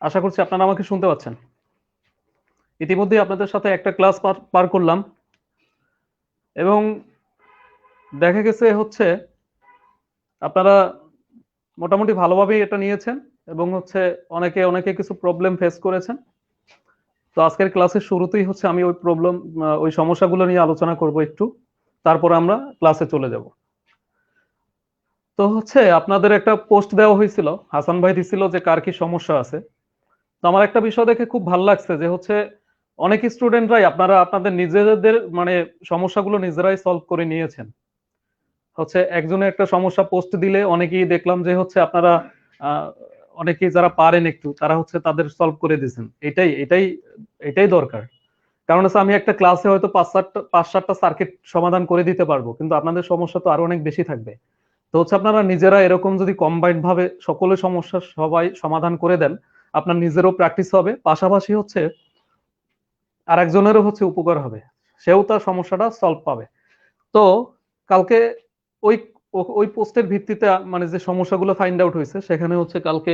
আশা করছি আপনারা আমাকে শুনতে পাচ্ছেন। ইতিমধ্যে আপনাদের সাথে একটা ক্লাস পার করলাম এবং দেখা গেছে হচ্ছে আপনারা মোটামুটি ভালোভাবেই এটা নিয়েছেন এবং হচ্ছে অনেকে অনেকে কিছু প্রবলেম ফেস করেছেন। তো আজকের ক্লাসের শুরুতেই হচ্ছে আমি ওই সমস্যাগুলো নিয়ে আলোচনা করব একটু, তারপর আমরা ক্লাসে চলে যাব। তো হচ্ছে আপনাদের একটা পোস্ট দেওয়া হয়েছিল, হাসান ভাই দিছিল যে কার কি সমস্যা আছে। তো আমার একটা বিষয় দেখে খুব ভালো লাগছে যে হচ্ছে অনেক স্টুডেন্টরাই আপনারা আপনাদের নিজেদের মানে সমস্যাগুলো নিজেরাই সলভ করে নিয়েছেন। হচ্ছে একজনের একটা সমস্যা পোস্ট দিলে অনেকেই দেখলাম যে হচ্ছে আপনারা আহ, অনেকেই যারা পারেন একটু তারা হচ্ছে তাদের সলভ করে দিয়েছেন। এটাই এটাই এটাই দরকার। কারণ হচ্ছে আমি একটা ক্লাসে হয়তো পাঁচ সাতটা সার্কিট সমাধান করে দিতে পারবো, কিন্তু আপনাদের সমস্যা তো আরো অনেক বেশি থাকবে। তো হচ্ছে আপনারা নিজেরা এরকম যদি কম্বাইন্ড ভাবে সকলের সমস্যা সবাই সমাধান করে দেন, আপনার নিজেরও প্র্যাকটিস হবে, পাশাপাশি হচ্ছে আরেকজনেরও হচ্ছে উপকার হবে, সেও তার সমস্যাটা সলভ পাবে। তো কালকে ওই ওই পোস্টের ভিত্তিতে মানে যে সমস্যাগুলো ফাইন্ড আউট হয়েছে সেখানে হচ্ছে কালকে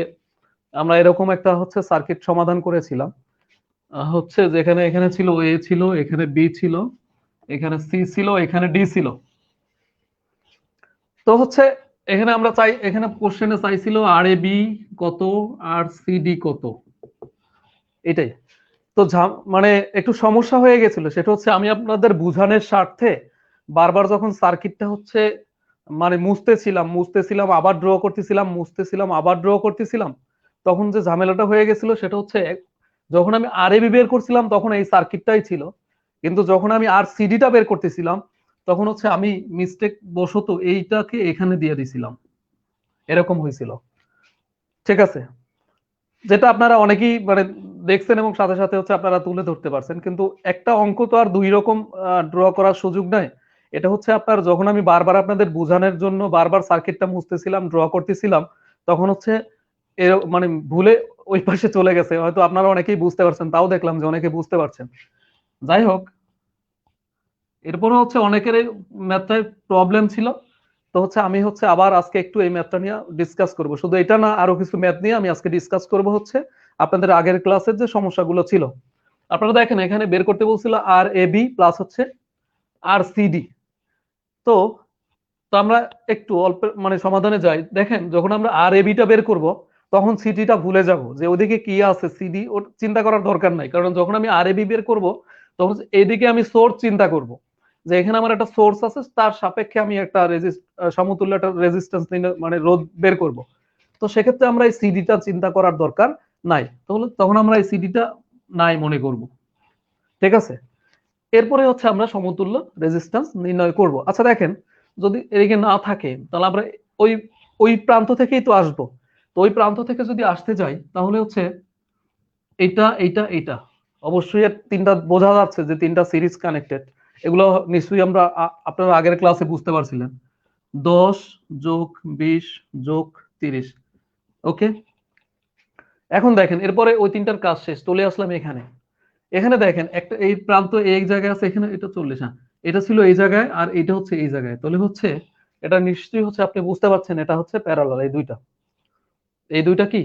আমরা এরকম একটা হচ্ছে সার্কিট সমাধান করেছিলাম। হচ্ছে যেখানে এখানে ছিল এ ছিল, এখানে বি ছিল, এখানে সি ছিল, এখানে ডি ছিল। তো হচ্ছে এখানে আমরা চাই, এখানে কোশ্চেনে চাইছিল আর এ বি কত, আর সি ডি কত, এটাই। তো মানে একটু সমস্যা হয়ে গেছিল, সেটা হচ্ছে আমি আপনাদের বুঝানোর স্বার্থে বারবার যখন সার্কিটটা হচ্ছে মানে মুছতেছিলাম আবার ড্র করতেছিলাম, মুছতেছিলাম আবার ড্র করতেছিলাম, তখন যে ঝামেলাটা হয়ে গেছিল সেটা হচ্ছে যখন আমি আর এবি বের করছিলাম তখন এই সার্কিটটাই ছিল, কিন্তু যখন আমি আর সিডিটা বের করতেছিলাম তখন হচ্ছে আমি মিস্টেক বশত এইটাকে এখানে দিয়ে দিছিলাম, এরকম হয়েছিল। ঠিক আছে, যেটা আপনারা অনেকেই মানে দেখছেন এবং সাথে সাথে হচ্ছে আপনারা তুলে ধরতে পারছেন, কিন্তু একটা অঙ্ক তো আর দুই রকম ড্র করার সুযোগ নাই। এটা হচ্ছে আপনার যখন আমি বারবার আপনাদের বোঝানোর জন্য বারবার সার্কিটটা মুছতেছিলাম, ড্র করতেছিলাম, তখন হচ্ছে মানে ভুলে ওই পাশে চলে গেছে। হয়তো আপনারা অনেকেই বুঝতে পারছেন, তাও দেখলাম যে অনেকে বুঝতে পারছেন। যাই হোক, এরপরে হচ্ছে অনেকের ম্যাথটায় প্রবলেম ছিল। তো হচ্ছে আমি হচ্ছে আবার আজকে একটু এই ম্যাথটা নিয়ে ডিসকাস করব, শুধু এটা না আরো কিছু ম্যাথ নিয়ে আমি আজকে ডিসকাস করব হচ্ছে আপনাদের আগের ক্লাসের যে সমস্যাগুলো ছিল। আপনারা দেখেন এখানে বের করতে বলছিল আর এ বি প্লাস হচ্ছে আর সি ডি। তো তো আমরা একটু অল্প মানে সমাধানে যাই। দেখেন যখন আমরা আর এ বিটা বের করব তখন সিডিটা ভুলে যাব যে ওদিকে কি আছে, সিডি ওর চিন্তা করার দরকার নাই, কারণ যখন আমি আর এ বি বের করব তখন এইদিকে আমি সোর্স চিন্তা করব যে এখানে আমার একটা সোর্স আছে, তার সাপেক্ষে আমি একটা সমতুল্য একটা রেজিস্ট্যান্স মানে রোধ বের করব। তো সেক্ষেত্রে আমরা এই সিডিটা চিন্তা করার দরকার নাই, তাহলে তখন আমরা এই সিডিটা নাই মনে করব। ঠিক আছে, এরপরে হচ্ছে আমরা সমতুল্য রেজিস্ট্যান্স নির্ণয় করব। আচ্ছা দেখেন, যদি এদিকে না থাকে তাহলে আমরা ওই ওই প্রান্ত থেকেই তো আসবো। তো ওই প্রান্ত থেকে যদি আসতে যাই তাহলে হচ্ছে এইটা এইটা এইটা অবশ্যই এর তিনটা বোঝা যাচ্ছে যে তিনটা সিরিজ কানেক্টেড। এগুলো নিশ্চয়ই আমরা আপনারা আগের ক্লাসে বুঝতে পারছিলেন। 10 + 20 + 30। ওকে, এখন দেখেন এরপরে ওই তিনটার কাজ শেষ, চলে আসলাম এখানে। এখানে দেখেন একটা এই প্রান্ত এক জায়গায় আছে, এখানে এটা 40, হ্যাঁ এটা ছিল এই জায়গায় আর এটা হচ্ছে এই জায়গায়, তাহলে হচ্ছে এটা নিশ্চয়ই হচ্ছে আপনি বুঝতে পারছেন এটা হচ্ছে প্যারালাল। এই দুইটা কি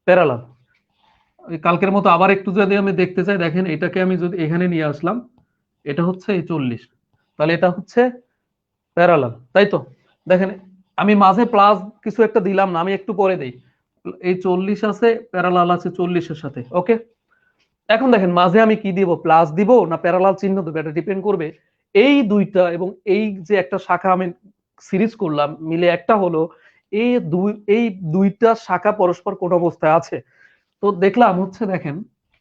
প্যারালাল। ওই কালকের মতো আবার একটু যদি আমি দেখতে চাই, দেখেন এটাকে আমি যদি এখানে নিয়ে আসলাম, এটা হচ্ছে এই 40, তাহলে এটা হচ্ছে প্যারালাল, তাই তো? দেখেন আমি মাঝে প্লাস কিছু একটা দিলাম না, আমি একটু পরে দেই। এই 40 আছে, প্যারালাল আছে 40-এর সাথে। ওকে, এখন দেখেন মাঝে আমি কি দিব, প্লাস দিব না প্যারালাল চিহ্ন দেবো, এটা ডিপেন্ড করবে এই দুইটা এবং এই যে একটা শাখা আমি সিরিজ করলাম মিলে একটা হলো, এই দুইটা শাখা পরস্পর কোন অবস্থায় আছে। তো দেখলাম হচ্ছে দেখেন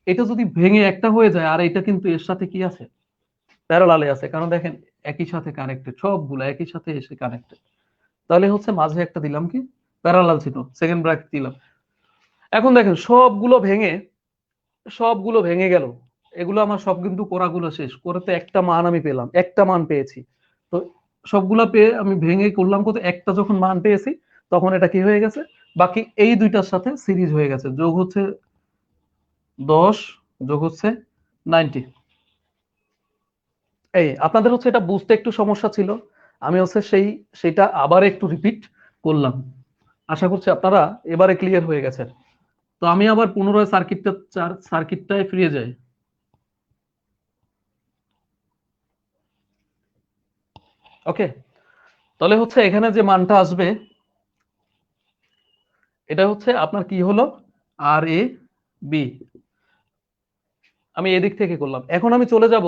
এটা যদি ভেঙে একটা হয়ে যায় আর এটা কিন্তু এর সাথে কি আছে, প্যারালালে আছে, কারণ দেখেন একই সাথে কানেক্টেড, সবগুলো একই সাথে এসে কানেক্টেড। তাহলে হচ্ছে মাঝে একটা দিলাম কি প্যারালাল চিহ্ন, সেকেন্ড ব্র্যাকেট দিলাম। এখন দেখেন সবগুলো ভেঙে গেল, এগুলো আমার সব কিন্তু কোরাগুলো শেষ করতে একটা মান আমি পেলাম, একটা মান পেয়েছি। তো সবগুলা পেয়ে আমি ভেঙে করলাম কত, একটা যখন মান পেয়েছি তখন এটা কি হয়ে গেছে, বাকি এই দুইটার সাথে সিরিজ হয়ে গেছে, যোগ হচ্ছে 10 যোগ হচ্ছে 90। এই আপনাদের হচ্ছে এটা বুঝতে একটু সমস্যা ছিল, আমি হচ্ছে সেটা আবার একটু রিপিট করলাম। আশা করছি আপনারা এবারে ক্লিয়ার হয়ে গেছেন। তো আমি আবার পুনরায় সার্কিটটায় ফিরে যাই। ওকে, তাহলে হচ্ছে এখানে যে মানটা আসবে এটা হচ্ছে আপনার কি হলো, আর এ বি। আমি এদিক থেকে করলাম, এখন আমি চলে যাব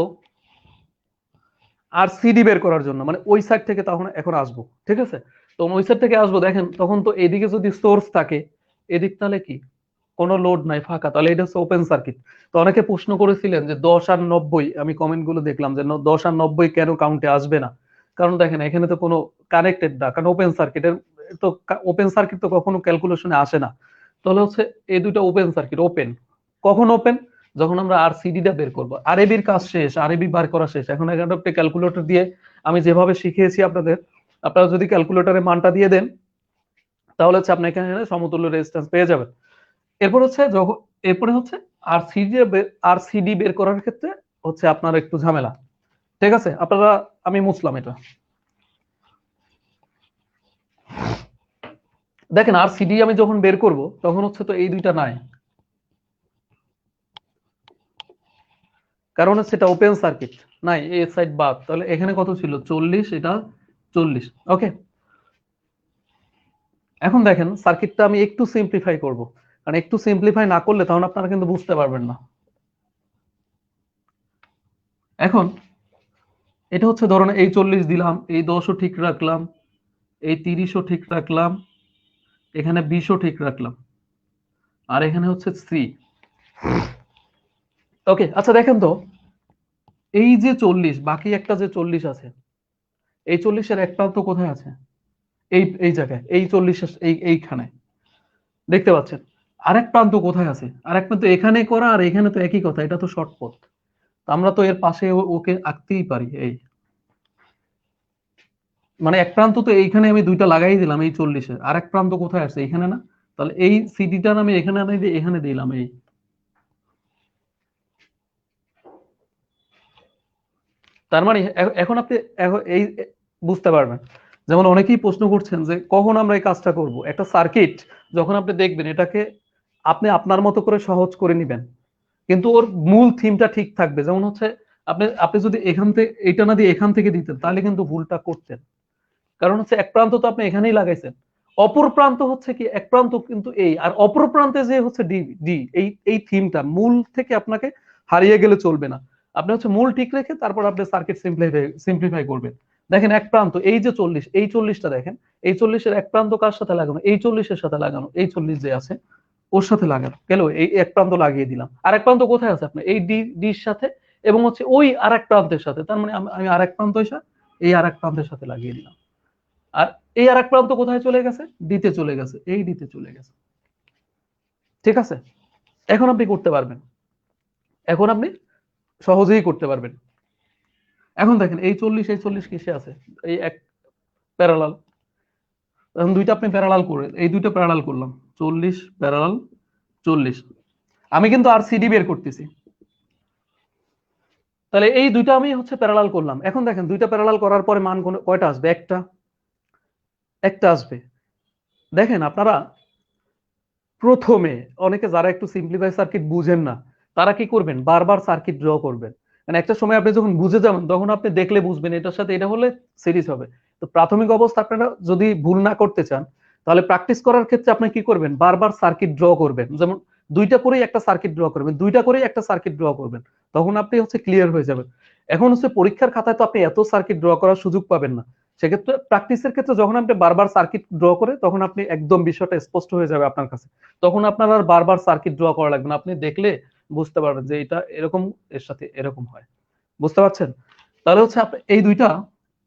আর সিডি বের করার জন্য, মানে ওই সাইড থেকে তখন এখন আসবো। ঠিক আছে, তো ওই সাইড থেকে আসবো, দেখেন তখন তো এদিকে যদি সোর্স থাকে, এদিক তাহলে কি কোনো লোড নাই, ফাঁকা, তাহলে এটা হচ্ছে ওপেন সার্কিট। তো অনেকে প্রশ্ন করেছিলেন যে 10 আর 90, আমি কমেন্ট গুলো দেখলাম যে 10 আর 90 কেন কাউন্টে আসবে না। কারণ দেখেন এখানে তো কোনো কানেক্টেড না, কারণ ওপেন সার্কিটের তো ওপেন সার্কিট তো কখনো ক্যালকুলেশনে আসে না। তাহলে হচ্ছে এই দুটো ওপেন সার্কিট, ওপেন কখন ওপেন, যখন আমরা আর সিডিটা বের করবো, আর এবির কাজ শেষ, আর এবি বার করা শেষ। এখন এখানে একটা ক্যালকুলেটর দিয়ে আমি যেভাবে শিখিয়েছি আপনাদের, আপনারা যদি ক্যালকুলেটরে মানটা দিয়ে দেন তাহলে হচ্ছে আপনি এখানে সমতুল্য রেজিস্ট্যান্স পেয়ে যাবেন। এরপর হচ্ছে যখন এরপরে হচ্ছে আর সিডি বের করার ক্ষেত্রে হচ্ছে আপনার একটু ঝামেলা। ঠিক আছে, আপনারা আমি মুছলাম এটা, দেখেন আর সিডি আমি যখন বের করব তখন হচ্ছে তো এই দুইটা নাই, কারণ হচ্ছে এটা ওপেন সার্কিট, নাই এই সাইড বাদ, তাহলে এখানে কত ছিল 40, এটা 40। ওকে, এখন দেখেন সার্কিটটা আমি একটু সিম্পলিফাই করব, কারণ একটু সিম্পলিফাই না করলে তখন আপনারা কিন্তু বুঝতে পারবেন না। এখন এটা হচ্ছে ধরুন এই 40 দিলাম, এই 10ও ঠিক রাখলাম, এই 30ও ঠিক রাখলাম, এখানে 20ও ঠিক রাখলাম, আর এখানে হচ্ছে সি। ওকে, আচ্ছা দেখেন তো এই যে 40, বাকি একটা যে 40 আছে, এই 40-এর এক প্রান্ত কোথায় আছে, এই এই জায়গায়, এই 40 এইখানে দেখতে পাচ্ছেন। আরেক প্রান্ত কোথায় আছে, আরেক প্রান্ত এখানে করা, আর এখানে তো একই কথা, এটা তো শর্ট পথ। তো আমরা তো এর পাশে ওকে আঁকতেই পারি, এই মানে এক প্রান্ত তো এইখানে আমি দুইটা লাগাই দিলাম এই 40-এ, আর এক প্রান্ত কোথায় আছে, এখানে না, তাহলে এই সিডিটা আমি এখানে আনাই দিয়ে এখানে দিলাম এই। তার মানে এখন আপনি এই বুঝতে পারবেন। যেমন অনেকেই প্রশ্ন করছেন যে কখন আমরা এই কাজটা করব, একটা সার্কিট যখন আপনি দেখবেন এটাকে আপনি আপনার মতো করে সহজ করে নিবেন, কিন্তু ওর মূল থিমটা ঠিক থাকবে। যেমন হচ্ছে আপনি আপনি যদি এখান থেকে এটা না দিয়ে এখান থেকে দিতেন তাহলে কিন্তু ভুলটা করতেন, কারণ হচ্ছে এক প্রান্ত তো আপনি এখানেই লাগাইছেন, অপর প্রান্ত হচ্ছে কি, এক প্রান্ত কিন্তু এই, আর অপর প্রান্তে যে হচ্ছে ডি ডি, এই থিমটা মূল থেকে আপনাকে হারিয়ে গেলে চলবে না। আপনি হচ্ছে মূল ঠিক রেখে তারপর আপনি সার্কিট সিম্পলিফাই করবেন। দেখেন এক প্রান্ত এই যে 40, এই 40টা দেখেন, এই 40-এর এক প্রান্ত কার সাথে লাগানো, এই 40-এর সাথে লাগানো, এই 40 যে আছে ওর সাথে লাগানো গেল, এই এক প্রান্ত লাগিয়ে দিলাম। আর এক প্রান্ত কোথায় আছে আপনার, এই ডির সাথে, এবং হচ্ছে ওই আর এক প্রান্তের সাথে, তার মানে আমি আর এক প্রান্ত এসে এই আর এক প্রান্তের সাথে লাগিয়ে দিলাম। আর এই আর এক প্রান্ত কোথায় চলে গেছে, ডিতে চলে গেছে, এই ডিতে চলে গেছে। ঠিক আছে, এখন আপনি করতে পারবেন, এখন আপনি সহজেই করতে পারবেন। এখন দেখেন এই 40, এই 40 কিসে আছে, এই এক প্যারালাল, এখন দুইটা আপনি প্যারালাল করে, এই দুইটা প্যারালাল করলাম, 40 প্যারালাল 40, আমি কিন্তু আর সিডি বের করতেছি, তাহলে এই দুইটা আমি হচ্ছে প্যারালাল করলাম। এখন দেখেন দুইটা প্যারালাল করার পরে মান কয়টা আসবে, একটা, একটা আসবে। দেখেন আপনারা প্রথমে অনেকে যারা একটু সিম্পলিফাই সার্কিট বুঝেন না, তারা কি করবেন, বারবার সার্কিট ড্র করবেন। মানে একটা সময় আপনি যখন বুঝে যাবেন তখন আপনি দেখলে বুঝবেন এটার সাথে এটা হলে সিরিজ হবে। তো প্রাথমিক অবস্থা আপনারা যদি ভুল না করতে চান তাহলে প্র্যাকটিস করার ক্ষেত্রে আপনি কি করবেন, বারবার সার্কিট ড্র করবেন। যেমন দুইটা করেই একটা সার্কিট ড্র করবেন, দুইটা করেই একটা সার্কিট ড্র করবেন, তখন আপনি হচ্ছে ক্লিয়ার হয়ে যাবেন। এখন হচ্ছে পরীক্ষার খাতায় তো আপনি এত সার্কিট ড্র করার সুযোগ পাবেন না, সেক্ষেত্রে প্র্যাকটিসের ক্ষেত্রে যখন আপনি বারবার সার্কিট ড্র করে তখন আপনি একদম বিষয়টা স্পষ্ট হয়ে যাবে আপনার কাছে, তখন আপনার আর বারবার সার্কিট ড্র করা লাগবে না, আপনি দেখলে বুঝতে পারবেন যে এটা এরকম, এর সাথে এরকম হয়। বুঝতে পারছেন? তাহলে হচ্ছে আপনি এই দুইটা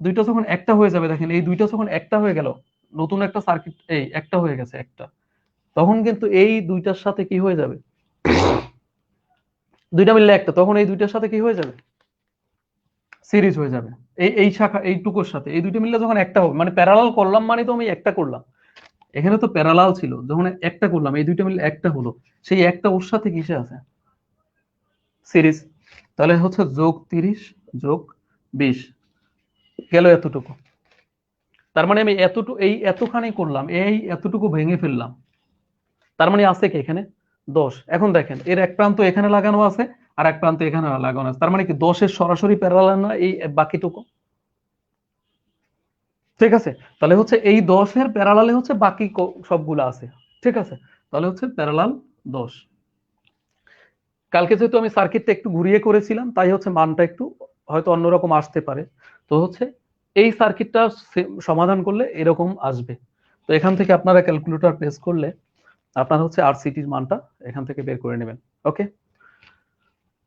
দুইটা যখন একটা হয়ে যাবে, দেখেন এই দুইটা যখন একটা হয়ে গেল, নতুন একটা সার্কিট এই একটা হয়ে গেছে একটা, তখন কিন্তু এই দুইটার সাথে কি হয়ে যাবে, দুইটা মিললে একটা, তখন এই দুইটার সাথে কি হয়ে যাবে, সিরিজ হয়ে যাবে। এই শাখা এইটুকুর সাথে এই দুইটা মিললে যখন একটা হবে, মানে প্যারালাল করলাম মানে তো আমি একটা করলাম, এখানে তো প্যারালাল ছিল, যখন একটা করলাম এই দুইটা মিলে একটা হলো, সেই একটা ওর সাথে কিসে আছে, সিরিজ। তাহলে হচ্ছে যোগ 30 যোগ 20 গেল এতটুকু। তার মানে আমি এতটুকু এই এতখানি করলাম, এই এতটুকু ভেঙে ফেললাম, তার মানে আছে কি এখানে 10। এখন দেখেন এর এক প্রান্ত এখানে লাগানো আছে আর এক প্রান্ত এখানে লাগানো আছে, তার মানে কি 10-এর সরাসরি প্যারালাল না এই বাকিটুকু? ঠিক আছে, তাহলে হচ্ছে এই 10-এর প্যারালালে হচ্ছে বাকি সবগুলো আছে। ঠিক আছে, তাহলে হচ্ছে প্যারালাল 10। কালকে যেহেতু আমি সার্কিটটা একটু ঘুরিয়ে করেছিলাম তাই হচ্ছে মানটা একটু হয়তো অন্যরকম আসতে পারে। তো হচ্ছে এই সার্কিটটা সমাধান করলে এরকম আসবে। তো এখান থেকে আপনারা ক্যালকুলেটর প্রেস করলে আপনার হচ্ছে আরসিটির মানটা এখান থেকে বের করে নেবেন। ওকে,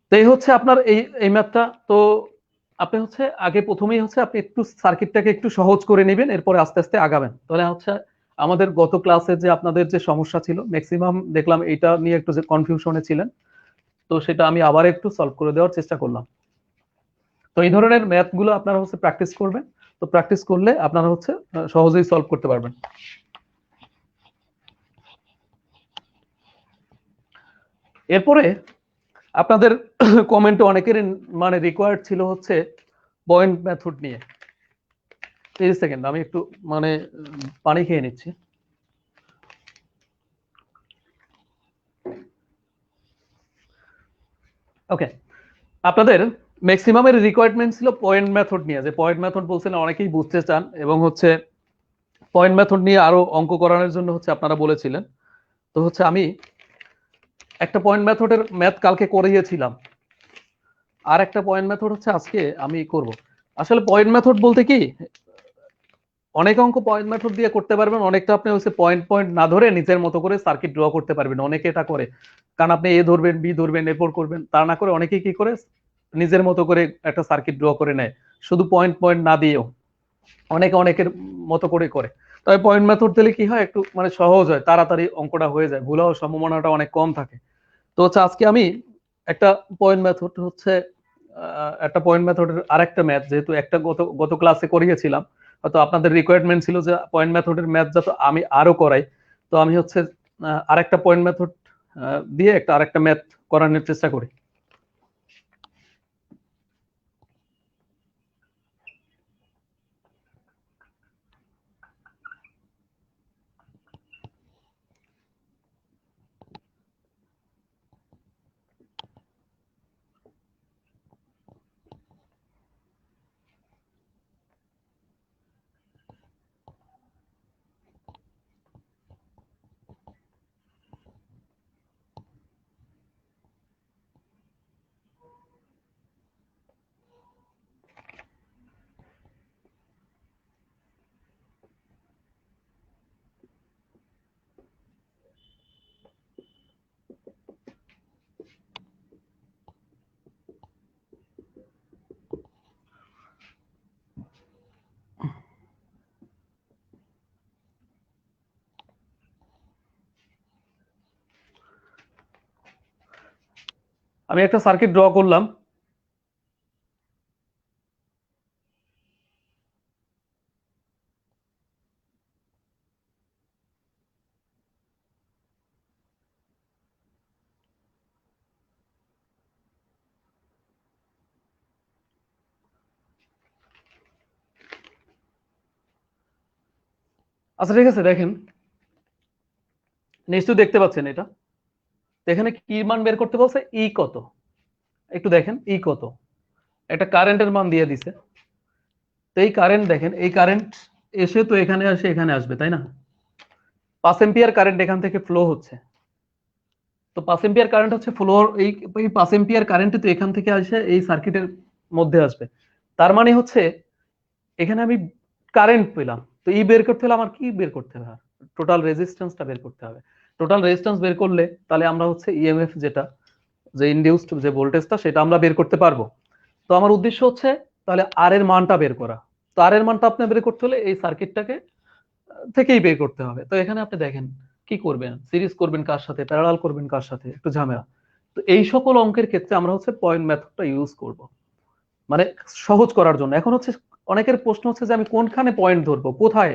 তো এই হচ্ছে আপনার এই ম্যাথটা। তো আপনি হচ্ছে আগে প্রথমেই হচ্ছে আপনি একটু সার্কিটটাকে একটু সহজ করে নেবেন, এরপরে আস্তে আস্তে আগাবেন। তাহলে হচ্ছে আমাদের গত ক্লাসে যে আপনাদের যে সমস্যা ছিল ম্যাক্সিমাম দেখলাম এইটা নিয়ে একটু যে কনফিউশনে ছিলেন, তো সেটা আমি আবার একটু সলভ করে দেওয়ার চেষ্টা করলাম। তো এই ধরনের ম্যাথ গুলো আপনারা হচ্ছে প্র্যাকটিস করবেন। তো প্র্যাকটিস করলে আপনারা হচ্ছে সহজেই সলভ করতে পারবেন। এরপরে আপনাদের কমেন্টে অনেকের মানে রিকোয়ার্ড ছিল হচ্ছে পয়েন্ট মেথড নিয়ে। 30 সেকেন্ড আমি একটু মানে পানি খেয়ে নিচ্ছি। ওকে, আপনাদের ম্যাক্সিমামের রিকোয়ারমেন্ট ছিল পয়েন্ট মেথড নিয়ে, যে পয়েন্ট মেথড বলছেন অনেকেই বুঝতে চান এবং হচ্ছে পয়েন্ট মেথড নিয়ে আরো অঙ্ক করানোর জন্য হচ্ছে আপনারা বলেছিলেন। তো হচ্ছে আমি একটা পয়েন্ট মেথডের ম্যাথ কালকে করিয়েছিলাম, আর একটা পয়েন্ট মেথড হচ্ছে আজকে আমি করব। আসলে পয়েন্ট মেথড বলতে কি, অনেক অঙ্ক পয়েন্ট মেথড দিয়ে করতে পারবেন, অনেকটা আপনি হচ্ছে পয়েন্ট পয়েন্ট না ধরে নিজের মতো করে সার্কিট ড্র করতে পারবেন। অনেকে এটা করে, কারণ আপনি এ ধরবেন বি ধরবেন এরপর করবেন, তা না করে অনেকেই কি করে নিজের মতো করে একটা সার্কিট ড্র করে নেয়, শুধু পয়েন্ট পয়েন্ট না দিয়েও অনেকে অনেকের মতো করে করে। তবে পয়েন্ট মেথড দিলে কি হয়, একটু মানে সহজ হয়, তাড়াতাড়ি অঙ্কটা হয়ে যায়, ভুল হওয়ার সম্ভাবনাটা অনেক কম থাকে। তো হচ্ছে আজকে আমি একটা পয়েন্ট মেথড হচ্ছে একটা পয়েন্ট মেথডের আরেকটা ম্যাথ, যেহেতু একটা গত গত ক্লাসে করিয়েছিলাম, হয়তো আপনাদের রিকোয়ারমেন্ট ছিল যে পয়েন্ট মেথডের ম্যাথ যাতে আমি আরো করাই। তো আমি হচ্ছে আরেকটা পয়েন্ট মেথড দিয়ে একটা আরেকটা ম্যাথ করানোর চেষ্টা করি। আমি একটা সার্কিট ড্র করলাম। আচ্ছা ঠিক আছে, দেখেন নিশ্চয়ই দেখতে পাচ্ছেন এটা। এখানে কি মান বের করতে বলছে, ই কত, একটু দেখেন ই কত, একটা কারেন্টের মান দিয়ে দিছে। তো এই কারেন্ট দেখেন, এই কারেন্ট এসে তো এখানে আসে এখানে আসবে, তাই না? 5 এম্পিয়ার কারেন্ট এখান থেকে ফ্লো হচ্ছে। তো 5 এম্পিয়ার কারেন্ট হচ্ছে ফ্লো, এই 5 এম্পিয়ার কারেন্ট তো এখান থেকে আসে এই সার্কিটের মধ্যে আসবে। তার মানে হচ্ছে এখানে আমি কারেন্ট পেলাম। তো ই বের করতে হলে আমার কি বের করতে হবে, টোটাল রেজিস্ট্যান্সটা বের করতে হবে। টোটাল রেজিস্ট্যান্স বের করলে তাহলে আমরা হচ্ছে ইএমএফ যেটা, যে ইনডিউসড যে ভোল্টেজটা, সেটা আমরা বের করতে পারবো। তো আমার উদ্দেশ্য হচ্ছে তাহলে আর এর মানটা বের করা। তো আর এর মানটা আপনি বের করতে হলে এই সার্কিটটাকে থেকেই বের করতে হবে। তো এখানে আপনি দেখেন কি করবেন, সিরিজ করবেন কার সাথে, প্যারালাল করবেন কার সাথে, একটু ঝামেলা। তো এই সকল অঙ্কের ক্ষেত্রে আমরা হচ্ছে পয়েন্ট মেথডটা ইউজ করব, মানে সহজ করার জন্য। এখন হচ্ছে অনেকের প্রশ্ন হচ্ছে যে আমি কোনখানে পয়েন্ট ধরবো, কোথায়,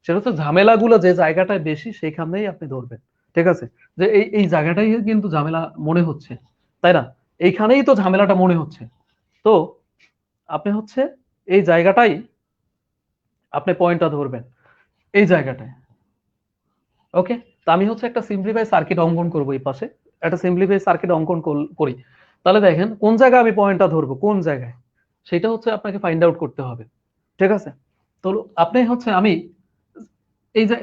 সেটা হচ্ছে ঝামেলাগুলো যে জায়গাটায় বেশি সেখানেই আপনি ধরবেন। ঠিক আছে, যে এই জায়গাটাই কিন্তু ঝামেলা মনে হচ্ছে, তাই না? এইখানেই তো ঝামেলাটা মনে হচ্ছে। তো আপনি হচ্ছে এই জায়গাটাই আপনি পয়েন্টটা ধরবেন, এই জায়গাটায়। ওকে, তো আমি হচ্ছে একটা সিম্পলিফাই সার্কিট অঙ্কন করবো এই পাশে। একটা সিম্পলিফাই সার্কিট অঙ্কন করি, তাহলে দেখেন কোন জায়গায় আমি পয়েন্টটা ধরবো, কোন জায়গায়, সেটা হচ্ছে আপনাকে ফাইন্ড আউট করতে হবে। ঠিক আছে, তো আপনি হচ্ছে আমি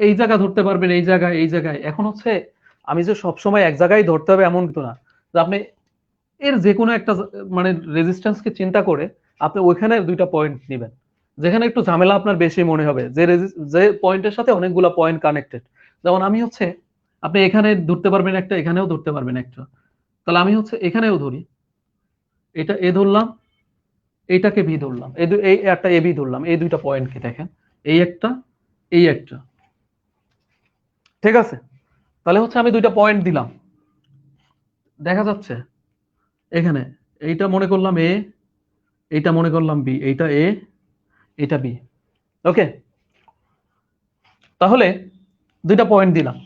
এই জায়গা ধরতে পারবেন, এই জায়গায়, এই জায়গায়। এখন হচ্ছে আমি যে সবসময় এক জায়গায় ধরতে হবে এমন কিন্তু না, যে আপনি এর যে কোনো একটা মানে রেজিস্ট্যান্সকে চিন্তা করে আপনি ওইখানে দুইটা পয়েন্ট নেবেন, যেখানে একটু ঝামেলা আপনার বেশি মনে হবে, যে পয়েন্টের সাথে অনেকগুলো পয়েন্ট কানেক্টেড। যেমন আমি হচ্ছে আপনি এখানে ধরতে পারবেন একটা, এখানেও ধরতে পারবেন একটা, তাহলে আমি হচ্ছে এখানেও ধরি, এটা এ ধরলাম, এইটাকে বি ধরলাম, এই একটা এ বি ধরলাম, এই দুইটা পয়েন্টকে দেখেন, এই একটা, এই একটা। ঠিক আছে, তাহলে হচ্ছে আমি দুইটা পয়েন্ট দিলাম, দেখা যাচ্ছে এখানে এইটা মনে করলাম এ, এইটা মনে করলাম বি, এইটা এ, এটা বি। ওকে, তাহলে দুইটা পয়েন্ট দিলাম।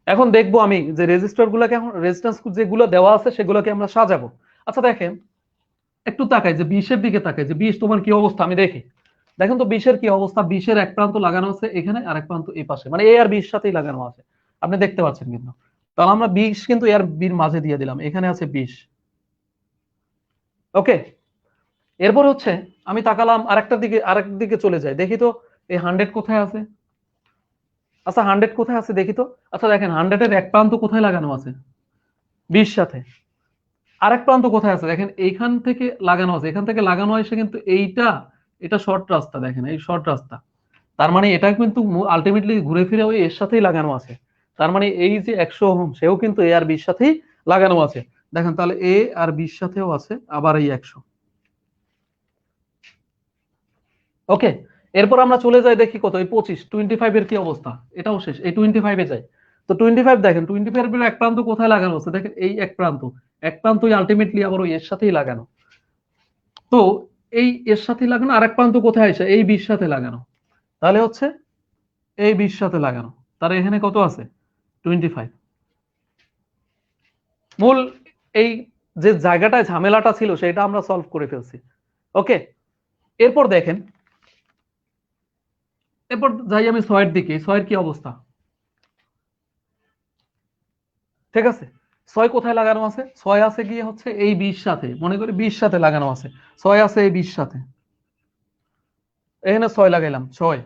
এখন দেখবো আমি যে রেজিস্টার গুলাকে, এখন রেজিস্ট্যান্স যেগুলো দেওয়া আছে সেগুলোকে আমরা সাজাবো। আচ্ছা দেখেন, একটু তাকাই যে 20-এর দিকে তাকাই, যে 20 তোমার কি অবস্থা আমি দেখি। দেখেন তো 20-এর কি অবস্থা, 20-এর এক প্রান্ত লাগানো আছে এখানে আর এক প্রান্ত এই পাশে, মানে এ আর বির সাথেই লাগানো আছে, আপনি দেখতে পাচ্ছেন কিন্তু। তাহলে আমরা 20 কিন্তু এ আর বির মাঝে দিয়ে দিলাম, এখানে আছে 20। ওকে, এরপর হচ্ছে আমি তাকালাম আরেক দিকে চলে যায়, দেখি তো এই 100 কোথায় আছে। আচ্ছা 100 কোথায় আছে দেখি তো। আচ্ছা দেখেন 100-এর এক প্রান্ত কোথায় লাগানো আছে, 20 সাথে। আরেক প্রান্ত কোথায় আছে দেখেন, এইখান থেকে লাগানো আছে, এখান থেকে লাগানো হয়েছে কিন্তু এটা শর্ট রাস্তা, দেখেন এই শর্ট রাস্তা। তার মানে এটা কিন্তু আলটিমেটলি ঘুরে ফিরে ওই এর সাথেই লাগানো আছে। তার মানে এই যে 100 ওহম সেও কিন্তু এ আর বির সাথেই লাগানো আছে। দেখেন তাহলে এ আর বির সাথেও আছে আবার এই 100। ওকে, এরপর আমরা চলে যাই দেখি কত, এই 25 এর কি অবস্থা, এটাও শেষ, এই 25 এ যাই। তো 25 দেখেন, 25 এর এক প্রান্ত কোথায় লাগানো আছে দেখেন, এই এক প্রান্তই আলটিমেটলি আবার ওই এর সাথেই লাগানো। তো এই এর সাথে লাগানো, আর এক প্রান্ত কোথায় আসে, এই 20 সাথে লাগানো, তাহলে হচ্ছে এই 20 সাথে লাগানো, তার এখানে কত আছে 25। মূল এই যে জায়গাটায় ঝামেলাটা ছিল সেটা আমরা সলভ করে ফেলছি। ওকে, এরপর দেখেন, এরপর যাই আমি 6-এর দিকে, 6-এর কি অবস্থা। ঠিক আছে, 6 কোথায় লাগানো আছে, 6 আছে গিয়ে হচ্ছে এই 20 সাথে, মনে করি 20 সাথে লাগানো আছে, 6 আছে এই 20 সাথে, এখানে 6 লাগাইলাম, 6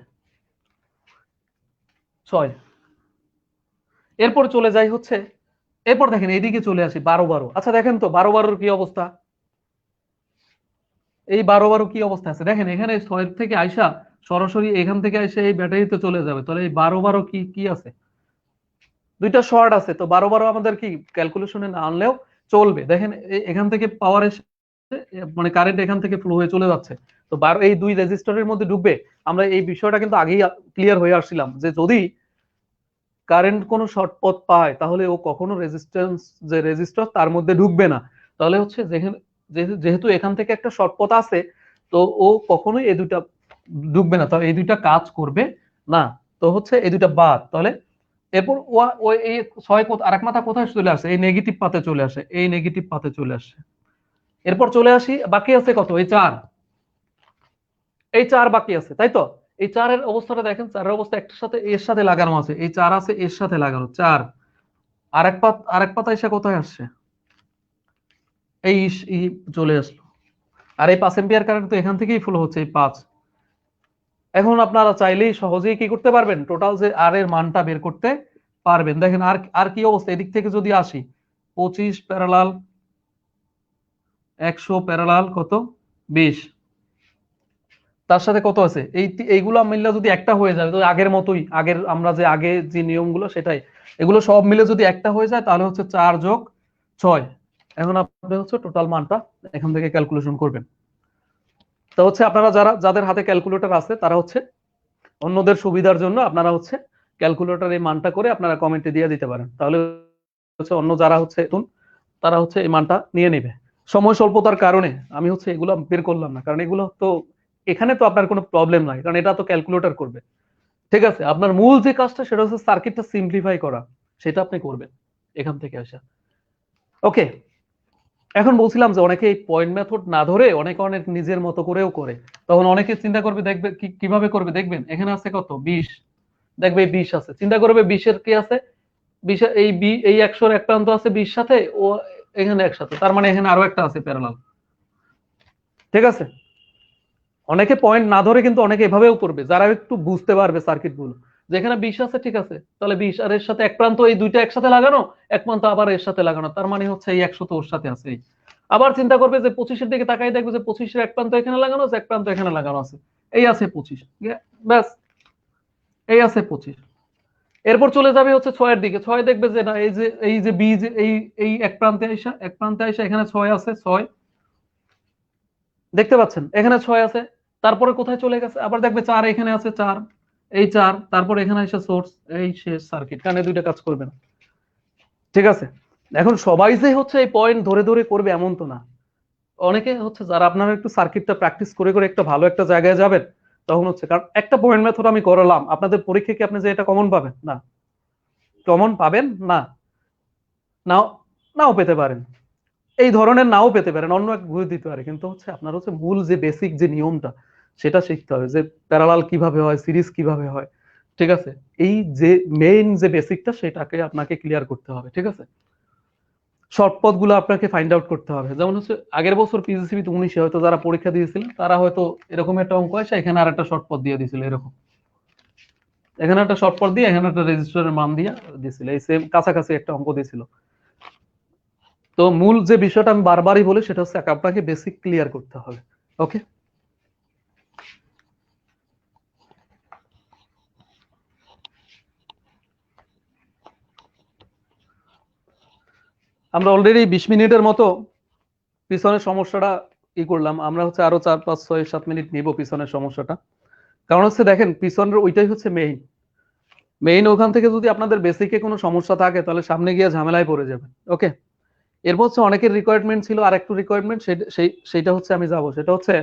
6। এরপর চলে যাই হচ্ছে, এরপর দেখেন এইদিকে চলে আসি 12-12। আচ্ছা দেখেন তো 12-12-র কি অবস্থা, এই 12-12 কি অবস্থা আছে দেখেন, এখানে 6 থেকে আইসা সরাসরি এখান থেকে আইসা এই ব্যাটারিতে চলে যাবে, তাহলে এই 12-12 কি কি আছে, দুইটা শর্ট আছে। তো 12-12 আমাদের কি ক্যালকুলেশনে না আনলেও চলবে। দেখেন এখান থেকে পাওয়ার এসে মানে কারেন্ট এখান থেকে ফ্লো হয়ে চলে যাচ্ছে, তো 12 এই দুই রেজিস্টরের মধ্যে ঢুকবে। আমরা এই বিষয়টা কিন্তু আগেই ক্লিয়ার হয়ে আসছিলাম যে যদি কারেন্ট কোনো শর্ট পথ পায় তাহলে ও কখনো রেজিস্ট্যান্স যে রেজিস্টর তার মধ্যে ঢুকবে না। তাহলে হচ্ছে যেহেতু এখান থেকে একটা শর্ট পথ আছে, তো ও কখনোই এই দুইটা ঢুকবে না, তাহলে এই দুইটা কাজ করবে না। তো হচ্ছে এই দুইটা বাদ, তাহলে এরপর ওই এই 6 আরেক মাথা কোথায় চলে আসে, এই নেগেটিভ পাতে চলে আসে, এই নেগেটিভ পাতে চলে আসে। এরপর চলে আসি, বাকি আছে কত, এই 4, এই 4 বাকি আছে, তাই তো। এই 4-এর অবস্থাটা দেখেন, 4-এর অবস্থা একটার সাথে এর সাথে লাগানো আছে, এই 4 আছে এর সাথে লাগানো 4। আরেক পাতা এসে কোথায় আসছে, এই চলে আসলো। আর এই 5 এম্পিয়ার কারেন্ট তো এখান থেকেই ফ্লো হচ্ছে, এই 5। এখন আপনারা চাইলেই সহজেই কি করতে পারবেন, টোটাল যে আর এর মানটা বের করতে পারবেন। দেখেন আর আর কি অবস্থা, এদিক থেকে যদি আসি 25 প্যারালাল 100 প্যারালাল কত 20, তার সাথে কত আছে এইগুলো মিললে যদি একটা হয়ে যায়, তো আগের মতোই, আগের আমরা যে আগে যে নিয়মগুলো সেটাই, এগুলো সব মিলে যদি একটা হয়ে যায় তাহলে হচ্ছে 4 যোগ 6। এখন আপনি হচ্ছে টোটাল মানটা এখান থেকে ক্যালকুলেশন করবেন। তো হচ্ছে আপনারা যাদের হাতে ক্যালকুলেটর আছে তারা হচ্ছে অন্যদের সুবিধার জন্য আপনারা হচ্ছে ক্যালকুলেটর এই মানটা করে আপনারা কমেন্টে দিয়ে দিতে পারেন, তাহলে হচ্ছে অন্য যারা হচ্ছে তারা হচ্ছে এই মানটা নিয়ে নেবে। সময় স্বল্পতার কারণে আমি হচ্ছে এগুলো বের করলাম না, কারণ এগুলো তো এখানে তো আপনার কোনো প্রবলেম নাই, কারণ এটা তো ক্যালকুলেটর করবে। ঠিক আছে, আপনার মূল যে কাজটা সেটা হচ্ছে সার্কিটটা সিম্পলিফাই করা, সেটা আপনি করবেন এখান থেকে আসা। ওকে, এখন বলছিলাম যে অনেকে এই পয়েন্ট মেথড না ধরে অনেকে অনেক নিজের মতো করেও করে, তখন অনেকে চিন্তা করবে, দেখবে কিভাবে করবে, দেখবেন এখানে আছে কত 20, দেখবে 20 আছে, চিন্তা করবে 20-এর কি আছে, এই এই 100-র এক প্রান্ত আছে 20 সাথে, ও এখানে একসাথে, তার মানে এখানে আরো একটা আছে প্যারালাল। ঠিক আছে, অনেকে পয়েন্ট না ধরে কিন্তু অনেকে এভাবেও করবে, যারা একটু বুঝতে পারবে সার্কিট গুলো, যেখানে 20 আছে ঠিক আছে, তাহলে 20 আর এর সাথে এক প্রান্ত, এই দুইটা একসাথে লাগানো, এক প্রান্ত আবার এর সাথে লাগানো, তার মানে হচ্ছে এই 100 তো ওর সাথে আছে। আবার চিন্তা করবে যে 25-এর দিকে তাকাই দেখবে যে 25-এর এক প্রান্ত এখানে লাগানো আছে, এক প্রান্ত এখানে লাগানো আছে, এই আছে 25, ব্যাস এই আছে 25। এরপর চলে যাবে হচ্ছে 6-এর দিকে, 6 দেখবে যে না, এই যে বি, যে এই এই এক প্রান্তে আইসা এখানে 6 আছে, 6 দেখতে পাচ্ছেন এখানে 6 আছে, তারপরে কোথায় চলে গেছে, আবার দেখবে 4 এখানে আছে, 4 এই 4, তারপর এখানে এসে সোর্স, এই শেষ সার্কিট, কানে দুইটা কাজ করবে না। ঠিক আছে, এখন সবাই যে হচ্ছে এই পয়েন্ট ধরে ধরে করবে এমন তো না, অনেকে হচ্ছে যারা আপনারা একটু সার্কিটটা প্র্যাকটিস করে করে একটা ভালো একটা জায়গায় যাবেন, তখন হচ্ছে, কারণ একটা পয়েন্ট মেথড আমি করালাম, আপনাদের পরীক্ষায় কি আপনি যে এটা কমন পাবেন না, কমন পাবেন না, নাও নাও পেতে পারেন, এই ধরনের নাও পেতে পারেন, অন্য এক ঘুরে দিতে পারে, কিন্তু হচ্ছে আপনার হচ্ছে মূল যে বেসিক যে নিয়মটা সেটা শিখতে হবে, যে প্যারালাল কিভাবে হয়, সিরিজ কিভাবে হয়। ঠিক আছে, এই যে মেইন যে বেসিকটা সেটাকে আপনাকে ক্লিয়ার করতে হবে। ঠিক আছে, শর্টপথ গুলো আপনাকে ফাইন্ড আউট করতে হবে, যেমন হচ্ছে আগের বছর পিজিসিবি 19-এ হয়তো যারা পরীক্ষা দিয়েছিলেন তারা হয়তো এরকম একটা অঙ্ক আসে, এখানে আর একটা শর্টপথ দিয়ে দিয়েছিল, এরকম এখানে একটা শর্টপথ দিয়ে এখানে একটা রেজিস্টারের মান দিয়ে দিয়েছিল, এই সেম কাছাকাছি একটা অঙ্ক দিয়েছিল। তো মূল যে বিষয়টা আমি বারবারই বলি সেটা হচ্ছে আপনাকে বেসিক ক্লিয়ার করতে হবে। ওকে, আমরা অলরেডি 20 মিনিটের মতো পিছনের সমস্যাটা করলাম, আমরা হচ্ছে আরো 4, 5, 6, 7 মিনিট নিব পিছনের সমস্যাটা, কারণ হচ্ছে দেখেন পিছনের ওইটাই হচ্ছে মেইন ওখান থেকে যদি আপনাদের বেসিকে কোনো সমস্যা থাকে তাহলে সামনে গিয়ে ঝামেলায় পড়ে যাবেন। ওকে, এরপর হচ্ছে অনেকের রিকোয়ারমেন্ট ছিল, আর একটু রিকোয়ারমেন্ট, সেইটা হচ্ছে আমি যাব, সেটা হচ্ছে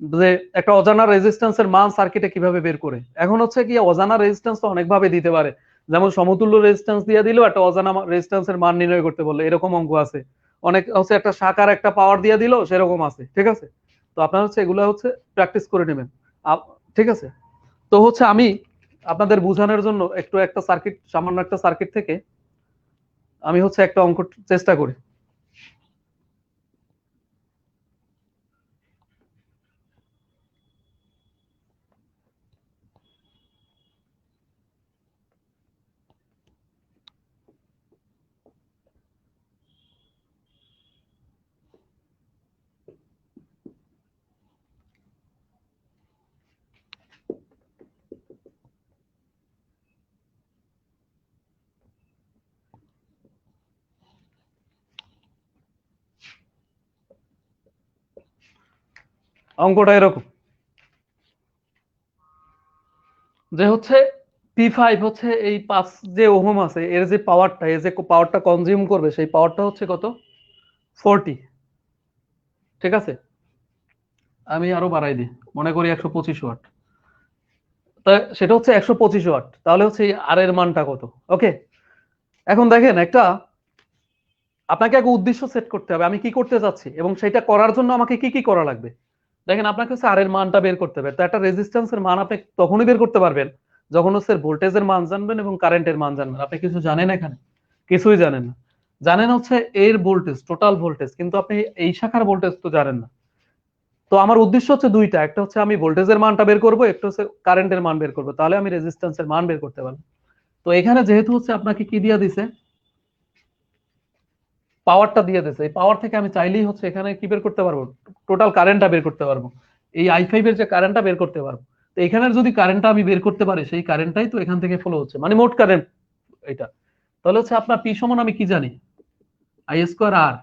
যে একটা অজানা রেজিস্ট্যান্সের মান সার্কিটে কিভাবে বের করে। এখন হচ্ছে কি, অজানা রেজিস্ট্যান্স তো অনেকভাবে দিতে পারে, যেমন সমতুল্য রেজিস্ট্যান্স দিয়ে দিল, একটা অজানা রেজিস্ট্যান্সের মান নির্ণয় করতে বললে, এরকম অঙ্ক আছে। অনেক হচ্ছে একটা শাখার একটা পাওয়ার দিয়ে দিল, সেরকম আছে। ঠিক আছে, তো আপনারা হচ্ছে এগুলো হচ্ছে প্র্যাকটিস করে নেবেন। ঠিক আছে, তো হচ্ছে আমি আপনাদের বোঝানোর জন্য একটু একটা সার্কিট, সামান্য একটা সার্কিট থেকে আমি হচ্ছে একটা অঙ্ক চেষ্টা করি। অঙ্কটা এরকম যে হচ্ছে P5 হচ্ছে এই 5 যে ওহম আছে, এর যে পাওয়ারটা, এর যে পাওয়ারটা কনজিউম করবে, সেই পাওয়ারটা হচ্ছে কত, 40। ঠিক আছে, আমি আরো বাড়াই দিই, মনে করি 125 ওয়াট, তা সেটা হচ্ছে 125 ওয়াট, তাহলে হচ্ছে আর এর মানটা কত। ওকে, এখন দেখেন একটা, আপনাকে আগে উদ্দেশ্য সেট করতে হবে, আমি কি করতে চাচ্ছি, এবং সেটা করার জন্য আমাকে কি কি করা লাগবে। দেখেন আপনাকে হচ্ছে আর এর মানটা বের করতে হবে, তো একটা রেজিস্ট্যান্সের মান আপনি তখনই বের করতে পারবেন যখন হচ্ছে ভোল্টেজের মান জানবেন এবং কারেন্টের মান জানবেন। আপনি কিছু জানেন এখানে, কিছুই জানেন না, জানেন হচ্ছে এর ভোল্টেজ, টোটাল ভোল্টেজ, কিন্তু আপনি এই শাখার ভোল্টেজ তো জানেন না। তো আমার উদ্দেশ্য হচ্ছে দুইটা, একটা হচ্ছে আমি ভোল্টেজের মানটা বের করবো, একটা হচ্ছে কারেন্টের মান বের করবো, তাহলে আমি রেজিস্ট্যান্সের মান বের করতে পারবো। তো এখানে যেহেতু হচ্ছে আপনাকে কি দিয়ে দিছে, পাওয়ারটা দিয়ে দিছে, এই পাওয়ার থেকে আমি চাইলেই হচ্ছে এখানে কি বের করতে পারবো, টোটাল কারেন্টটা বের করতে পারবো, এই i5 এর যে কারেন্টটা বের করতে পারবো। তো এখানের যদি কারেন্টটা আমি বের করতে পারি, সেই কারেন্টটাই তো এখান থেকে ফ্লো হচ্ছে, মানে মোট কারেন্ট এটা। তাহলে হচ্ছে আপনার পি সমান আমি কি জানি, আই স্কোয়ার আর,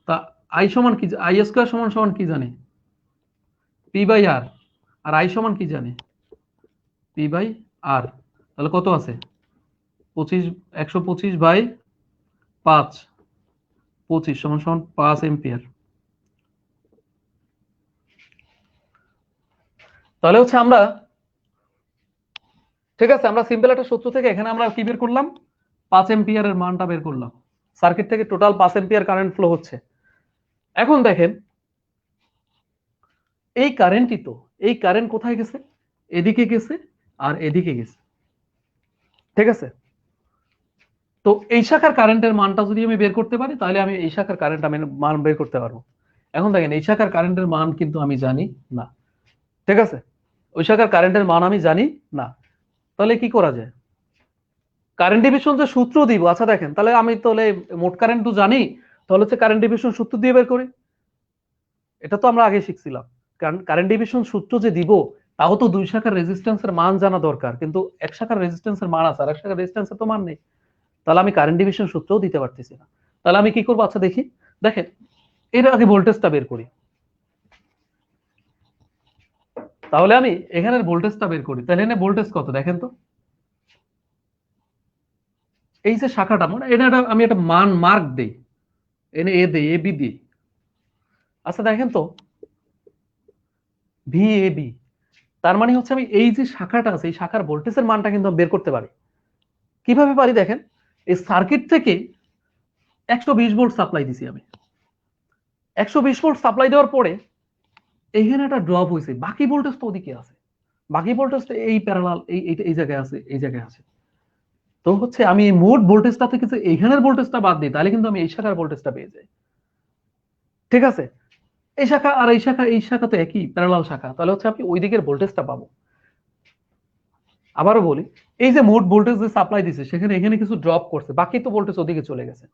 তা আই সমান কি, আই স্কোয়ার সমান সমান কি জানি, পি বাই আর, আর আই সমান কি জানি, পি বাই আর। তাহলে কত আছে, 25, 125/5, 25 সমান সমান 5 এম্পিয়ার। তাহলে হচ্ছে আমরা, ঠিক আছে, আমরা সিম্পল একটা সূত্র থেকে এখানে আমরা কি বের করলাম, 5 এম্পিয়ারের মানটা বের করলাম, সার্কিট থেকে টোটাল 5 এম্পিয়ার কারেন্ট ফ্লো হচ্ছে। এখন দেখেন এই কারেন্টই তো, এই কারেন্ট কোথায় গেছে, এদিকে গেছে আর এদিকে গেছে। ঠিক আছে, তো এই শাখার কারেন্টের মানটা যদি আমি বের করতে পারি তাহলে আমি এই শাখার কারেন্ট আমি মান বের করতে পারবো। এখন দেখেন এই শাখার কারেন্টের মান কিন্তু আমি জানি না, ঠিক আছে, ওই শাখার কারেন্টের মান আমি জানি না, তাহলে কি করা যায়, কারেন্ট ডিভিশন যে সূত্র দিব, আচ্ছা দেখেন তাহলে আমি তাহলে মোট কারেন্ট তো জানি, তাহলে হচ্ছে কারেন্ট ডিভিশন সূত্র দিয়ে বের করি, এটা তো আমরা আগে শিখছিলাম। কারণ কারেন্ট ডিভিশন সূত্র যে দিব তাও তো দুই শাখার রেজিস্ট্যান্সের মান জানা দরকার, কিন্তু এক শাখার রেজিস্ট্যান্সের মান আছে আর এক শাখার রেজিস্ট্যান্সের তো মান নেই, তাহলে আমি কারেন্ট ডিভিশন সূত্রও দিতে পারতেছি না। তাহলে আমি কি করবো, আচ্ছা দেখি, দেখেন এর আগে ভোল্টেজটা বের করি, তাহলে আমি এখানের ভোল্টেজটা বের করি, তাহলে এখানে ভোল্টেজ কত দেখেন তো, এই যে শাখাটা মানে এটা আমি একটা মান মার্ক দেই, এনে এ দেই, এ বি দিই, আচ্ছা দেখেন তো ভি এ বি, তার মানে হচ্ছে আমি এই যে শাখাটা আছে এই শাখার ভোল্টেজের মানটা কিন্তু বের করতে পারি। কিভাবে পারি দেখেন, এই সার্কিট থেকে 120 ভোল্ট সাপ্লাই দিছি আমি, 120 ভোল্ট সাপ্লাই দেওয়ার পরে এইখানে একটা ড্রপ হয়েছে, বাকি ভোল্টেজ তো ওদিকে আছে, বাকি ভোল্টেজ তো এই প্যারালাল এই জায়গায় আছে, এই জায়গায় আছে, তো হচ্ছে আমি এই মোট ভোল্টেজটা থেকে যে এইখানের ভোল্টেজটা বাদ দিই তাহলে কিন্তু আমি এই শাখার ভোল্টেজটা পেয়ে যাই, ঠিক আছে, এই শাখা আর এই শাখা তো একই প্যারালাল শাখা, তাহলে হচ্ছে আপনি ওই দিকের ভোল্টেজটা পাবো। আবারও বলি, এই যে মোট ভোল্টেজ যে সাপ্লাই দিছে সেখানে এখানে কিছু ড্রপ করছে, বাকি তো ভোল্টেজ ওদিকে চলে গেছে,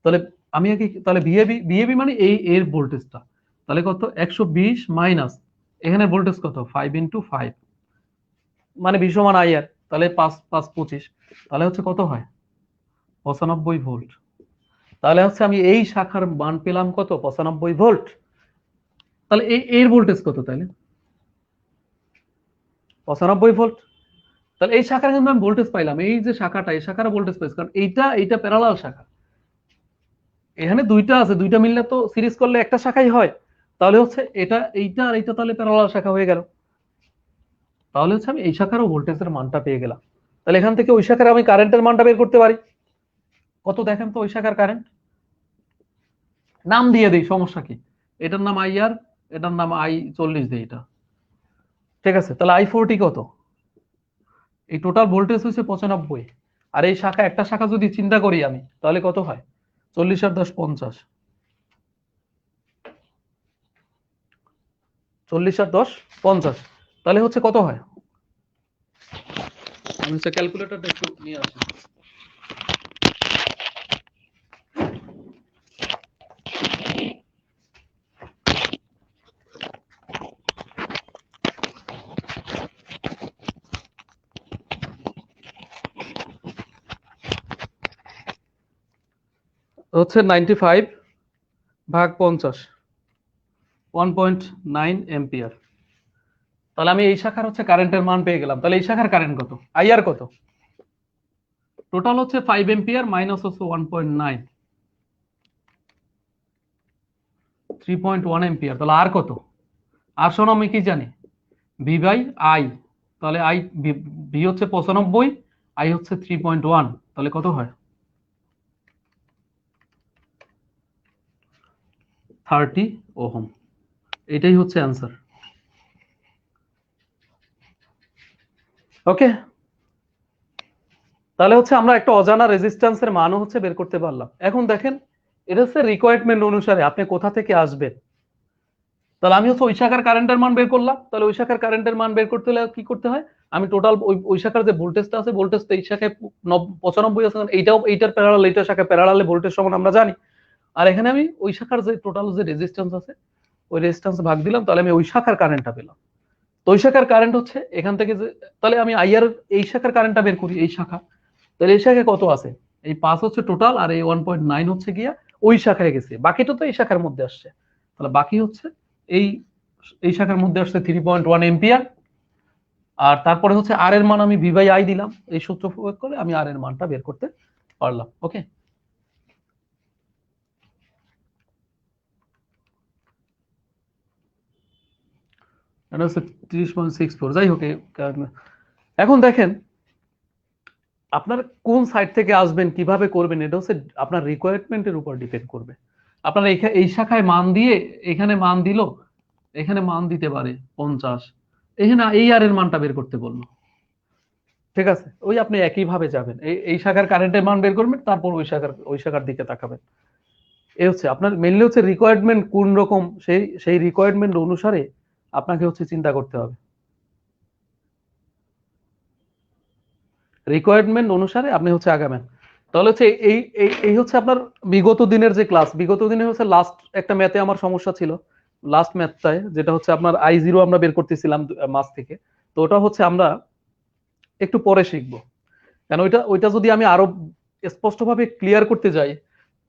তাহলে আমি আগে তাহলে ভিএবি মানে এই এর ভোল্টেজটা, তাহলে কত 120 মাইনাস এখানে ভোল্টেজ কত 5 × 5 মানে 20 সমান আইআর, তাহলে 5 5 25, তাহলে হচ্ছে কত হয় 95 ভোল্ট, তাহলে হচ্ছে আমি এই শাখার মান পেলাম কত 95 ভোল্ট, তাহলে এর ভোল্টেজ কত তাহলে 95 ভোল্ট, তাহলে এই শাখার কিন্তু আমি ভোল্টেজ পাইলাম, এই যে শাখাটা এই শাখার ভোল্টেজ পাইছি, কারণ এইটা প্যারালাল শাখা, এখানে দুইটা আছে, দুইটা মিললে তো সিরিজ করলে একটা শাখাই হয়, তাহলে হচ্ছে এইটা আর এইটা তাহলে প্যারালাল শাখা হয়ে গেল, তাহলে হচ্ছে আমি এই শাখারও ভোল্টেজের মানটা পেয়ে গেলাম, তাহলে এখান থেকে ওই শাখার আমি কারেন্টের মানটা বের করতে পারি, কত দেখেন তো ওই শাখার কারেন্ট, নাম দিয়ে দেই সমস্যা কি, এটার নাম আইআর, এটার নাম I40 দেই এটা, ঠিক আছে, তাহলে I40 কত, এই টোটাল ভোল্টেজ হচ্ছে 95, আর এই শাখা একটা শাখা যদি চিন্তা করি আমি তাহলে কত হয় 40 আর 10 50, 40 আর 10 50, তাহলে হচ্ছে কত হয়, আমি হচ্ছে ক্যালকুলেটরটা একটু নিয়ে আসি, হচ্ছে 95 ভাগ 50 1.9 এম্পিয়ার, তাহলে আমি এই শাখার হচ্ছে কারেন্টের মান পেয়ে গেলাম, তাহলে এই শাখার কারেন্ট কত আইআর কত, টোটাল হচ্ছে 5 এম্পিয়ার মাইনাস হচ্ছে 1.9 3.1 এম্পিয়ার, তাহলে আর কত, আর শোনো আমি কি জানি ভি বাই আই, তাহলে ভি হচ্ছে 95, আই হচ্ছে 3.1, তাহলে কত হয় 30 ওহম, এটাই হচ্ছে অ্যান্সার। ওকে, তাহলে হচ্ছে আমরা একটা অজানা রেজিস্ট্যান্সের মানও হচ্ছে বের করতে পারলাম। এখন দেখেন এটা হচ্ছে রিকোয়ারমেন্ট অনুসারে আপনি কোথা থেকে আসবেন, তাহলে আমি হচ্ছে ওই শাখার কারেন্টের মান বের করলাম, তাহলে ওই শাখার কারেন্টের মান বের করতে হলে কি করতে হয়, আমি টোটাল ওই শাখার যে ভোল্টেজটা আছে ভোল্টেজটা এই শাখায় 95 আছে, এইটার প্যারালাল এইটার শাখায় প্যারালালে ভোল্টেজ সমান আমরা জানি, আর এখানে আমি ওই শাখার যে টোটাল যে রেজিস্ট্যান্স আছে ওই রেজিস্ট্যান্স ভাগ দিলাম, তাহলে আমি ওই শাখার কারেন্টটা পেলাম, তো ওই শাখার কারেন্ট হচ্ছে এখান থেকে যে, তাহলে আমি আইআর এই শাখার কারেন্টটা বের করি এই শাখা, তাহলে এই শাখায় কত আছে এই 5 হচ্ছে টোটাল, আর এই 1.9 হচ্ছে গিয়া ওই শাখায় গেছে, বাকিটা তো এই শাখার মধ্যে আসছে, তাহলে বাকি হচ্ছে এই এই শাখার মধ্যে আসছে 3.1 এম্পিয়ার, আর তারপরে হচ্ছে আর এর মান আমি ভি বাই আই দিলাম, এই সূত্র প্রয়োগ করে আমি আর এর মানটা বের করতে পারলাম। ওকে, এটা হচ্ছে 30.64, যাই হোক এখন দেখেন আপনার কোন সাইড থেকে আসবেন কিভাবে করবেন এটা হচ্ছে আপনার রিকোয়ারমেন্টের উপর ডিপেন্ড করবে, আপনার এই শাখায় মান দিয়ে এখানে মান দিল, এখানে মান দিতে পারে 50, এখানে এই আর এর মানটা বের করতে বললো, ঠিক আছে, ওই আপনি একই ভাবে যাবেন, এই শাখার কারেন্টের মান বের করবেন, তারপর ওই শাখার দিকে তাকাবেন। এই হচ্ছে আপনার মেইনলি হচ্ছে রিকোয়ারমেন্ট কোন রকম, সেই রিকোয়ারমেন্ট অনুসারে আপনাকে হচ্ছে চিন্তা করতে হবে। রিকোয়ারমেন্ট অনুসারে আপনি হচ্ছে আগাবেন। তাহলে হচ্ছে এই এই এই হচ্ছে আপনার বিগত দিনের যে ক্লাস, বিগত দিনে হচ্ছে লাস্ট একটা ম্যাথে আমার সমস্যা ছিল, লাস্ট ম্যাথটায় যেটা হচ্ছে আপনার I0 আমরা বের করতেছিলাম মাস থেকে। তো ওটা হচ্ছে আমরা একটু পরে শিখবো, কেন ওইটা যদি আমি আরো স্পষ্টভাবে ক্লিয়ার করতে যাই,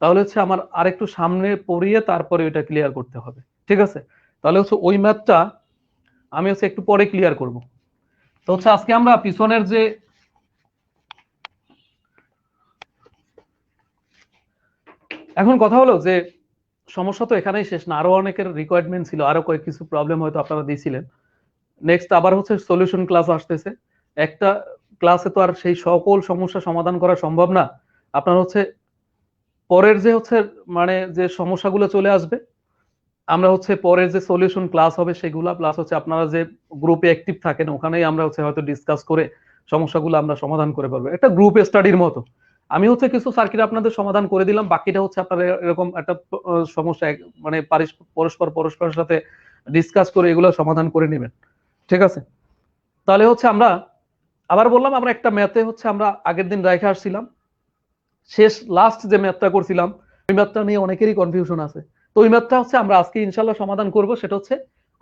তাহলে হচ্ছে আমার আরেকটু সামনে পড়িয়ে তারপরে ওইটা ক্লিয়ার করতে হবে। ঠিক আছে, তাহলে হচ্ছে ওই ম্যাথটা আমি হচ্ছে একটু পরে ক্লিয়ার করব। তো হচ্ছে আজকে আমরা পিছনের যে এখন কথা হলো যে সমস্যা তো এখানেই শেষ না, আরো অনেকের রিকোয়ারমেন্ট ছিল, আরো কয়েক কিছু প্রবলেম হয়তো আপনারা দিয়েছিলেন। নেক্সট আবার হচ্ছে সলিউশন ক্লাস আসতেছে। একটা ক্লাসে তো আর সেই সকল সমস্যা সমাধান করা সম্ভব না। আপনার হচ্ছে পরের যে হচ্ছে মানে যে সমস্যাগুলো চলে আসবে, আমরা হচ্ছে পরের যে সলিউশন ক্লাস হবে সেগুলা, প্লাস হচ্ছে আপনারা যে গ্রুপে অ্যাক্টিভ থাকেন ওখানেই আমরা হচ্ছে হয়তো ডিসকাস করে সমস্যাগুলো আমরা সমাধান করে পারবো, একটা গ্রুপ স্টাডির মতো। আমি হচ্ছে কিছু সার্কিট আপনাদের সমাধান করে দিলাম, বাকিটা হচ্ছে আপনারা এরকম একটা সমস্যা মানে পরস্পর পরস্পরের সাথে ডিসকাস করে এগুলো সমাধান করে নেবেন। ঠিক আছে, তাহলে হচ্ছে আমরা আবার বললাম, আমরা একটা ম্যাথে হচ্ছে আমরা আগের দিন রেখে আসছিলাম, শেষ লাস্ট যে ম্যাথটা করছিলাম ওই ম্যাথটা নিয়ে অনেকেরই কনফিউশন আছে। তো ওই ম্যাথটা হচ্ছে আমরা আজকে ইনশাল্লাহ সমাধান করব, সেটা হচ্ছে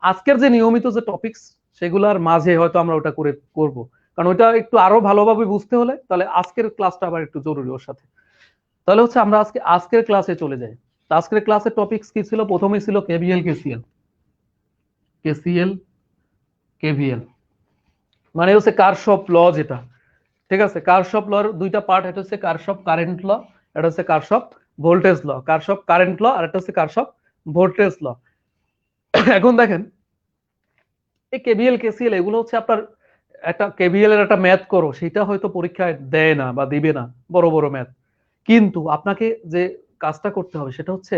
আজকের যে নিয়মিত যে টপিকস সেগুলোর মাঝে হয়তো আমরা ওটা করে করব, কারণ ওটা একটু আরো ভালোভাবে বুঝতে হলে তাহলে আজকের ক্লাসটা আবার একটু জরুরি ওর সাথে। তাহলে হচ্ছে আমরা আজকের ক্লাসে চলে যাই। আজকের ক্লাসের টপিকস কি ছিল? প্রথমেই ছিল কেভিএল কেসিএল। কেসিএল কেভিএল মানে হচ্ছে কারশফ ল যেটা। ঠিক আছে, কারশফ লর দুইটা পার্ট, এটা হচ্ছে কারশফ কারেন্ট ল, এটা হচ্ছে কারশফ ভোল্টেজ ল। কারশফ কারেন্ট ল আর এটা হচ্ছে কারশফ ভোল্টেজ ল। এখন দেখেন এই কেভিএল কেসিএল এগুলো হচ্ছে আপনার একটা কেভিএল এর একটা ম্যাথ করো, সেটা হয়তো পরীক্ষায় দেয় না বা দিবে না, বড় বড় ম্যাথ। কিন্তু আপনাকে যে কাজটা করতে হবে সেটা হচ্ছে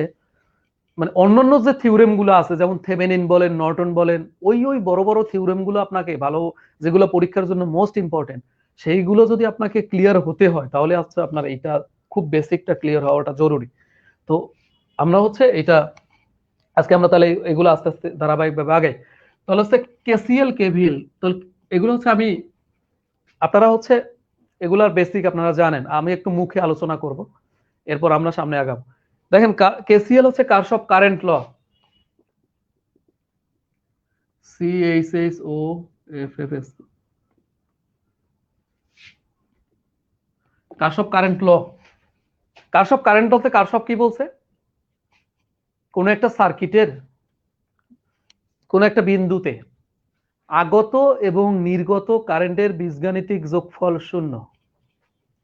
মানে অন্যান্য যে থিওরেম গুলো আছে, যেমন থেভেনিন বলেন, নর্টন বলেন, ওই বড় বড় থিওরেম গুলো আপনাকে ভালো, যেগুলো পরীক্ষার জন্য মোস্ট ইম্পর্টেন্ট, সেইগুলো যদি আপনাকে ক্লিয়ার হতে হয় তাহলে হচ্ছে আপনার এটা খুব বেসিকটা ক্লিয়ার হওয়াটা জরুরি। তো আমরা হচ্ছে এটা আজকে আমরা তাহলে এগুলো আস্তে আস্তে ধারাবাহিকভাবে আগাই। তাহলে হচ্ছে কেসিএল কেভিএল, তো এগুলো হচ্ছে আমি আপনারা হচ্ছে এগুলার বেসিক আপনারা জানেন, আমি একটু মুখে আলোচনা করব, এরপর আমরা সামনে আগাবো। দেখেন কেসিএল হচ্ছে Kirchhoff current law, CHSOFFS, Kirchhoff current law. Kirchhoff current বলতে কারশফ কি বলছে? কোন একটা সার্কিটের কোন একটা বিন্দুতে আগত এবং নির্গত কারেন্টের বীজগাণিতিক যোগফল শূন্য।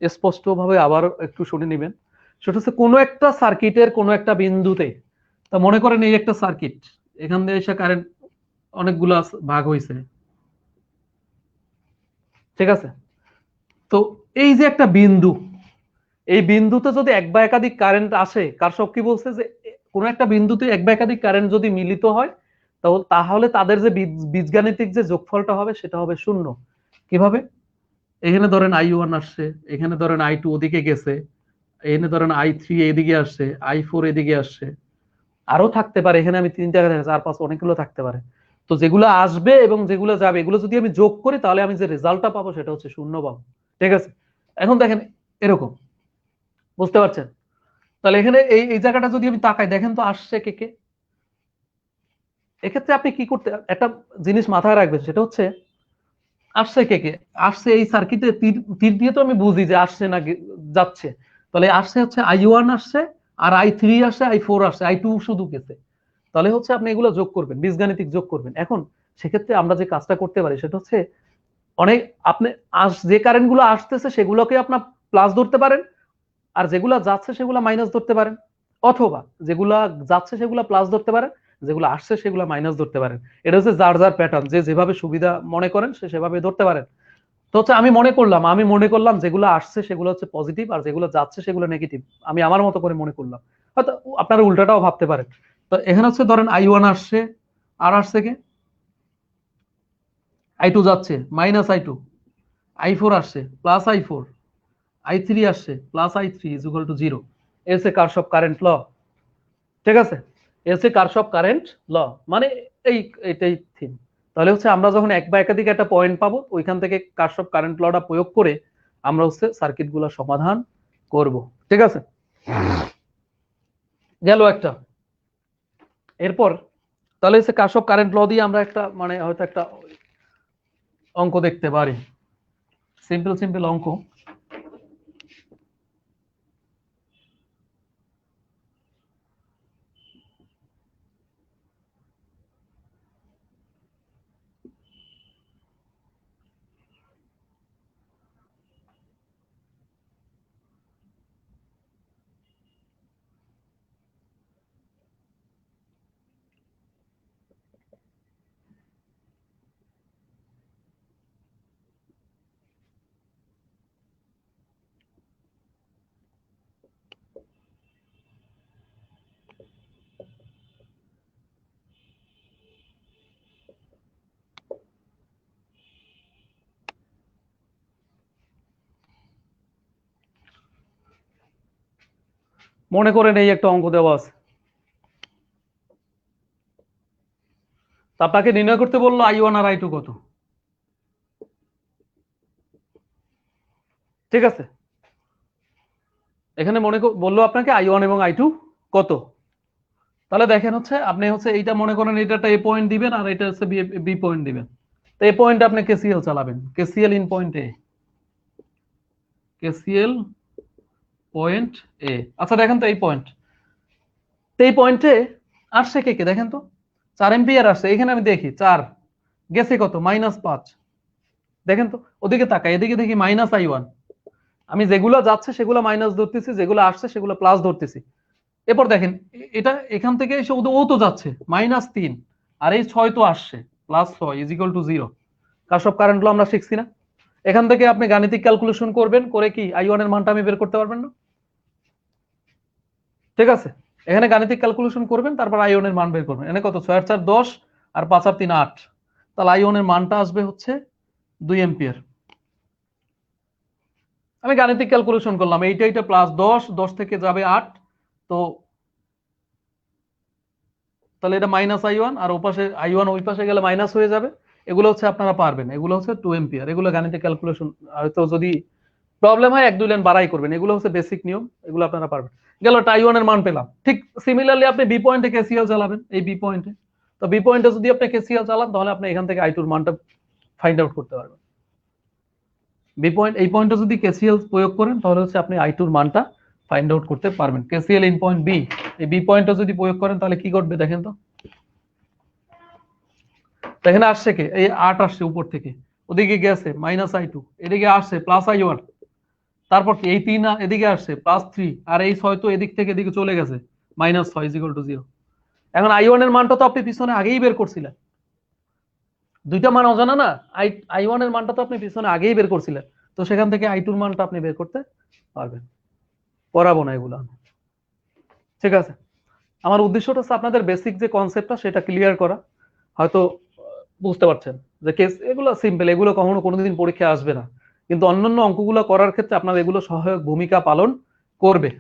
স্পষ্টভাবে আবার একটু শুনে নেবেন, সেটা হচ্ছে কোনো একটা সার্কিটের কোনো একটা বিন্দুতে, তা মনে করেন এই একটা সার্কিট, এখান দিয়ে এসে কারেন্ট অনেকগুলো ভাগ হয়েছে। ঠিক আছে, তো এই যে একটা বিন্দু, এই বিন্দুতে যদি এক বা একাধিক কারেন্ট আসে, কারশফ কি বলছে যে কোন একটা বিন্দুতে এক বা একাধিক কারেন্ট যদি মিলিত হয় তাহলে তাদের যে বীজগাণিতিক যে যোগফলটা হবে সেটা হবে শূন্য। কিভাবে? এখানে ধরেন I1 আসছে, এখানে ধরেন I2 ওদিকে গেছে, এখানে ধরেন I3 এদিকে আসছে, I4 এদিকে আসছে, আরো থাকতে পারে, এখানে আমি 3 4 5 অনেকগুলো থাকতে পারে। তো যেগুলো আসবে এবং যেগুলো যাবে এগুলো যদি আমি যোগ করি তাহলে আমি যে রেজাল্টটা পাবো সেটা হচ্ছে শূন্য পাবো। ঠিক আছে, এখন দেখেন এরকম, বুঝতে পারছেন? তাহলে এখানে এই এই জায়গাটা যদি আমি তাকাই, দেখেন তো আসছে কে কে। এক্ষেত্রে আপনি কি করতে, একটা জিনিস মাথায় রাখবেন, সেটা হচ্ছে আসছে কে কে। আসছে এই সার্কিটে তীর তীর দিয়ে তো আমি বুঝি যে আসছে না যাচ্ছে। তাহলে আসছে হচ্ছে I1 আসছে, আর I3 আসছে, I4 আসছে, I2 শুধু গেছে। তাহলে হচ্ছে আপনি এগুলো যোগ করবেন, বীজগাণিতিক যোগ করবেন। এখন সেক্ষেত্রে আমরা যে কাজটা করতে পারি সেটা হচ্ছে অনেক আপনি যে কারেন্ট গুলো আসতেছে সেগুলোকে আপনার প্লাস ধরতে পারেন, আর যেগুলা যাচ্ছে সেগুলা মাইনাস ধরতে পারেন, অথবা যেগুলা যাচ্ছে সেগুলা প্লাস ধরতে পারেন, যেগুলো আসছে সেগুলা মাইনাস ধরতে পারেন। এটা হচ্ছে যার যার প্যাটার্ন, যে যেভাবে সুবিধা মনে করেন সে সেভাবে ধরতে পারেন। তো হচ্ছে আমি মনে করলাম যেগুলো আসছে সেগুলো হচ্ছে পজিটিভ, আর যেগুলো যাচ্ছে সেগুলো নেগেটিভ। আমি আমার মতো করে মনে করলাম, হয়তো আপনারা উল্টাটাও ভাবতে পারেন। তো এখানে হচ্ছে ধরেন I1 আসছে, আর আসছে কে I2 যাচ্ছে, মাইনাস I2, i4 আসছে প্লাস i4, i3 আসছে plus i3 is equal to 0। এ হচ্ছে কারশফ কারেন্ট ল। ঠিক আছে, এ হচ্ছে কারশফ কারেন্ট ল, মানে এইটাই থিম। তাহলে হচ্ছে আমরা যখন এক বা একাধিক একটা পয়েন্ট পাবো, ওইখান থেকে কারশফ কারেন্ট লটা প্রয়োগ করে আমরা হচ্ছে সার্কিটগুলো সমাধান করব। ঠিক আছে, গেল একটা। এরপর তাহলে হচ্ছে কারশফ কারেন্ট ল দিয়ে আমরা একটা মানে হয়তো একটা অঙ্ক দেখতে পারি, সিম্পল সিম্পল অঙ্ক। মনে করেন এই একটা অঙ্ক দেওয়া আছে, আপনাকে নির্ণয় করতে বললো i1 আর i2 কত। ঠিক আছে, এখানে বললো আপনাকে i1 এবং i2 কত। তাহলে দেখেন হচ্ছে আপনি হচ্ছে এইটা মনে করেন এটা একটা এ পয়েন্ট দিবেন আর এটা হচ্ছে বি পয়েন্ট দিবেন। তো এই পয়েন্টে আপনি কেসিএল চালাবেন, KCL in point A, KCL point A. আচ্ছা দেখেন তো এই পয়েন্ট, তো এই পয়েন্টে আসছে কে কে দেখেন তো, 4 এম্পিয়ার আসছে। এখানে আমি দেখি 4 গেছে কত -5। দেখেন তো ওদিকে তাকাই, এদিকে দেখি -i1। আমি যেগুলো যাচ্ছে সেগুলো মাইনাস ধরতেছি, যেগুলো আসছে সেগুলো প্লাস ধরতেছি। এরপর দেখেন এটা এখান থেকে এসে ও তো যাচ্ছে -3, আর এই 6 তো আসছে +6 is equal to 0। Kirchhoff current law আমরা শিখছি না? এখান থেকে আপনি গাণিতিক ক্যালকুলেশন করবেন, করে কি i1 এর মানটা আমি বের করতে পারবেন না? ঠিক আছে, এখানে গাণিতিক ক্যালকুলেশন করবেন, তারপর i1 এর মান বের করবেন। এখানে কত, 6 আর 4 10 আর 5 আর 3 8, তাহলে i1 এর মানটা আসবে হচ্ছে 2 এম্পিয়ার। আমি গাণিতিক ক্যালকুলেশন করলাম, এইটা +10, 10 থেকে যাবে 8, তো তাহলে এটা -i1, আর ওপাশে i1 ওই পাশে গেলে মাইনাস হয়ে যাবে। এগুলো হচ্ছে আপনারা পারবেন, এগুলো হচ্ছে 2 এম্পিয়ার। এগুলো গাণিতিক ক্যালকুলেশন হয়তো যদি প্রবলেম হয় 1-2 লাইন বাড়াই করবেন, এগুলো হচ্ছে বেসিক নিয়ম, এগুলো আপনারা পারবেন। গেল i1 এর মান পেলাম। ঠিক সিমিলারলি আপনি বি পয়েন্টে কেসিএল চালাবেন, এই বি পয়েন্টে। তো বি পয়েন্টে যদি আপনি কেসিএল চালান তাহলে আপনি এখান থেকে i2 এর মানটা ফাইন্ড আউট করতে পারবেন। বি পয়েন্ট এই পয়েন্টে যদি কেসিএল প্রয়োগ করেন তাহলে হচ্ছে আপনি i2 এর মানটা ফাইন্ড আউট করতে পারবেন। কেসিএল ইন পয়েন্ট বি, এই বি পয়েন্টে যদি প্রয়োগ করেন তাহলে কি ঘটবে দেখেন তো। এখানে আসছে কে, এই 8 আসছে উপর থেকে, ওদিকে গেছে -i2, এদিকে আসছে +i1, তারপর কি এই 3 এদিকে আসছে +3, আর এই 6 তো এদিক থেকে এদিকে চলে গেছে -6 ইজ ইকুয়াল টু 0। এখন i1 এর মানটা তো আপনি পিছনে আগেই বের করছিলেন, দুইটা মান অজানা না। i1 এর মানটা তো আপনি পিছনে আগেই বের করছিলেন, তো সেখান থেকে i2 এর মানটা আপনি বের করতে পারবেন। পড়াবো না এগুলো। ঠিক আছে, আমার উদ্দেশ্যটা হচ্ছে আপনাদের বেসিক যে কনসেপ্টটা সেটা ক্লিয়ার করা। হয়তো বুঝতে পারছেন যে কেস এগুলো সিম্পল, এগুলো কখনো কোনোদিন পরীক্ষায় আসবে না, কিন্তু অন্যান্য অঙ্কগুলো করার ক্ষেত্রে আপনার এগুলো সহায়ক ভূমিকা পালন করবে।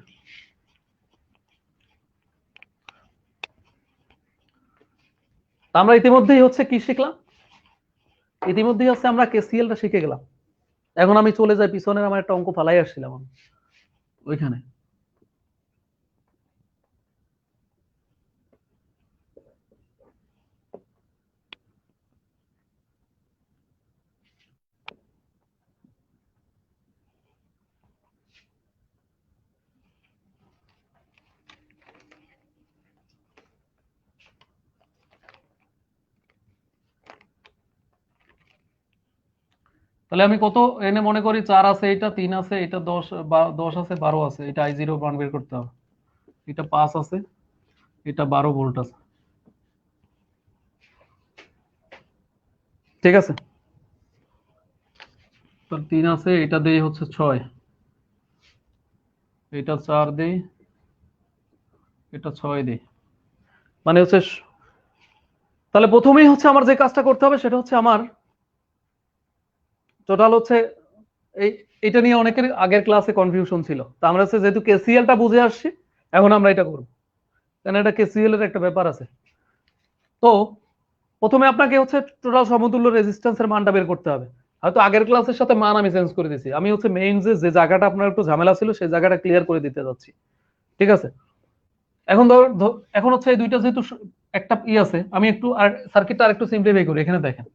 আমরা ইতিমধ্যেই হচ্ছে কি শিখলাম, ইতিমধ্যেই হচ্ছে আমরা কেসিএলটা শিখে গেলাম। এখন আমি চলে যাই পিছনের, আমার একটা অঙ্ক ফালাই আসছিলাম আমি ওইখানে। তাহলে আমি কত এনে মনে করি 4 আছে, এটা 3 আছে, এটা 10 10 আছে, 12 আছে, এটা i0 মান বের করতে হবে। এটা 5 আছে, এটা 12 ভোল্ট আছে। ঠিক আছে, তো 3 আছে, এটা দেই হচ্ছে 6, এটা 4 দেই, এটা 6 দেই, মানে হচ্ছে তাহলে প্রথমেই হচ্ছে আমার যে কাজটা করতে হবে সেটা হচ্ছে আমার টোটাল হচ্ছে এই এটা নিয়ে অনেকের আগের ক্লাসে কনফিউশন ছিল, তো আমরা হচ্ছে যেহেতু কেসিএলটা বুঝে আসছি, এখন আমরা এটা করব, কারণ এটা কেসিএল এর একটা ব্যাপার আছে। তো প্রথমে আপনাকে হচ্ছে টোটাল সমতুল্য রেজিস্ট্যান্সের মানটা বের করতে হবে। হয়তো আগের ক্লাসের সাথে মান আমি চেঞ্জ করে দিয়েছি, আমি হচ্ছে মেইন যে জায়গাটা আপনার একটু ঝামেলা ছিল সেই জায়গাটা ক্লিয়ার করে দিতে যাচ্ছি। ঠিক আছে, এখন এখন হচ্ছে এই দুইটা যেহেতু একটা আছে, আমি একটু আর সার্কিটটা আরেকটু সিম্পলিফাই করি। এখানে দেখেন,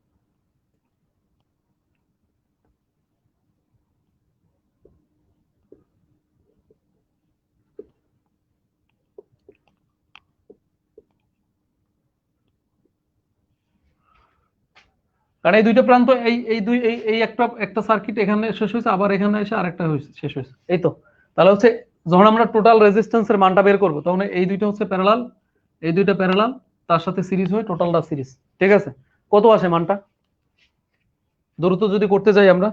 কারণ এই দুইটা প্রান্ত এই এই দুই এই এই একটা একটা সার্কিট এখানে শেষ হয়েছে, আবার এখানে এসে আরেকটা শেষ হয়েছে, এই তো। তাহলে হচ্ছে যখন আমরা টোটাল রেজিস্ট্যান্সের মানটা বের করবো, তখন এই দুইটা হচ্ছে প্যারালাল, এই দুইটা প্যারালাল, তার সাথে সিরিজ হয়ে টোটালটা সিরিজ। ঠিক আছে, কত আসে মানটা দ্রুত যদি করতে যাই আমরা?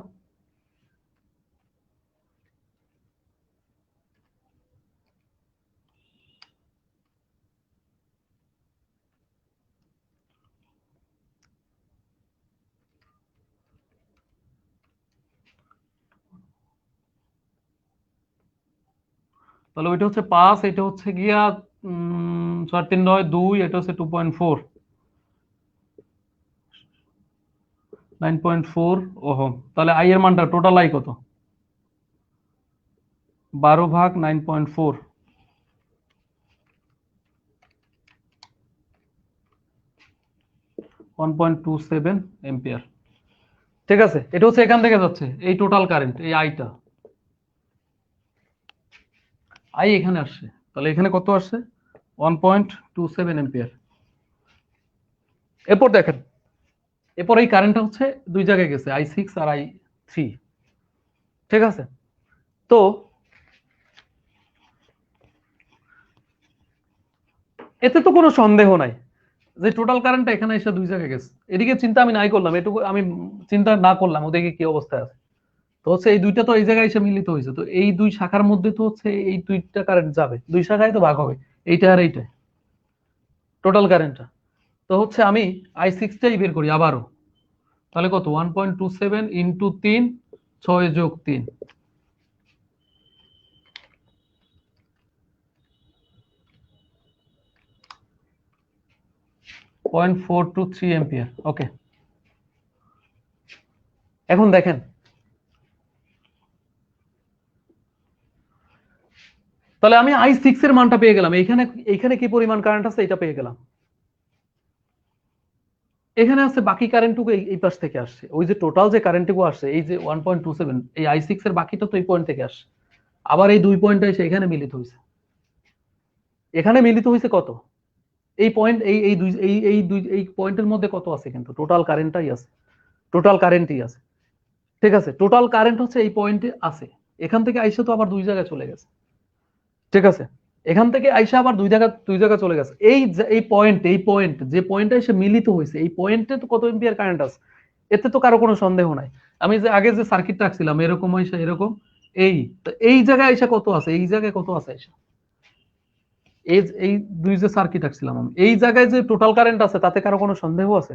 তাহলে ওইটা হচ্ছে 5, এটা হচ্ছে গিয়া 4 3 9 2, এটা হচ্ছে 2.4, 9.4 ওহম। তাহলে আই এর মানটা টোটাল আই কত? 12 ভাগ 9.4, 1.27 এম্পিয়ার। ঠিক আছে, এটা হচ্ছে এখান থেকে যাচ্ছে এই টোটাল কারেন্ট, এই আইটা, আই এখানে আসছে, তাহলে এখানে কত আসছে? 1.27 এম্পিয়ার। এরপর দেখেন, এরপর এই কারেন্টটা হচ্ছে দুই জায়গায় গেছে, I6 আর I3। ঠিক আছে, তো এতে তো কোনো সন্দেহ নাই যে টোটাল কারেন্টটা এখানে এসে দুই জায়গায় গেছে। এদিকে চিন্তা আমি নাই করলাম, এটুকু আমি চিন্তা না করলাম ওদিকে কি অবস্থায় আছে। তো হচ্ছে এই দুইটা তো এই জায়গায় এসে মিলিত হয়েছে, তো এই দুই শাখার মধ্যে তো হচ্ছে এই দুইটা কারেন্ট যাবে, দুই শাখায় তো ভাগ হবে, এইটা আর এইটা, টোটাল কারেন্টটা। তো হচ্ছে আমি I6টাই বের করি আবারও, তাহলে কত? 1.27 ইন্টু 3, 6 + 3, 0.423 এম্পিয়ার। ওকে, এখন দেখেন, তাহলে আমি I6 এর মানটা পেয়ে গেলাম, এইখানে এইখানে কি পরিমাণ কারেন্ট আছে এটা পেয়ে গেলাম। এখানে আছে বাকি কারেন্টটুকু এই পাশ থেকে আসছে, ওই যে টোটাল যে কারেন্টটুকু আসছে এই যে 1.27, এই I6 এর বাকিটা তো এই পয়েন্ট থেকে আসছে, আবার এই দুই পয়েন্টটা এসে এখানে মিলিত হয়েছে। এখানে মিলিত হয়েছে কত? এই পয়েন্ট এই পয়েন্টের মধ্যে কত আছে? কিন্তু টোটাল কারেন্টটাই আছে, টোটাল কারেন্টই আছে। ঠিক আছে, টোটাল কারেন্ট হচ্ছে এই পয়েন্টে আছে, এখান থেকে আইসা তো আবার দুই জায়গায় চলে গেছে। ঠিক আছে, এখান থেকে আইসা আবার দুই জায়গা চলে গেছে। এই পয়েন্ট যে পয়েন্টে এসে মিলিত হয়েছে, এই পয়েন্টে তো কত এম্পিয়ার কারেন্ট আছে, এতে তো কারো কোনো সন্দেহ নাই। আমি যে আগে যে সার্কিটটা রাখছিলাম এরকম আইসা এরকম, এই তো এই জায়গায় আইসা কত আছে, এই জায়গায় কত আছে আইসা, এই এই দুই যে সার্কিট রাখছিলাম আমি, এই জায়গায় যে টোটাল কারেন্ট আছে তাতে কারো কোনো সন্দেহ আছে?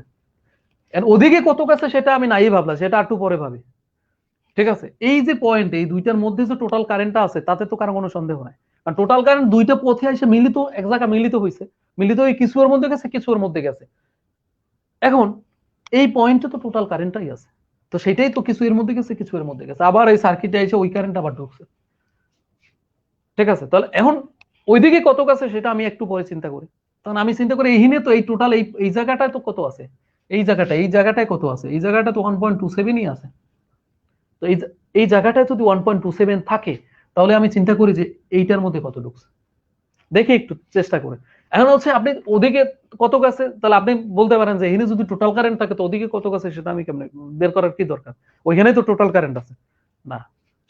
এর ওদিকে কত গেছে সেটা আমি নাই ভাবলাম, সেটা একটু পরে ভাবি। ঠিক আছে, এই যে পয়েন্ট, এই দুইটার মধ্যে যে টোটাল কারেন্টটা আছে তাতে তো কারো কোনো সন্দেহ নাই, কারণ টোটাল কারেন্ট দুইটা পথে এসে মিলিত, এক জায়গায় মিলিত হয়েছে, মিলিত হয়ে কিছুর মধ্যে গেছে, কিছুর মধ্যে গেছে। এখন এই পয়েন্টে তো টোটাল কারেন্টটাই আছে, তো সেটাই তো কিছু এর মধ্যে গেছে, কিছু এর মধ্যে গেছে, আবার এই সার্কিটে এসে ওই কারেন্ট আবার ঢুকছে। ঠিক আছে, তাহলে এখন ওইদিকে কত গেছে সেটা আমি একটু পরে চিন্তা করি। তখন আমি চিন্তা করি এইখানে তো এই টোটাল এই জায়গাটায় তো কত আছে, এই জায়গাটায় কত আছে, এই জায়গাটা তো 1.27ই আছে। তো এই জায়গাটায় যদি 1.27 থাকে, তাহলে আমি চিন্তা করি যে এইটার মধ্যে কত ঢুকছে, দেখি একটু চেষ্টা করে। এখন হচ্ছে আপনি ওদিকে কত গেছে, তাহলে আপনি বলতে পারেন যে এখানে যদি টোটাল কারেন্ট থাকে তো ওদিকে কত গেছে সেটা আমি কেমনে বের করার কি দরকার, ওইখানেই তো টোটাল কারেন্ট আছে। না,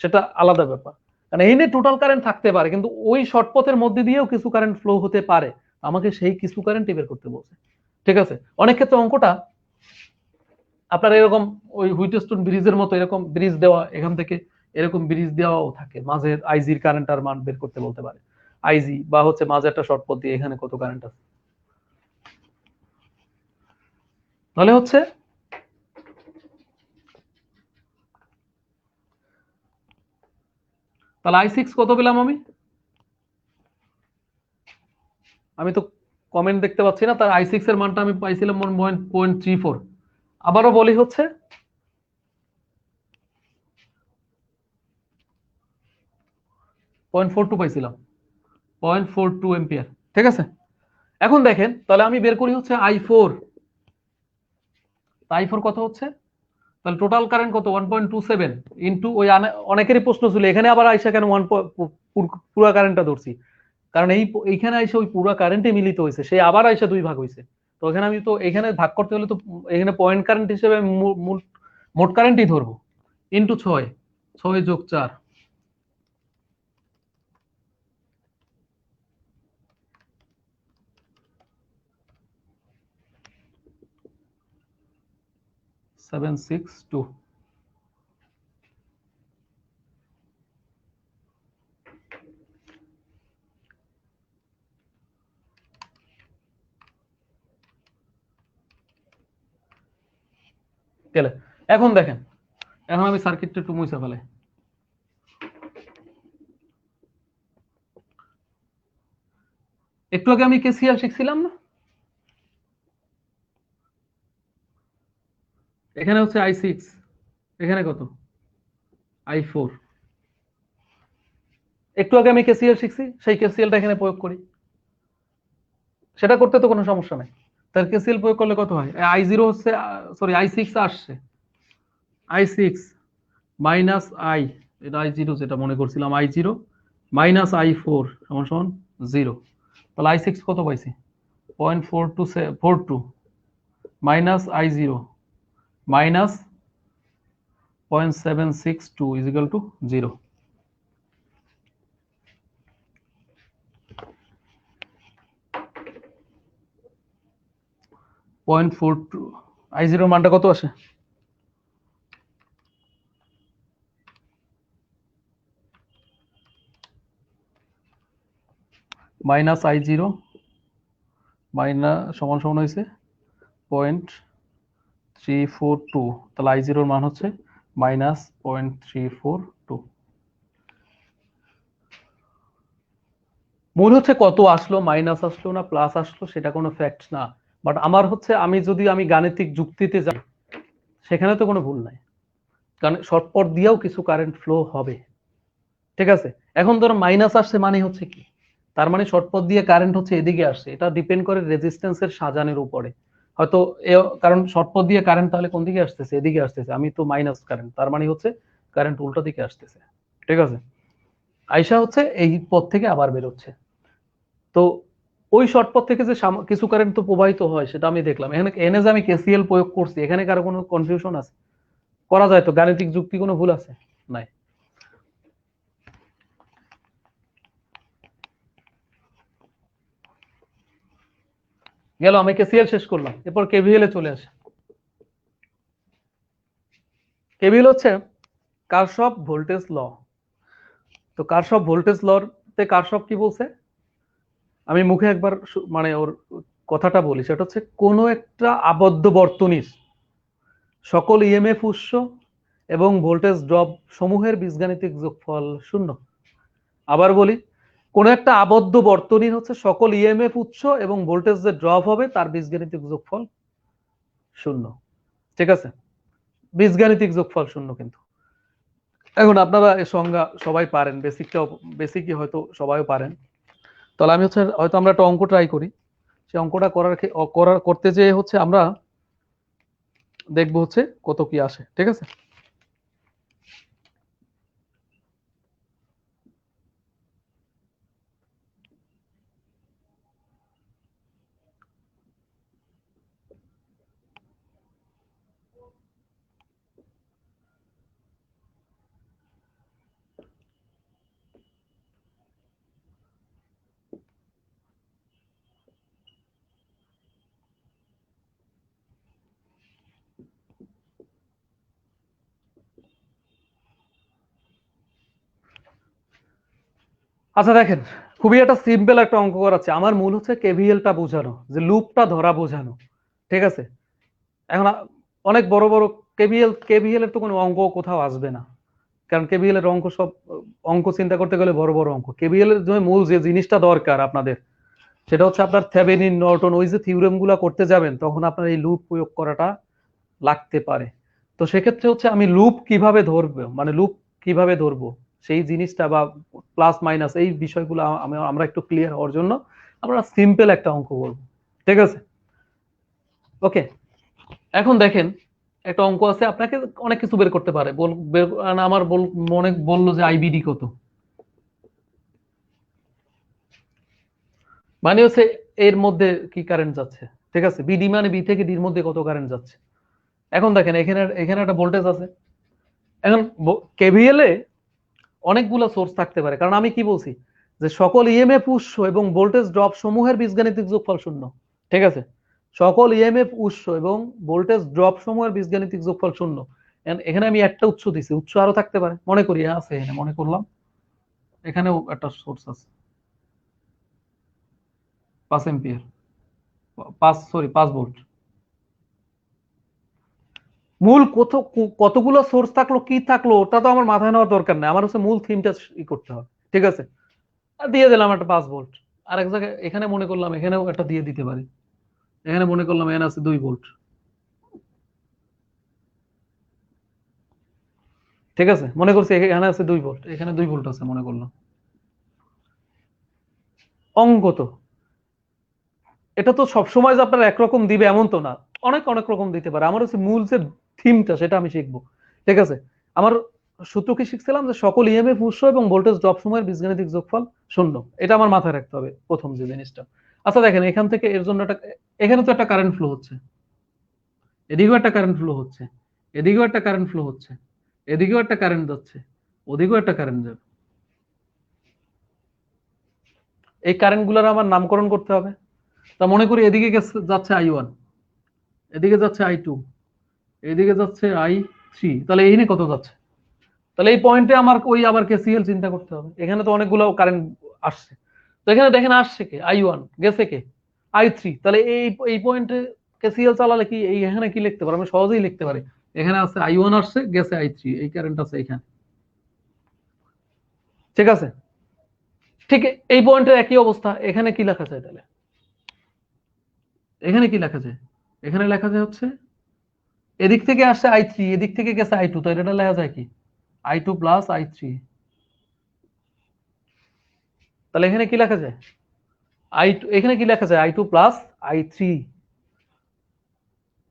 সেটা আলাদা ব্যাপার, কারণ এখানে টোটাল কারেন্ট থাকতে পারে কিন্তু ওই শর্ট পথের মধ্যে দিয়েও কিছু কারেন্ট ফ্লো হতে পারে, আমাকে সেই কিছু কারেন্ট বের করতে বলছে। ঠিক আছে, অনেক ক্ষেত্রে অঙ্কটা আপনার এরকম ওই হুইটস্টোন ব্রিজের মতো এরকম ব্রিজ দেওয়া, এখান থেকে এরকম ব্রিজ দেওয়াও থাকে, মাঝে আইজির কারেন্ট আর মান বের করতে বলতে পারে, আইজি বা হচ্ছে মাঝে একটা শর্ট পথ দিয়ে এখানে কত কারেন্ট আছে। তাহলে হচ্ছে তাহলে I6 কত পেলাম আমি তো কমেন্ট দেখতে পাচ্ছি না, তার I6 এর মানটা আমি পাইছিলাম 1.34। আবারও বলি হচ্ছে 0.42 পাইছিলাম, 0.42 এম্পিয়ার। ঠিক আছে, এখন দেখেন তাহলে আমি বের করি হচ্ছে I4। I4 কত হচ্ছে, তাহলে টোটাল কারেন্ট কত 1.27 ইনটু ওই অনেকেরই প্রশ্ন ছিল এখানে আবার আইসা কেন পুরো কারেন্টটা ধরছি, কারণ এইখানে আইসা ওই পুরো কারেন্টে মিলিত হয়েছে, সে আবার আইসা দুই ভাগ হয়েছে। তো এখানে আমি তো এখানে ভাগ করতে হলে তো এখানে পয়েন্ট কারেন্ট হিসেবে আমি মোট কারেন্টই ধরবো, ইনটু 6, 6 যোগ 4, 762। গেলে এখন দেখেন, এখন আমি সার্কিটটা একটু মুছে ফেলে। একটু আগে আমি কেসিএল শিখছিলাম না, এখানে হচ্ছে I6, এখানে কত I4। একটু আগে আমি কেসিএল শিখছি, সেই কেসিএলটা এখানে প্রয়োগ করি, সেটা করতে তো কোনো সমস্যা নাই। তার কেসিএল প্রয়োগ করলে কত হয়, I0 হচ্ছে, সরি I6 আসছে, I6 মাইনাস I, এটা I0 যেটা মনে করছিলাম, I0 মাইনাস I4 সমান সমান 0। তাহলে I6 কত পাইছি 0.4242 minus I0 minus 0.762 is equal to 0। I0 মানটা কত আসে, মাইনাস I0 মাইনাস সমান সমান হয়েছে 0.342, তাহলে I0 এর মান হচ্ছে মাইনাস 0.342। মূল হচ্ছে কত আসলো, মাইনাস আসলো না প্লাস আসলো সেটা কোনো ফ্যাক্ট না, বাট আমার হচ্ছে আমি গাণিতিক যুক্তিতে যাই সেখানে তো কোনো ভুল নাই, কারণ শর্টপট দিয়েও কিছু কারেন্ট ফ্লো হবে। ঠিক আছে, এখন ধরো মাইনাস আসছে মানে হচ্ছে কি, তার মানে শর্টপট দিয়ে কারেন্ট হচ্ছে এদিকে আসছে, এটা ডিপেন্ড করে রেজিস্ট্যান্সের সাজানোর উপরে। হয়তো কারণ শর্টপট দিয়ে কারেন্ট তাহলে কোন দিকে আসতেছে, এদিকে আসতেছে, আমি তো মাইনাস কারেন্ট, তার মানে হচ্ছে কারেন্ট উল্টো দিকে আসতেছে। ঠিক আছে, আইসা হচ্ছে এই পথ থেকে আবার বেরোচ্ছে। তো ওই শর্ট পথ থেকে যে কিছু কারেন্ট তো প্রবাহিত হয় সেটা আমি দেখলাম, এখানে যে আমি কেসিএল প্রয়োগ করছি এখানে কারো কোনো কনফিউশন আছে, করা যায় তো, গাণিতিক যুক্তি কোনো ভুল আছে নাই। গেল, আমি কেসিএল শেষ করলাম, এরপর কেভিএল এ চলে আসে। কেভিএল হচ্ছে কারশফ ভোল্টেজ ল। তো কারশফ ভোল্টেজ ল তে কারশফ কি বলছে, আমি মুখে একবার মানে ওর কথাটা বলি, সেটা হচ্ছে কোনো একটা আবদ্ধ বর্তনীর সকল ইএমএফ উৎস এবং ভোল্টেজ ড্রপ সমূহের বীজগাণিতিক যোগফল 0। আবার বলি, কোন একটা আবদ্ধ বর্তনীর হচ্ছে সকল ইএমএফ উৎস এবং ভোল্টেজ যে ড্রপ হবে তার বীজগাণিতিক যোগফল 0। ঠিক আছে, বীজগাণিতিক যোগফল 0 কিন্তু। এখন আপনারা এই সংজ্ঞা সবাই পারেন, বেসিকই হয়তো সবাই পারেন, তাহলে আমি হচ্ছে হয়তো আমরা একটা অঙ্ক ট্রাই করি, সেই অঙ্কটা করতে যেয়ে হচ্ছে আমরা দেখবো হচ্ছে কত কি আসে। ঠিক আছে, আচ্ছা দেখেন, খুবই একটা সিম্পল একটা অঙ্ক করাচ্ছে, আমার মূল হচ্ছে কেভিএলটা বোঝানো, যে লুপটা ধরা বোঝানো। ঠিক আছে, এখন অনেক বড় বড় কেভিএল এর তো কোনো অঙ্ক কোথাও আসবে না, কারণ কেবিএল এর অঙ্ক সব অঙ্ক চিন্তা করতে গেলে বড় বড় অঙ্ক। কেবিএল এর জন্য মূল যে জিনিসটা দরকার আপনাদের, সেটা হচ্ছে আপনার থেভেনিন, নর্টন, ওই যে থিওরেম গুলা করতে যাবেন তখন আপনার এই লুপ প্রয়োগ করাটা লাগতে পারে। তো সেক্ষেত্রে হচ্ছে আমি লুপ কিভাবে ধরবো, মানে লুপ কিভাবে ধরবো সেই জিনিসটা বা প্লাস মাইনাস এই বিষয়গুলো আমরা একটু ক্লিয়ার হওয়ার জন্য আমরা সিম্পল একটা অঙ্ক করবো, ঠিক আছে? ওকে, এখন দেখেন একটা অঙ্ক আছে, আপনাকে অনেক কিছু বের করতে পারে। আমার মনে বললো যে আইবিডি কত, মানে হচ্ছে এর মধ্যে কি কারেন্ট যাচ্ছে, ঠিক আছে? বিডি মানে বি থেকে ডির মধ্যে কত কারেন্ট যাচ্ছে। এখন দেখেন এখানে এখানে একটা ভোল্টেজ আছে। এখন কেভিএল এ অনেকগুলো সোর্স থাকতে পারে, কারণ আমি কি বলছি যে সকল ইএমএফ উৎস এবং ভোল্টেজ ড্রপ সমূহের বীজগাণিতিক যোগফল শূন্য, ঠিক আছে? সকল ইএমএফ উৎস এবং ভোল্টেজ ড্রপ সমূহের বীজগাণিতিক যোগফল শূন্য। এখানে আমি একটা উৎস দিছি, উৎস আরো থাকতে পারে, মনে করি আছে, এখানে মনে করলাম এখানেও একটা সোর্স আছে 5 এম্পিয়ার, 5 ভোল্ট। মূল কতগুলো সোর্স থাকলো কি থাকলো ওটা তো আমার মাথায় নেওয়ার দরকার নেই, আমার হচ্ছে মূল থিমটা করতে হবে, ঠিক আছে? আর দিয়ে দিলাম একটা 5 ভোল্ট। আর এক জায়গায় এখানে মনে করলাম এখানেও একটা দিয়ে দিতে পারি, এখানে মনে করলাম এখানে আছে 2 ভোল্ট, ঠিক আছে? মনে করছি এখানে আছে 2 ভোল্ট, এখানে 2 ভোল্ট আছে মনে করলাম। অঙ্ক তো এটা তো সবসময় যে আপনার একরকম দিবে এমন তো না, অনেক অনেক রকম দিতে পারে। আমার হচ্ছে মূল যে থিমটা সেটা আমি শিখবো, ঠিক আছে? আমার সূত্র কি শিখছিলাম যে সকল ইএমএফ উৎস এবং ভোল্টেজ ড্রপ সময়ের বীজগাণিতিক যোগফল শূন্য, এটা আমার মাথায় রাখতে হবে প্রথম যে জিনিসটা। আচ্ছা দেখেন এখান থেকে এর জন্য একটা, এখানে তো একটা কারেন্ট ফ্লো হচ্ছে, এদিকেও একটা কারেন্ট ফ্লো হচ্ছে, এদিকেও একটা কারেন্ট ফ্লো হচ্ছে, এদিকেও একটা কারেন্ট যাচ্ছে, ওদিকেও একটা কারেন্ট যাবে। এই কারেন্ট গুলার আমার নামকরণ করতে হবে। তা মনে করি এদিকে যাচ্ছে I1, এদিকে যাচ্ছে I2, এদিকে যাচ্ছে I3, তাহলে এই নিয়ে কত যাচ্ছে? তাহলে এই পয়েন্টে আমার ওই আবার কেসিএল চিন্তা করতে হবে। এখানে তো অনেকগুলো কারেন্ট আসছে, তো এখানে দেখেন আসছে কে, I1 গেছে কে, I3, তাহলে এই পয়েন্টে কেসিএল চালালে কি এই এখানে কি লিখতে পারি, আমি সহজেই লিখতে পারি এখানে আছে I1 আসছে গেছে I3, এই কারেন্ট আছে এখানে, ঠিক আছে? ঠিক এই পয়েন্টের একই অবস্থা, এখানে কি লেখা যায় তাহলে, এখানে কি লেখা যায়, এখানে লেখা যায় হচ্ছে এদিক থেকে আসছে I3, এদিক থেকে গেছে I2, তো এটা লেখা যায় কি I2 প্লাস I3, তাহলে এখানে কি লেখা যায় I2, এখানে কি লেখা যায় I2 প্লাস I3,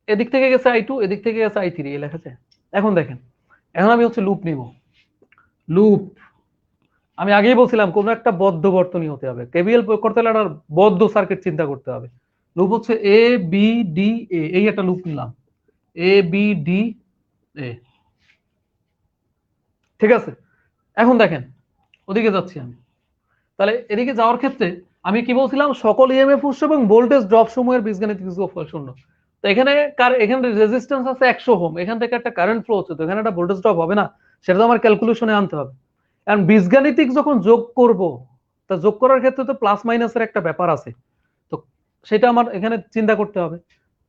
এদিক থেকে গেছে I2, এদিক থেকে গেছে I3, এই লেখা যায়। এখন দেখেন এখন আমি হচ্ছে লুপ নিব, লুপ আমি আগেই বলছিলাম কোন একটা বদ্ধ বর্তনী হতে হবে, কেভিএল প্রয়োগ করতে হলে একটা বদ্ধ সার্কিট চিন্তা করতে হবে। লুপ হচ্ছে এ বি ডি এ, এই একটা লুপ নিলাম এ বি ডি এ, ঠিক আছে? এখন দেখেন ওদিকে যাচ্ছি আমি, তাহলে এদিকে যাওয়ার ক্ষেত্রে আমি কি বলছিলাম সকল ইএমএফ উৎস এবং ভোল্টেজ ড্রপ সমূহের বীজগাণিতিক যোগফল শূন্য। তো এখানে এখানে রেজিস্ট্যান্স আছে 100 ওহম, এখান থেকে একটা কারেন্ট ফ্লো হচ্ছে, তো এখানে একটা ভোল্টেজ ড্রপ হবে না? সেটা তো আমার ক্যালকুলেশনে আনতে হবে। কারণ বীজগাণিতিক যখন যোগ করব, তা যোগ করার ক্ষেত্রে তো প্লাস মাইনাসের একটা ব্যাপার আছে, তো সেটা আমার এখানে চিন্তা করতে হবে।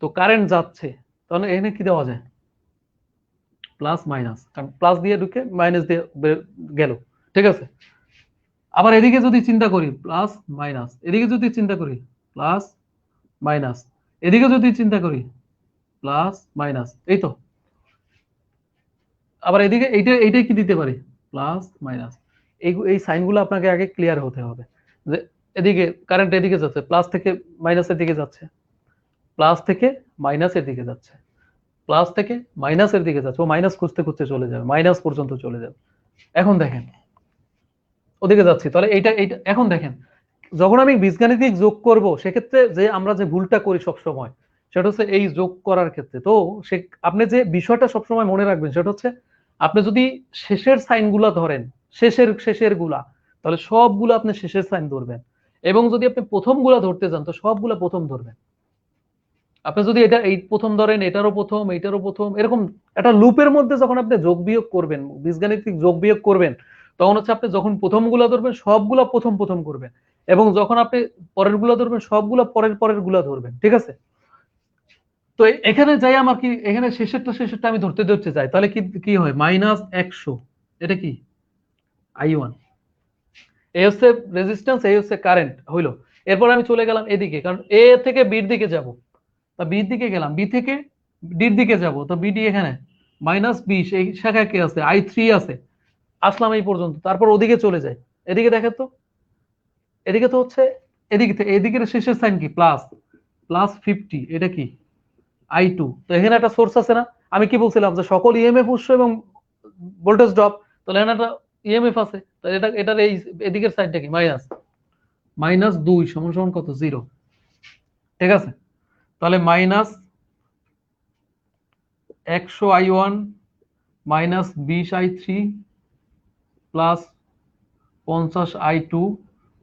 তো কারেন্ট যাচ্ছে, তাহলে এখানে কি দেওয়া যায় প্লাস মাইনাস, কারণ প্লাস দিয়ে ঢুকে মাইনাস দিয়ে গেল, ঠিক আছে? আবার এদিকে যদি চিন্তা করি প্লাস মাইনাস, এদিকে যদি চিন্তা করি প্লাস মাইনাস, এদিকে যদি চিন্তা করি প্লাস মাইনাস, এই তো। আবার এদিকে এইটাই কি দিতে পারি প্লাস মাইনাস। এই সাইনগুলো আপনাকে আগে ক্লিয়ার হতে হবে যে এদিকে কারেন্ট এদিকে যাচ্ছে, প্লাস থেকে মাইনাসের দিকে যাচ্ছে, প্লাস থেকে মাইনাসের দিকে যাচ্ছে, প্লাস থেকে মাইনাসের দিকে যাচ্ছে, ও মাইনাস খুঁজতে খুঁজতে চলে যাবে, মাইনাস পর্যন্ত চলে যাবে। এখন দেখেন ওদিকে যাচ্ছি, তাহলে এইটা এখন দেখেন যখন আমি বীজগাণিতিক যোগ করব সেক্ষেত্রে যে আমরা যে ভুলটা করি সব সময় সেটা হচ্ছে এই যোগ করার ক্ষেত্রে, তো সে আপনি যে বিষয়টা সবসময় মনে রাখবেন সেটা হচ্ছে আপনি যদি শেষের সাইনগুলা ধরেন, শেষের গুলা, তাহলে সবগুলো আপনি শেষের সাইন ধরবেন, এবং যদি আপনি প্রথম গুলা ধরতে যান তো সবগুলা প্রথম ধরবেন। আপনি যদি এটা এই প্রথম ধরেন, এটারও প্রথম, এইটারও প্রথম, এরকম একটা লুপের মধ্যে যখন আপনি যোগ বিয়োগ করবেন, বীজগাণিতিক যোগ বিয়োগ করবেন, তখন হচ্ছে আপনি যখন প্রথম গুলা ধরবেন সবগুলা প্রথম প্রথম করবেন, এবং যখন আপনি পরের গুলা ধরবেন সবগুলা পরের পরের গুলা ধরবেন, ঠিক আছে? তো এখানে যাই আমার কি এখানে শেষেরটা আমি ধরতে ধরতে যাই, তাহলে কি কি হয় -100, এটা কি I1, এই হচ্ছে রেজিস্ট্যান্স, এই হচ্ছে কারেন্ট হইলো। এরপর আমি চলে গেলাম এদিকে, কারণ এ থেকে বির দিকে যাব, তা বির দিকে গেলাম, বি থেকে ডির দিকে যাব, তো বিডি এখানে -20, এই শাখায় কি আছে I3 আছে, আসলাম এই পর্যন্ত, তারপর ওদিকে চলে যাই। এদিকে দেখেন তো, এদিকে তো হচ্ছে এদিকে থেকে এদিকের শেষের সাইন কি প্লাস, +50, এটা কি I2। তো এখানে একটা সোর্স আছে না, আমি কি বলছিলাম যে সকল ইএমএফ উৎস এবং ভোল্টেজ ড্রপ, তাহলে এখানে একটা ইএমএফ আছে, তাহলে এটার এই এদিকের সাইডটা কি -2 সমান সমান কত 0, ঠিক আছে। তাহলে -100 I1 -20 I3 +50 I2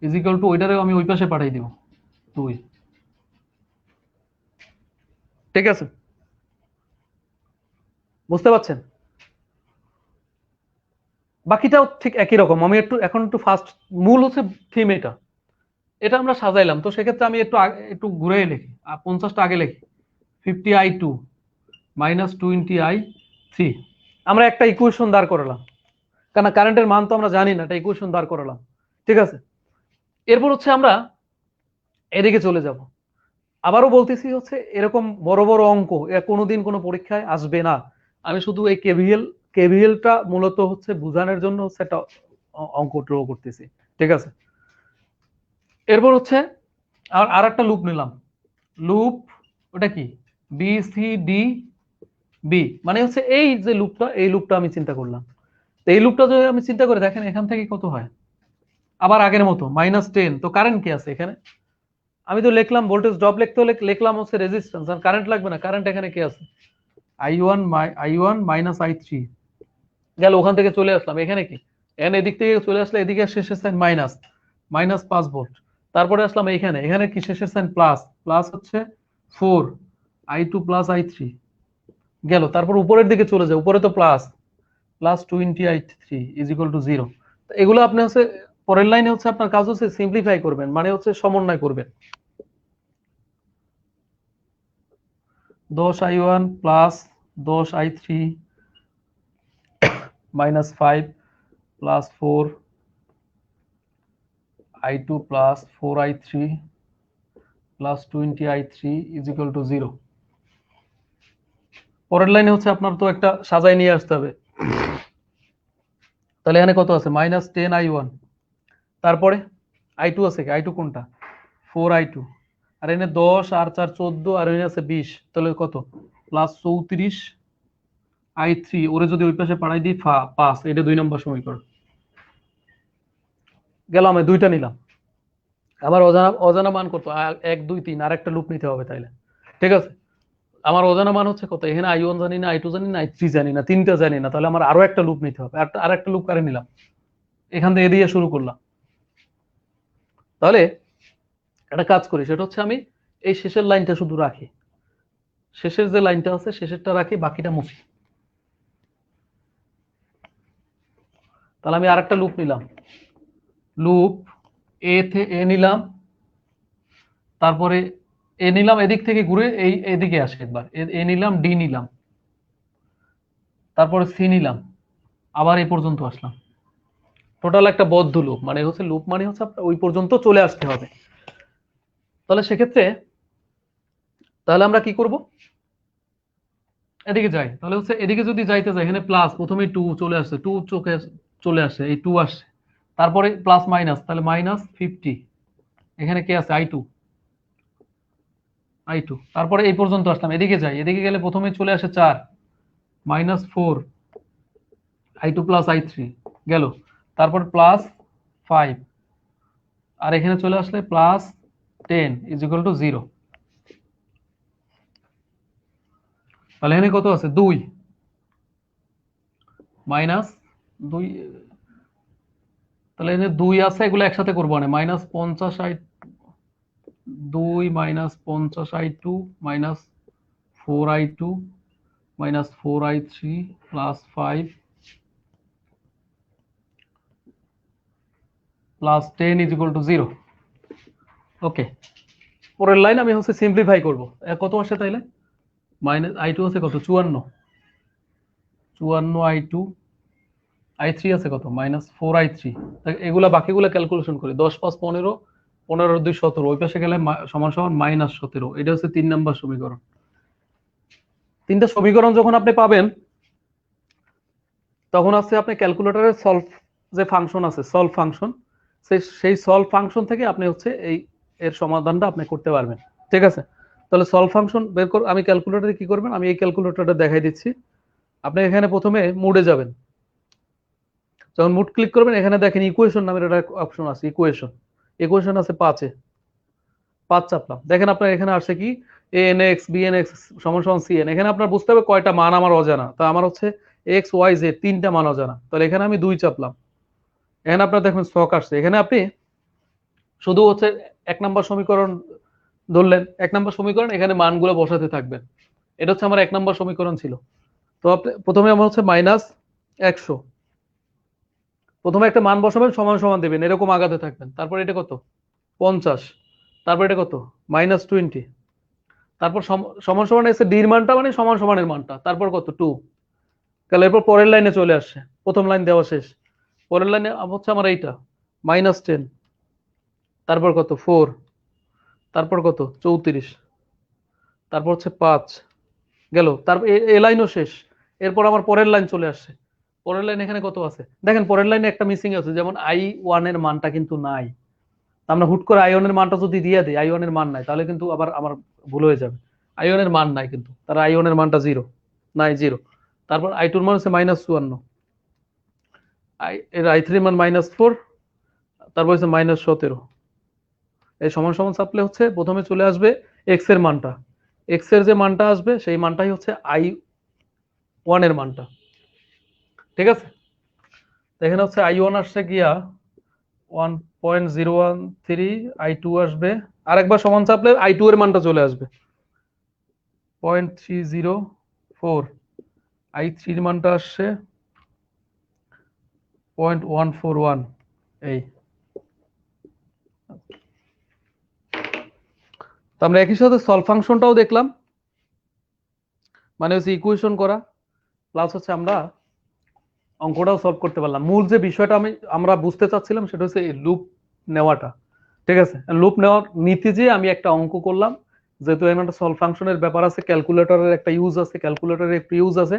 is equal two, ওইটারে আমি ওই পাশে পাঠাই দিব 2, ঠিক আছে, বুঝতে পারছেন? বাকিটাও ঠিক একই রকম। আমি এখন একটু ফাস্ট, মূল হচ্ছে থিম এটা, এটা আমরা সাজাইলাম। তো সেক্ষেত্রে আমি একটু ঘুরে লিখি, 50টা আগে লিখি, 50I2 -20I3, আমরা একটা ইকুয়েশন দাঁড় করালাম, কারণ কারেন্টের মান তো আমরা জানি না, একটা ইকুয়েশন দাঁড় করালাম, ঠিক আছে। এরপর হচ্ছে আমরা এদিকে চলে যাব। আবারও বলতেছি হচ্ছে এরকম বড় বড় অঙ্ক কোনোদিন কোনো পরীক্ষায় আসবে না। আমি শুধু এই কেভিএলটা মূলত হচ্ছে বোঝানোর জন্য হচ্ছে একটা অঙ্ক ড্র করতেছি, ঠিক আছে। এরপর হচ্ছে আর একটা লুপ নিলাম, লুপ ওটা কি BCDB, মানে হচ্ছে এই যে লুপটা, এই লুপটা আমি চিন্তা করলাম। তো এই লুপটা যদি আমি চিন্তা করে দেখেন, এখান থেকে কত হয়, আবার আগের মতো -10। তো কারেন্ট কি আছে এখানে, আমি তো লিখলাম ভোল্টেজ ড্রপ, লিখতে হলে লিখলাম হচ্ছে রেজিস্ট্যান্স, আর কারেন্ট লাগবে না, কারেন্ট এখানে কি আছে I1 -I3 গেল, ওখান থেকে চলে আসলাম এখানে কি, এখানে এদিক থেকে চলে আসলে এদিকে শেষের সাইন -5 ভোল্ট, তারপরে আসলাম এখানে, এখানে কি শেষের সাইন প্লাস হচ্ছে 4 I2 +I3 গেল, তারপর উপরের দিকে চলে যায়, উপরে তো +20I3 = 0। এগুলো আপনি হচ্ছে পরের লাইনে হচ্ছে আপনার কাজ হচ্ছে সিম্পলিফাই করবেন, মানে হচ্ছে সমন্বয় করবেন। 10I1 +10I3 -5 +4I2 +4I3 +20I3 = 0। পরের লাইনে হচ্ছে আপনার তো একটা সাজায় নিয়ে আসতে হবে, তাহলে এখানে কত আছে -10I1, তারপরে I2 আছে কি, I2 কোনটা 4I2, আর এখানে 10 আর 4 14, আর এখানে আছে 20, তাহলে কত +34I3, ওরে যদি ওই পাশে পাঠাই দিই 5, এটা 2 নম্বর সমীকরণ গেল। আমি দুইটা নিলাম, আমার অজানা মান কত 1 2 3, আর একটা লুপ নিতে হবে তাইলে, ঠিক আছে। আমার অজানা মান হচ্ছে কত, এখানে I1 জানি না, I2 জানি না, I3 জানি না, তিনটা জানি না, তাহলে আমার আরো একটা লুপ নিতে হবে, আর একটা লুপ কারে নিলাম, এখান থেকে দিয়ে শুরু করলাম। তাহলে একটা কাজ করি, সেটা হচ্ছে আমি এই শেষের লাইনটা শুধু রাখি, শেষের যে লাইনটা আছে শেষেরটা রাখি, বাকিটা মুছি। তাহলে আমি আরেকটা লুপ নিলাম, লুপ এ নিলাম, তারপরে এ নিলাম, এদিক থেকে ঘুরে এদিকে আসে একবার, এ নিলাম, ডি নিলাম, তারপরে সি নিলাম, আবার এই পর্যন্ত আসলাম। টোটাল একটা বদ্ধ লুপ, মানে হচ্ছে লুপ মানে হচ্ছে আপনার ওই পর্যন্ত চলে আসতে হবে। তাহলে সেক্ষেত্রে তাহলে আমরা কি করব, এদিকে যাই, তাহলে হচ্ছে এদিকে যদি যাইতে যাই, এখানে প্লাস, প্রথমে 2 চলে আসছে, 2 চোখে চলে আসছে, এই 2 আসছে, তারপরে প্লাস মাইনাস, তাহলে -50, এখানে কে আছে I2, তারপরে এই পর্যন্ত আসলাম, এদিকে যাই, এদিকে গেলে প্রথমে চলে আসে 4 -4 I2 +I3 গেল, তারপর +5, আর এখানে চলে আসলে +10 = 0। তাহলে এখানে কত আছে 2 -2, তাহলে এখানে 2 আছে, এগুলো একসাথে করবো, মানে -50 2 -50I2 -4I2 -4I3 +5 +10 = 0। ওকে, পরের লাইন আমি হচ্ছে সিম্পলিফাই করব, কত আসে তাইলে I2 আছে কত 54, I2 i3 আছে কত -4i3। এগুলা বাকিগুলা ক্যালকুলেশন করি, 10 5 15, 15 2 17, ওই পাশে গেলে সমান সমান -17। এটা হচ্ছে 3 নাম্বার সমীকরণ। তিনটা সমীকরণ যখন আপনি পাবেন তখন আছে আপনি ক্যালকুলেটরের সলভ যে ফাংশন আছে, সলভ ফাংশন, সেই সলভ ফাংশন থেকে আপনি হচ্ছে এর সমাধানটা আপনি করতে পারবেন। ঠিক আছে, তাহলে সলভ ফাংশন বের কর। আমি ক্যালকুলেটরে কি করবেন, আমি এই ক্যালকুলেটরটা দেখাই দিচ্ছি। আপনি এখানে প্রথমে মুডে যাবেন, যখন মুড ক্লিক করবেন এখানে দেখেন ইকুয়েশন নামের একটা অপশন আছে, ইকুয়েশন আছে 5-এ, 5 চাপলাম, দেখেন আপনার এখানে আসছে কি ax bnx সমান সমান cn। এখানে আপনার বুঝতে হবে কয়টা মান আমার অজানা, তা আমার হচ্ছে x y z 3টা মান অজানা, তাহলে এখানে আমি 2 চাপলাম। এখানে আপনার দেখবেন ছক আসছে, এখানে আপনি শুধু হচ্ছে 1 নাম্বার সমীকরণ ধরলেন, 1 নাম্বার সমীকরণ এখানে মানগুলো বসাতে থাকবেন। এটা হচ্ছে আমার 1 নাম্বার সমীকরণ ছিল। তো আপনি প্রথমে আমার হচ্ছে -100, প্রথমে একটা মান বসাবেন, সমান সমান দেবেন, এরকম আগাতে থাকবেন। তারপর এটা কত 50, তারপর এটা কত -20, তারপর সমান সমান এসে ডির মানটা মানে সমান সমানের মানটা, তারপর কত 2। তাহলে এরপর পরের লাইনে চলে আসছে, প্রথম লাইন দেওয়া শেষ, পরের লাইনে হচ্ছে আমার এইটা -10, তারপর কত 4, তারপর কত 34, তারপর হচ্ছে 5 গেল, তারপর এ লাইনও শেষ। এরপর আমার পরের লাইন চলে আসছে, পরের লাইন এখানে কত আছে দেখেন, পরের লাইনে একটা মিসিং আছে, যেমন i1 এর মানটা কিন্তু নাই। আমরা হুট করে i1 এর মানটা যদি দিয়ে দিই, i1 এর মান নাই, তাহলে কিন্তু আবার আমার ভুল হয়ে যাবে। i1 এর মান নাই, কিন্তু তার i1 এর মানটা 0 নাই, 0। তারপর i2 এর মান হচ্ছে -54, এর i3 এর মান -4, তারপর হচ্ছে -17। এই সমান সমান চাপলে হচ্ছে প্রথমে চলে আসবে x এর মানটা, x এর যে মানটা আসবে সেই মানটাই হচ্ছে i1 এর মানটা। ঠিক আছে, এখানে হচ্ছে i1 আসছে গিয়া 1.013, i2 আসবে, আরেকবার সমান চাপলে i2 এর মানটা চলে আসবে 0.304, i3 এর মানটা আসছে 0.141। এই তো আমরা একই সাথে সলভ ফাংশনটাও দেখলাম, মানে হচ্ছে ইকুয়েশন করা, প্লাস হচ্ছে আমরা অঙ্কটাও সলভ করতে পারলাম। মূল যে বিষয়টা আমরা বুঝতে চাচ্ছিলাম সেটা হচ্ছে এই লুপ নেওয়াটা। ঠিক আছে, লুপ নেওয়ার নীতি যে আমি একটা অঙ্ক করলাম, যেহেতু এখানে একটা সলভ ফাংশনের ব্যাপার আছে, ক্যালকুলেটরের একটা ইউজ আছে, ক্যালকুলেটরের একটু ইউজ আছে,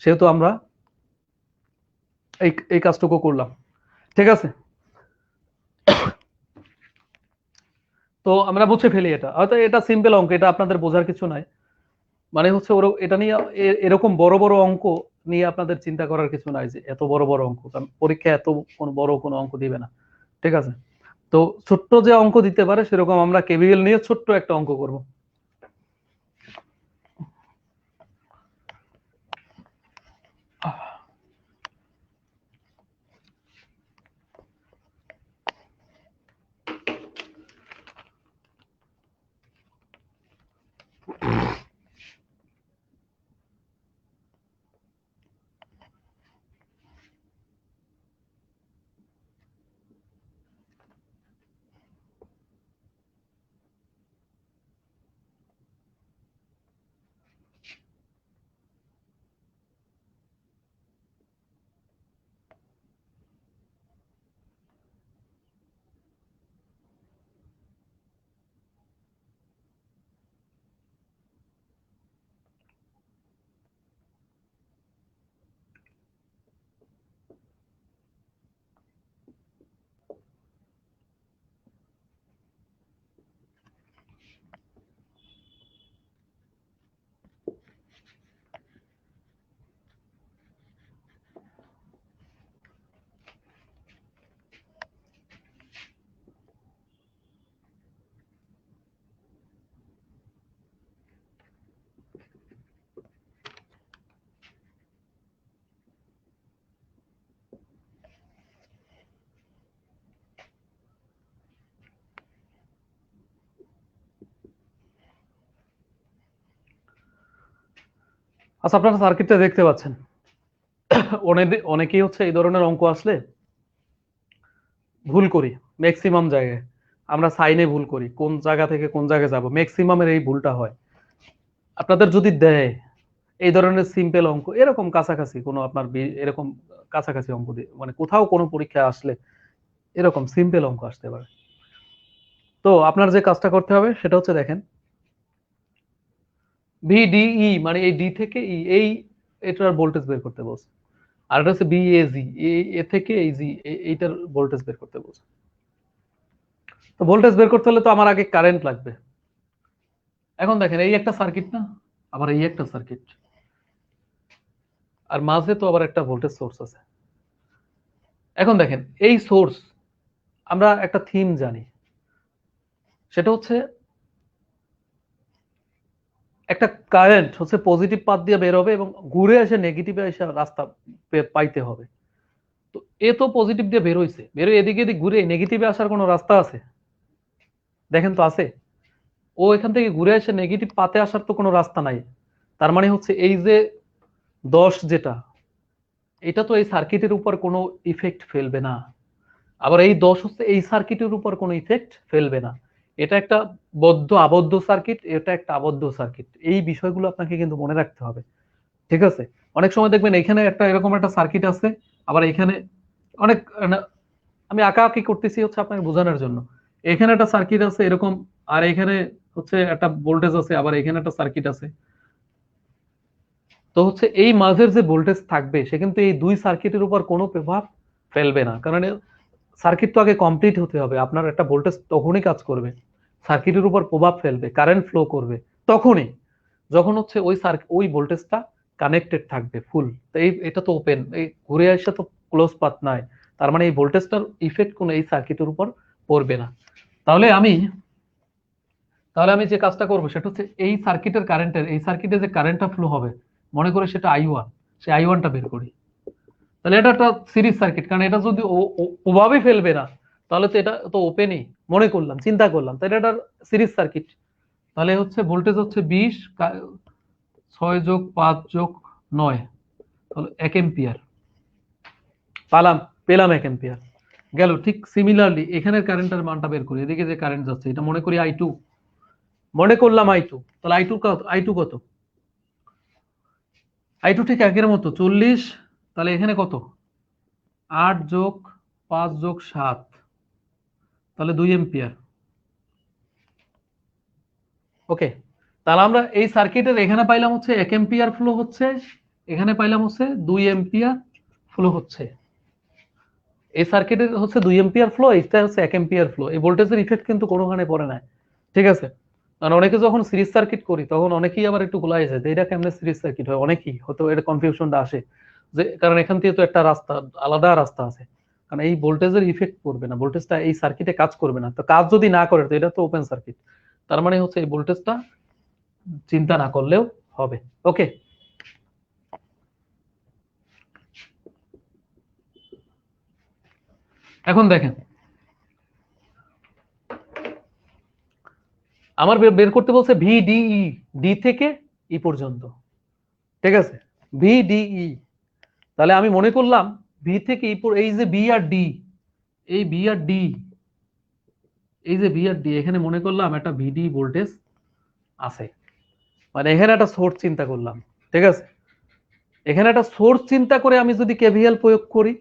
সেহেতু আমরা এই কাজটুকু করলাম। ঠিক আছে, তো আমরা বুঝে ফেলি, এটা হয়তো এটা সিম্পল অঙ্ক, এটা আপনাদের বোঝার কিছু নাই। মানে হচ্ছে এটা নিয়ে এরকম বড় বড় অঙ্ক নিয়ে আপনাদের চিন্তা করার কিছু নাই যে এত বড় বড় অঙ্ক, কারণ পরীক্ষা এত বড় কোনো অঙ্ক দিবে না। ঠিক আছে, তো ছোট্ট যে অঙ্ক দিতে পারে সেরকম আমরা কেভিএল নিয়ে ছোট্ট একটা অঙ্ক করব। আচ্ছা, আপনারা সার্কিটটা দেখতে পাচ্ছেন, অনেকেই হচ্ছে এই ধরনের অঙ্ক আসলে ভুল করি। ম্যাক্সিমাম জায়গায় আমরা সাইনে ভুল করি, কোন জায়গা থেকে কোন জায়গায় যাব, ম্যাক্সিমামের এই ভুলটা হয়। আপনাদের যদি দেয় এই ধরনের সিম্পল অঙ্ক এরকম কাছাকাছি কোনো আপনার এরকম কাছাকাছি অঙ্ক দিয়ে মানে কোথাও কোনো পরীক্ষায় আসলে এরকম সিম্পল অঙ্ক আসতে পারে। তো আপনার যে কাজটা করতে হবে সেটা হচ্ছে দেখেন ভিডিই মানে এই ডি থেকে ই এই এটার ভোল্টেজ বের করতে বলছে, আর এটা হচ্ছে বিএজি এ থেকে এই জি এইটার ভোল্টেজ বের করতে বলছে। তো ভোল্টেজ বের করতে হলে তো আমার আগে কারেন্ট লাগবে। এখন দেখেন এই একটা সার্কিট না, আবার এই একটা সার্কিট, আর মাঝে তো আবার একটা ভোল্টেজ সোর্স আছে। এখন দেখেন এই সোর্স আমরা একটা থিম জানি, সেটা হচ্ছে একটা কারেন্ট হচ্ছে পজিটিভ পাথ দিয়ে বের হবে এবং ঘুরে এসে নেগেটিভে এসে রাস্তা পাইতে হবে। তো এ তো পজিটিভ দিয়ে বের হইছে, বের হয়ে এদিকে এদিক ঘুরে নেগেটিভে আসার কোনো রাস্তা আছে? দেখেন তো আছে? ও এখান থেকে ঘুরে এসে নেগেটিভ পাতে আসার তো কোনো রাস্তা নাই। তার মানে হচ্ছে এই যে 10 যেটা, এটা তো এই সার্কিটের উপর কোনো ইফেক্ট ফেলবে না। আবার এই 10 হচ্ছে এই সার্কিটের উপর কোনো ইফেক্ট ফেলবে না। এটা একটা আবদ্ধ সার্কিট, এটা একটা আবদ্ধ সার্কিট। এই বিষয়গুলো আপনাকে কিন্তু মনে রাখতে হবে। ঠিক আছে? অনেক সময় দেখবেন এখানে একটা এরকম একটা সার্কিট আছে, আবার এখানে অনেক আমি আঁকাআঁকি করতেছি হচ্ছে আপনাকে বোঝানোর জন্য। এখানে একটা সার্কিট আছে এরকম, আর এখানে হচ্ছে একটা ভোল্টেজ আছে, আবার এখানে একটা সার্কিট আছে। তো হচ্ছে এই মাঝের যে ভোল্টেজ থাকবে সে কিন্তু এই দুই সার্কিটের উপর কোনো প্রভাব ফেলবে না, কারণ সার্কিট তো আগে কমপ্লিট হতে হবে। আপনার একটা ভোল্টেজ তখনই কাজ করবে, সার্কিটের উপর প্রভাব ফেলবে, কারেন্ট ফ্লো করবে তখনই যখন হচ্ছে ওই ভোল্টেজটা কানেক্টেড থাকবে ফুল। তো এটা তো ওপেন, এই ঘুরে আসা তো ক্লোজ পাথ নাই, তার মানে এই ভোল্টেজটার ইফেক্ট কোনো এই সার্কিটের উপর পড়বে না। তাহলে আমি তাহলে আমি যে কাজটা করবো সেটা হচ্ছে এই সার্কিটের কারেন্টের এই সার্কিটে যে কারেন্টটা ফ্লো হবে মনে করে সেটা I1, সে I1টা বের করি। তাহলে এটা একটা সিরিজ সার্কিট, কারণ এটা যদি ওভাবে ফেলবে না তাহলে তো এটা তো ওপেনই মনে করলাম, চিন্তা করলাম, তাহলে এটা সিরিজ সার্কিট। তাহলে হচ্ছে ভোল্টেজ হচ্ছে 20 6 যোগ 5 যোগ 9, তাহলে 1 এম্পিয়ার পালাম, পেলাম 1 এম্পিয়ার গেল। ঠিক সিমিলারলি এখানের কারেন্টের মানটা বের করি, এদিকে যে কারেন্ট যাচ্ছে এটা মনে করি I2, মনে করলাম I2। তাহলে I2 কত? I2 ঠিক একের মতো 40, তাহলে এখানে কত 8 যোগ 5 যোগ 7, তাহলে 2 এম্পিয়ার। ওকে, তাহলে আমরা এই সার্কিটের এখানে পাইলাম হচ্ছে 1 এম্পিয়ার ফ্লো হচ্ছে, এখানে পাইলাম হচ্ছে 2 এম্পিয়ার ফ্লো হচ্ছে। এই সার্কিটের হচ্ছে 2 এম্পিয়ার ফ্লো, এটা হচ্ছে 1 এম্পিয়ার ফ্লো। এই ভোল্টেজের ইফেক্ট কিন্তু কোনোখানে পড়ে না। ঠিক আছে? কারণ অনেকে যখন সিরিজ সার্কিট করি তখন অনেকেই আবার একটু গোলাই যায় যে এটা কেমনে সিরিজ সার্কিট হয়, অনেকেই হয়তো এটা কনফিউশনটা আসে যে কারণ এখান থেকে তো একটা রাস্তা, আলাদা রাস্তা আছে। কারণ এই ভোল্টেজের ইফেক্ট পড়বে না, ভোল্টেজটা এই সার্কিটে কাজ করবে না। তো কাজ যদি না করে তো এটা তো ওপেন সার্কিট, তার মানে হচ্ছে এই ভোল্টেজটা চিন্তা না করলেও হবে। ওকে, এখন দেখেন আমার বের করতে বলছে ভিডিই, ডি থেকে ই পর্যন্ত। ঠিক আছে? ভিডিই, তাহলে আমি মনে করলাম ভি থেকে এই যে বি আর ডি, এই বি আর ডি, এই যে বি আর ডি, এখানে মনে করলাম একটা ভিডি ভোল্টেজ আছে, মানে এখানে একটা সোর্স চিন্তা করলাম। ঠিক আছে? এখানে একটা সোর্স চিন্তা করে আমি যদি কেভিএল প্রয়োগ করি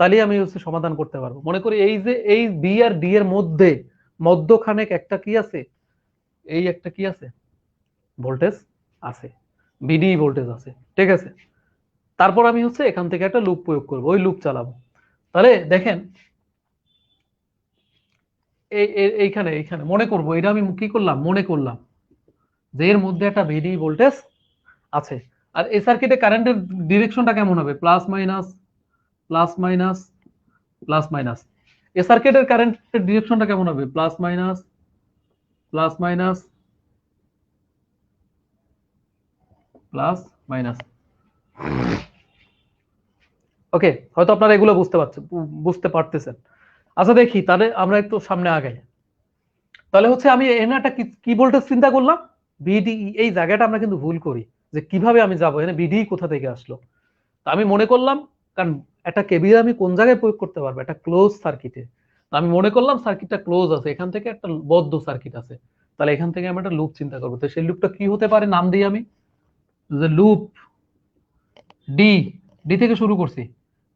তাহলে আমি হচ্ছে সমাধান করতে পারবো। মনে করি এই যে এই বি আর ডি এর মধ্যে মধ্যখানে একটা কি আছে, এই একটা কি আছে ভোল্টেজ আছে, ভিডি ভোল্টেজ আছে। ঠিক আছে? তারপর আমি হচ্ছে এখান থেকে একটা লুপ প্রয়োগ করবো, ওই লুপ চালাবো। তাহলে দেখেন এইখানে এইখানে মনে করবো, এটা আমি কি করলাম মনে করলাম যে এর মধ্যে একটা ভিডি ভোল্টেজ আছে। আর এই সার্কিটে কারেন্টের ডিরেকশনটা কেমন হবে? Plus minus plus minus plus minus. এই সার্কিটের কারেন্টের ডিরেকশনটা কেমন হবে? Plus minus plus minus plus minus. Okay, হয়তো আপনারা এগুলো বুঝতে পারতেছেন। আচ্ছা দেখি তাহলে আমরা একটু সামনে আগাই। তাহলে হচ্ছে আমি এখানে একটা কি ভোল্টেজ চিন্তা করলাম, ভিডিই। এই জায়গাটা আমরা কিন্তু ভুল করি যে কিভাবে আমি যাবো, এখানে ভিডিই কোথা থেকে আসলো। তা আমি মনে করলাম, কারণ একটা কেবিএল আমি কোন জায়গায় প্রয়োগ করতে পারবো? একটা ক্লোজ সার্কিটে। আমি মনে করলাম সার্কিটটা ক্লোজ আছে, এখান থেকে একটা বদ্ধ সার্কিট আছে, তাহলে এখান থেকে আমি একটা লুপ চিন্তা করবো। তো সেই লুপটা কি হতে পারে নাম দিই আমি যে লুপ ডি, ডি থেকে শুরু করছি,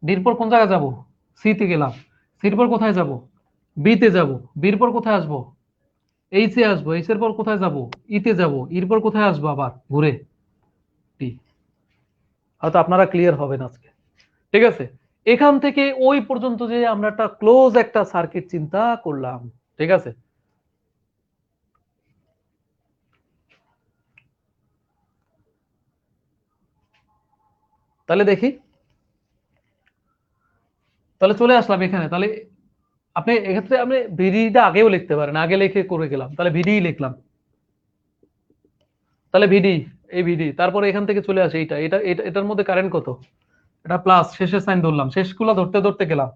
ডির পর কোন জায়গায় যাব, সি তে গেলাম, সির পর কোথায় যাব, বি তে যাব, বির পর কোথায় আসবো, এইচ এ আসবো, এইচ এর পর কোথায় যাব, ই তে যাব, ইর পর কোথায় আসবো আবার ঘুরে টি। হয়তো আপনারা ক্লিয়ার হবেন আজকে, ঠিক আছে। এখান থেকে ওই পর্যন্ত যে আমরা একটা ক্লোজ একটা সার্কিট চিন্তা করলাম, ঠিক আছে। তাহলে দেখি, তাহলে চলে আসলাম এখানে। তাহলে আপনি এক্ষেত্রে আপনি ভিডিটা আগেও লিখতে পারেন, আগে লিখে করে গেলাম, তাহলে ভিডি লিখলাম, তাহলে ভিডি, এই ভিডি, তারপরে এখান থেকে চলে আসে এইটা, এটার মধ্যে কারেন্ট কত, এটা প্লাস, শেষের সাইন ধরলাম, শেষগুলো ধরতে ধরতে গেলাম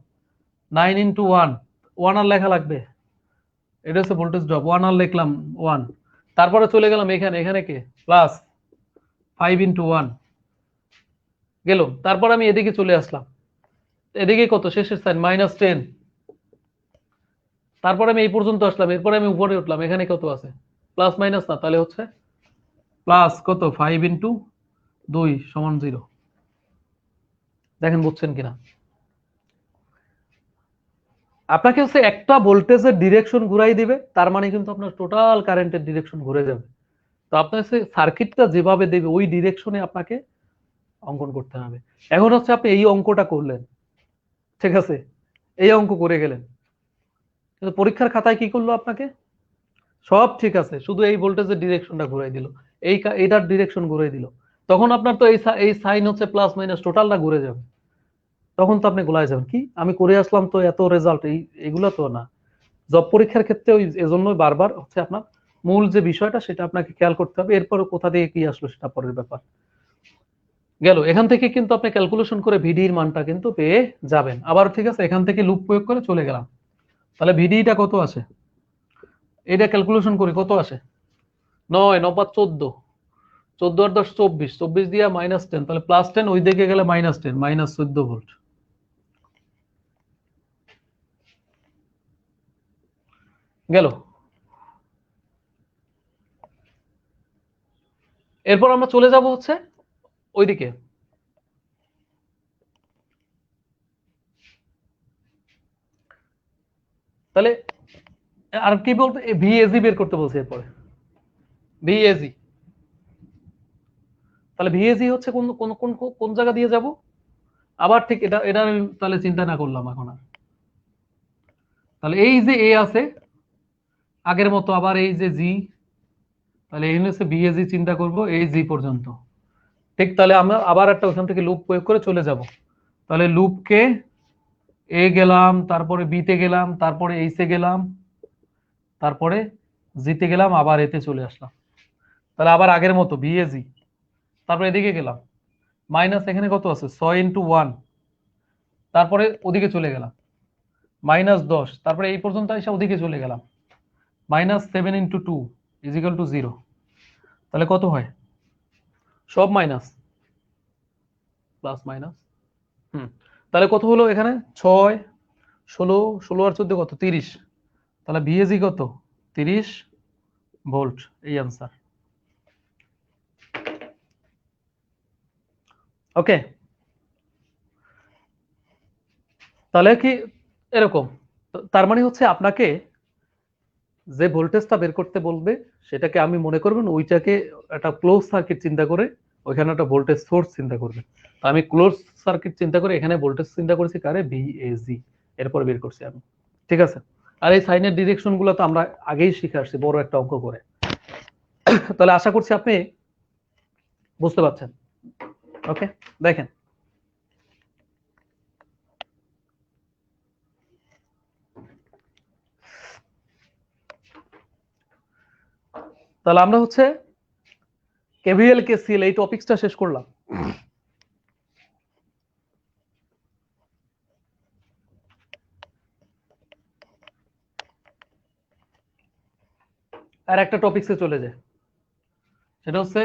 9 × 1, 1 আর লেখা লাগবে, এটা হচ্ছে ভোল্টেজ ড্রপ, 1 আর লিখলাম 1, তারপরে চলে গেলাম এখানে, এখানে কে প্লাস 5 × 1 গেল, তারপর আমি এদিকে চলে আসলাম, এদিকে কত, শেষের সাইন -10, তারপরে আমি এই পর্যন্ত আসলাম, এরপরে আমি উপরে উঠলাম, এখানে কত আছে, প্লাস মাইনাস না, তাহলে হচ্ছে প্লাস কত 5 × 2 = 0। দেখেন বুঝছেন কিনা। আপনাকে হচ্ছে একটা ভোল্টেজের ডিরেকশন ঘুরাই দিবে, তার মানে কিন্তু আপনার টোটাল কারেন্টের ডিরেকশন ঘুরে যাবে। তো আপনার সার্কিটটা যেভাবে দেবে ওই ডিরেকশনে আপনাকে অঙ্কন করতে হবে। এখন হচ্ছে আপনি এই অঙ্কটা করলেন, ঠিক আছে, এই অঙ্ক করে গেলেন, কিন্তু পরীক্ষার খাতায় কি করলো আপনাকে, সব ঠিক আছে, শুধু এই ভোল্টেজের ডিরেকশনটা ঘুরাই দিল, এইটার ডিরেকশন ঘুরাই দিল, তখন আপনার তো এই সাইন হচ্ছে প্লাস মাইনাস টোটালটা ঘুরে যাবে, তখন তো আপনি গোলায় যাবেন, কি আমি করে আসলাম তো এত রেজাল্ট, এগুলো তো না। জব পরীক্ষার ক্ষেত্রে ওই এজন্যই বারবার হচ্ছে আপনার মূল যে বিষয়টা সেটা আপনাকে খেয়াল করতে হবে, এরপর কোথা থেকে কি আসলো সেটা পরের ব্যাপার। গেল, এখান থেকে কিন্তু আপনি ক্যালকুলেশন করে ভিডির মানটা কিন্তু পেয়ে যাবেন আবার, ঠিক আছে। এখান থেকে লুপ প্রয়োগ করে চলে গেলাম, তাহলে ভিডিটা কত আসে, এটা ক্যালকুলেশন করি কত আসে, 9 9 5 14, 14 আর 10 24, 24 দিয়া -10, তাহলে +10, ওই দিকে গেলে -10, -14 ভোল্ট গেল। এরপর আমরা চলে যাব হচ্ছে ওইদিকে, তাহলে আর কি বলতে, ভিএজি বের করতে বলছে এরপরে, ভিএজি, তাহলে ভিএজি হচ্ছে কোন কোন কোন কোন জায়গা দিয়ে যাব, আবার ঠিক এটা এটা আমি তাহলে চিন্তা না করলাম এখন আর, তাহলে এই যে এ আছে আগের মতো, আবার এই যে জি, তাহলে এই হচ্ছে ভিএজি চিন্তা করব এই জি পর্যন্ত, ঠিক। তাহলে আমরা আবার একটা ওখান থেকে লুপ প্রয়োগ করে চলে যাব, তাহলে লুপকে এ গেলাম, তারপরে বিতে গেলাম, তারপরে এইসে গেলাম, তারপরে জিতে গেলাম, আবার এতে চলে আসলাম, তাহলে আবার আগের মতো ভিএজি, তারপরে এদিকে গেলাম, মাইনাস এখানে কত আছে 6 × 1, তারপরে ওদিকে চলে গেলাম -10, তারপরে এই পর্যন্ত এসে ওদিকে চলে গেলাম -7 × 2 = 0, তাহলে কত হয়, সব মাইনাস, প্লাস মাইনাস, তাহলে কত হলো এখানে 6 16, 16 আর 14 কত 30, তাহলে ভিএজি কত 30 ভোল্ট, এই আনসার। ওকে, তাহলে কি এরকম, তার মানে হচ্ছে আপনাকে যে ভোল্টেজটা বের করতে বলবে সেটাকে আমি মনে করবেন ওইটাকে একটা ক্লোজ সার্কিট চিন্তা করে ওইখানে একটা ভোল্টেজ সোর্স চিন্তা করবেন। তো আমি ক্লোজ সার্কিট চিন্তা করে এখানে ভোল্টেজ চিন্তা করেছি কারে, ভিএজি, এরপর বের করছি আমি, ঠিক আছে। আর এই সাইনের ডিরেকশন গুলো তো আমরা আগেই শিখে আসছি বড় একটা অঙ্ক করে। তাহলে আশা করছি আপনি বুঝতে পারছেন। ওকে, দেখেন, তাহলে আমরা হচ্ছে কেভিএল কেসিএল এই টপিকসটা শেষ করলাম। আর একটা টপিকসে চলে যায়, সেটা হচ্ছে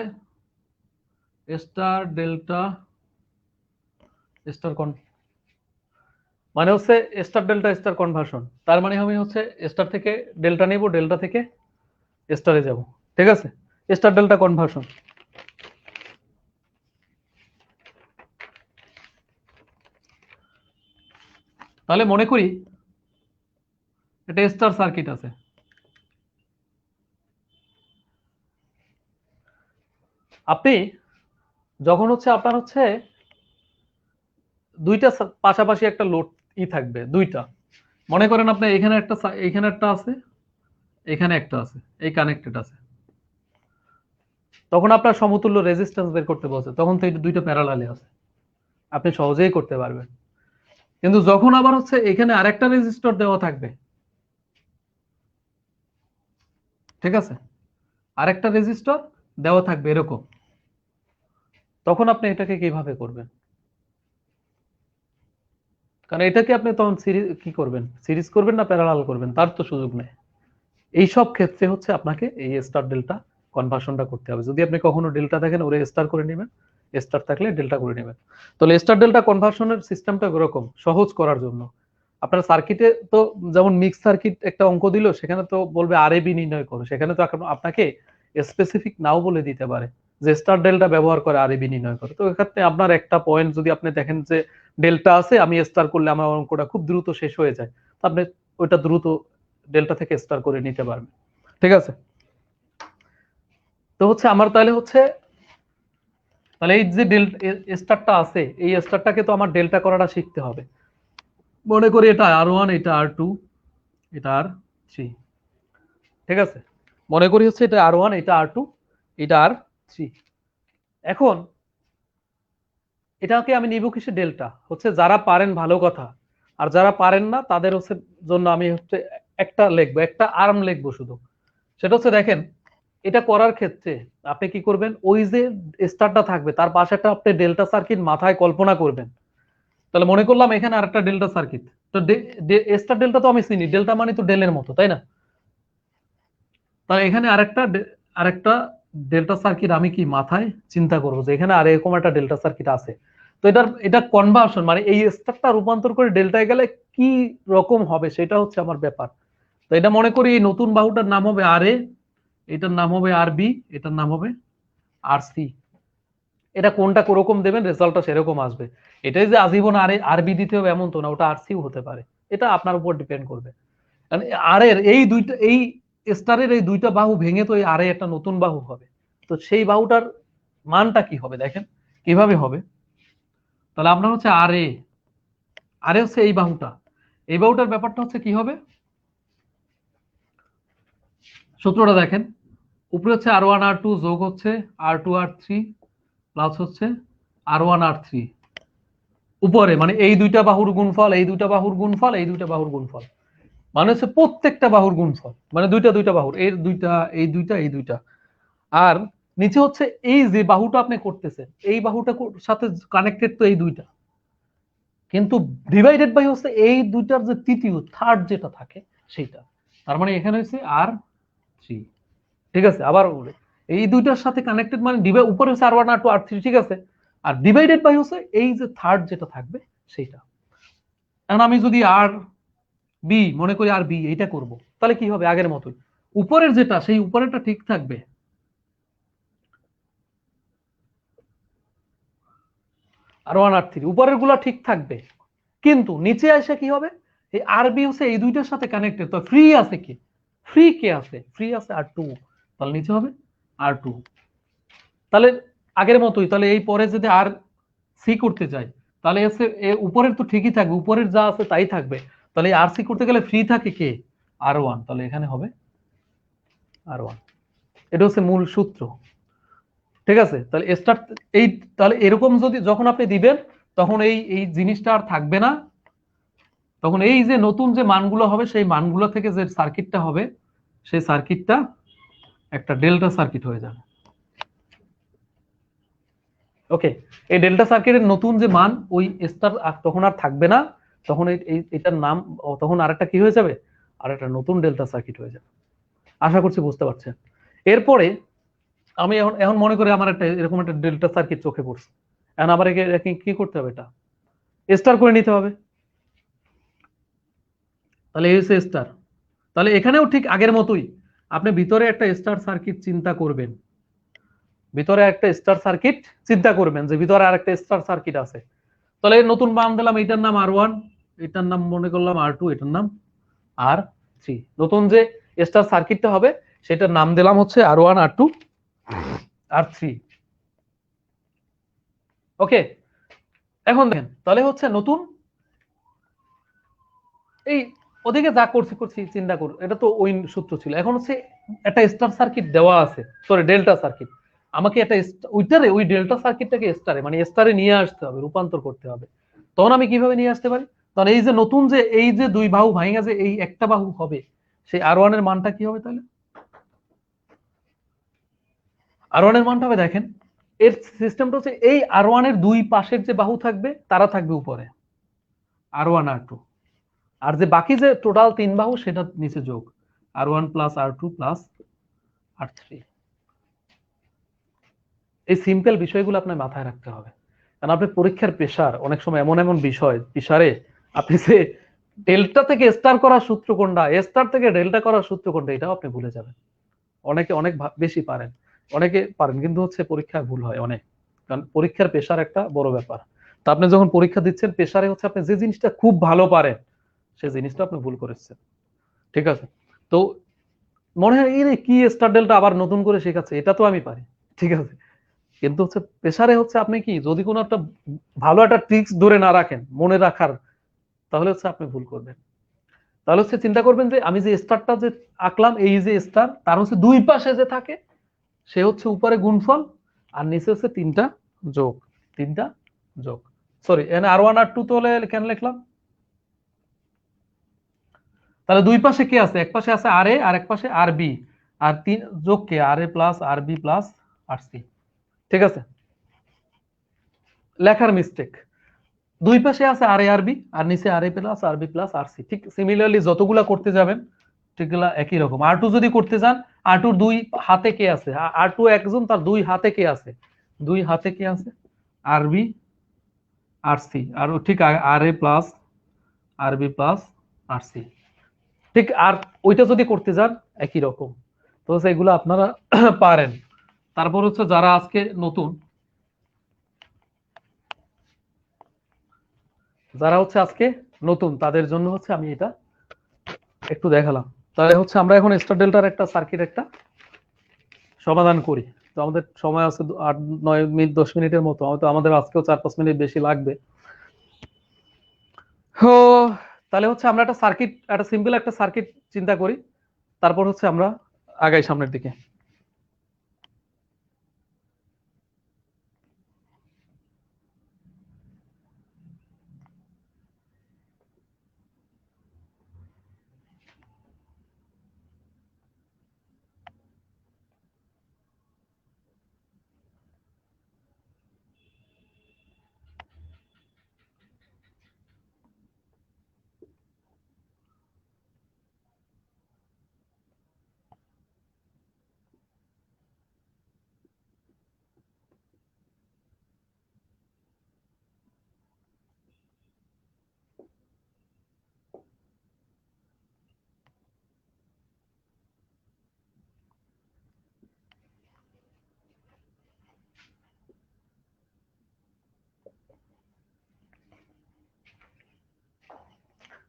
স্টার ডেল্টা স্টার কন, মানে হচ্ছে স্টার ডেল্টা স্টার কনভার্সন, তার মানে আমি হচ্ছে স্টার থেকে ডেল্টা নেব, ডেল্টা থেকে স্টারে যাব, ঠিক আছে, স্টার ডেল্টা কনভার্সন। তাহলে মনে করি এটা স্টার সার্কিট আছে, আপনি যখন হচ্ছে আপনার হচ্ছে দুইটা পাশাপাশি একটা লোড থাকবে দুইটা, মনে করেন আপনার এখানে একটা আছে, এখানে একটা আছে, এই কানেক্টেড আছে, তখন আপনার সমতুল্য রেজিস্ট্যান্স বের করতে বলছে, তখন তো এই দুইটা প্যারালালে আছে, আপনি সহজেই করতে পারবেন। কিন্তু যখন আবার হচ্ছে এখানে আরেকটা রেজিস্টর দেওয়া থাকবে, ঠিক আছে, আরেকটা রেজিস্টর দেওয়া থাকবে এরকম, তখন আপনি এটাকে কিভাবে করবেন? কারণ এটাকে আপনি তখন সিরিজ কি করবেন, সিরিজ করবেন না প্যারালাল করবেন, তার তো সুযোগ নেই। এই সব ক্ষেত্রে হচ্ছে আপনাকে এই স্টার ডেল্টা কনভার্সনটা করতে হবে। যদি আপনি কখনো ডেল্টা দেখেন ওরে স্টার করে নেবেন, স্টার থাকলে ডেল্টা করে নেবেন। তাহলে স্টার ডেল্টা কনভার্সনের সিস্টেমটা এরকম সহজ করার জন্য আপনার সার্কিটে তো যেমন মিক্স সার্কিট একটা অঙ্ক দিল, সেখানে তো বলবে আরএবি নির্ণয় করো, সেখানে তো আপনাকে স্পেসিফিক নাও বলে দিতে পারে যে স্টার ডেল্টা ব্যবহার করে আরএবি নির্ণয় করে। তো এক্ষেত্রে আপনার একটা পয়েন্ট যদি আপনি দেখেন যে ডেল্টা আছে, আমি স্টার করলে আমার অঙ্কটা খুব দ্রুত শেষ হয়ে যায়, আপনি ওইটা দ্রুত ডেল্টা থেকে স্টার করে নিতে পারবেন, ঠিক আছে। তো হচ্ছে আমার তাহলে হচ্ছে তাহলে এই যে স্টারটা আছে, এই স্টারটাকে তো আমার ডেল্টা করাটা শিখতে হবে। মনে করি এটা R1, এটা R2, এটা R3, ঠিক আছে, মনে করি হচ্ছে এটা R1, এটা R2, এটা R3। এখন এটাকে আমি নিব কিসে, ডেল্টা। হচ্ছে যারা পারেন ভালো কথা, আর যারা পারেন না তাদের হচ্ছে জন্য আমি হচ্ছে একটা লিখবো, একটা আর্ম লিখবো শুধু। সেটা হচ্ছে দেখেন, এটা করার ক্ষেত্রে আপনি কি করবেন, ওই যে স্টারটা থাকবে তার পাশে একটা আপনি ডেল্টা সার্কিট মাথায় কল্পনা করবেন। তাহলে মনে করলাম এখানে আরেকটা ডেল্টা সার্কিট, তো স্টার ডেল্টা তো আমি চিনি, ডেল্টা মানে তো ডেলের মতো, তাই না? তাহলে এখানে আরেকটা ডেল্টা সার্কিট আমি কি মাথায় চিন্তা করবো যে এখানে আর এরকম একটা ডেল্টা সার্কিট আছে। তো এটা কনভার্সন মানে এই স্টারটা রূপান্তর করে ডেল্টায় গেলে কি রকম হবে সেটা হচ্ছে আমার ব্যাপার। তো এটা মনে করি এই নতুন বাহুটার নাম হবে আর এ, এটার নাম হবে আর বি, এটার নাম হবে আর সি। এটা কোনটা কোরকম দেবেন রেজাল্টটা সেরকম আসবে। এটাই যে আজীবন আরবি দিতে হবে এমন তো না, ওটা আরসিও হতে পারে, এটা আপনার উপর ডিপেন্ড করবে। কারণ আর এর এই দুইটা, এই স্টারের এই দুইটা বাহু ভেঙে তো এই আর একটা নতুন বাহু হবে, তো সেই বাহুটার মানটা কি হবে দেখেন কিভাবে হবে। তাহলে আপনার হচ্ছে আর এ হচ্ছে এই বাহুটার ব্যাপারটা হচ্ছে কি হবে, সূত্রটা দেখেন, উপরে হচ্ছে R1 R2 যোগ হচ্ছে R2 R3 প্লাস হচ্ছে R1 R3, উপরে মানে এই দুইটা বাহুর গুণফল, এই দুইটা বাহুর গুণফল, এই দুইটা বাহুর গুণফল, মানে হচ্ছে প্রত্যেকটা বাহুর গুণফল, মানে দুইটা বাহুর, এই দুইটা, এই দুইটা, এই দুইটা। আর নিচে হচ্ছে এই যে বাহুটা আপনি করতেছেন, এই বাহুটার সাথে কানেক্টেড তো এই দুইটা, কিন্তু ডিভাইডেড বাই হচ্ছে এই দুইটার যে তৃতীয় থার্ড যেটা থাকে সেইটা। তার মানে এখানে হচ্ছে R3, ঠিক আছে। আবার এই দুইটার সাথে কানেক্টেড মানে উপরে হচ্ছে R1 R2 R3, ঠিক আছে, আর ডিভাইডেড বাই হচ্ছে এই যে থার্ড যেটা থাকবে সেইটা। এখন আমি যদি আর বি মনে করি আর বি এইটা করব, তাহলে কি হবে আগের মতোই, উপরের যেটা সেই উপরেরটা ঠিক থাকবে, R1 R3 উপরের গুলা ঠিক থাকবে, কিন্তু নিচে এসে কি হবে, এই আরবি হচ্ছে এই দুইটার সাথে কানেক্টেড, তো ফ্রি আছে কি, ফ্রি কে আছে, ফ্রি আছে R2, তাহলে নিচে হবে R2। তাহলে আগের মতোই, তাহলে এই পরে যদি আর সি করতে যাই তাহলে হচ্ছে উপরের তো ঠিকই থাকবে, উপরের যা আছে তাই থাকবে, তাহলে আর সি করতে গেলে ফ্রি থাকে কে, R1, তাহলে এখানে হবে R1। এটা হচ্ছে মূল সূত্র, ঠিক আছে। তাহলে স্টার্ট এই, তাহলে এরকম যদি যখন আপনি দিবেন তখন এই এই জিনিসটা আর থাকবে না, তখন এই যে নতুন যে মানগুলো হবে সেই মানগুলো থেকে যে সার্কিটটা হবে সেই সার্কিটটা একটা ডেল্টা সার্কিট হয়ে যাবে। ওকে, এই ডেল্টা সার্কিটের নতুন যে মান ওই স্টার তখন আর থাকবে না, তখন এটার নাম তখন আরেকটা কি হয়ে যাবে, আর একটা নতুন ডেল্টা সার্কিট হয়ে যাবে। আশা করছি বুঝতে পারছেন। এরপরে আমি এখন এখন মনে করি আমার একটা এরকম একটা ডেল্টা সার্কিট চোখে পড়ছে, এখন আবার একে কি করতে হবে, এটা স্টার করে নিতে হবে। তাহলে এই হচ্ছে স্টার, তাহলে এখানেও ঠিক আগের মতোই আপনি ভিতরে একটা স্টার সার্কিট চিন্তা করবেন, ভিতরে একটা স্টার সার্কিট চিন্তা করবেন যে ভিতরে আর একটা স্টার সার্কিট আছে। তাহলে নতুন মান দিলাম, এটার নাম R1, এটার নাম মনে করলাম R2, এটার নাম R3। নতুন যে স্টার সার্কিটটা হবে সেটার নাম দিলাম হচ্ছে R1, R2, R3। ওকে, এখন দেখেন তাহলে হচ্ছে নতুন এই ওদিকে যা করছি করছি চিন্তা করুন, এটা তো ওই সূত্র ছিল। এখন হচ্ছে একটা স্টার সার্কিট দেওয়া আছে, সরি ডেল্টা সার্কিট। আমাকে একটা ওইটারে ওই ডেল্টা সার্কিটটাকে স্টারে মানে স্টারে নিয়ে আসতে হবে, রূপান্তর করতে হবে। তখন আমি কিভাবে নিয়ে আসতে পারি? তখন এই যে নতুন যে এই যে দুই বাহু ভাঙা যে এই একটা বাহু হবে, সেই R1 এর মানটা কি হবে তাহলে? R1 এর মানটা হবে, দেখেন এর সিস্টেমটা হচ্ছে এই R1 এর দুই পাশের যে বাহু থাকবে তারা থাকবে উপরে, R1, R2। আর যে বাকি যে টোটাল তিন বাহু সেটা নিচে যোগ, R1 plus R2 plus R3। এই সিম্পল বিষয়গুলো আপনার মাথায় রাখতে হবে, কারণ আপনি পরীক্ষার প্রেশার অনেক সময় এমন এমন বিষয় প্রেশারে আপনি যে ডেল্টা থেকে স্টার করার সূত্র কোনটা, স্টার থেকে ডেল্টা করার সূত্র কোনটা, এটাও আপনি ভুলে যাবেন। অনেকে অনেক বেশি পারেন, অনেকে পারেন কিন্তু হচ্ছে পরীক্ষায় ভুল হয় অনেক, কারণ পরীক্ষার প্রেশার একটা বড় ব্যাপার। তা আপনি যখন পরীক্ষা দিচ্ছেন প্রেশারে হচ্ছে আপনি যে জিনিসটা খুব ভালো পারেন সেই জিনিসটা আপনি ভুল করেছেন। ঠিক আছে, তো মনে হয় এই কি স্টার ডেল্টা আবার নতুন করে শেখাচ্ছে, এটা তো আমি পারি। ঠিক আছে, কিন্তু হচ্ছে প্রেসারে হচ্ছে আপনি কি যদি কোনো একটা ভালো একটা ট্রিক্স ধরে না রাখেন মনে রাখার, তাহলে হচ্ছে আপনি ভুল করবেন। তাহলে হচ্ছে চিন্তা করবেন যে আমি যে স্টারটা যে আঁকলাম, এই যে স্টার তার হচ্ছে দুই পাশে যে থাকে সে হচ্ছে উপরে গুণফল আর নিচে হচ্ছে তিনটা যোগ, তিনটা যোগ। সরি, এখানে R1, R2 তো হলে কেন লিখলাম? তাহলে দুই পাশে কে আছে? এক পাশে আছে RA আর এক পাশে RB, আর তিন যোগ কে RA plus RB plus RC। ঠিক আছে, লেখার মিস্টেক। দুই পাশে আছে RA RB আর নিচে RA plus RB plus RC। ঠিক সিমিলারলি যতগুলা করতে যাবেন ঠিকগুলা একই রকম। R2 যদি করতে যান, R2 দুই হাতে কে আছে? R2 একজন, তার দুই হাতে কে আছে? দুই হাতে কে আছে? RB RC। আর ঠিক RA plus RB plus RC। ঠিক, আর ওইটা যদি করতে যান একই রকম। তো এগুলো আপনারা পারেন। তারপর হচ্ছে যারা আজকে নতুন, যারা হচ্ছে আজকে নতুন তাদের জন্য হচ্ছে আমি এটা একটু দেখালাম। তাহলে হচ্ছে আমরা এখন স্টার ডেল্টার একটা সার্কিট একটা সমাধান করি। তো আমাদের সময় আছে 8, 9 মিনিট, 10 মিনিটের মতো, হয়তো আমাদের আজকেও 4-5 মিনিট বেশি লাগবে। তো তাহলে হচ্ছে আমরা একটা সার্কিট, একটা সিম্পল একটা সার্কিট চিন্তা করি, তারপর হচ্ছে আমরা আগাই সামনের দিকে।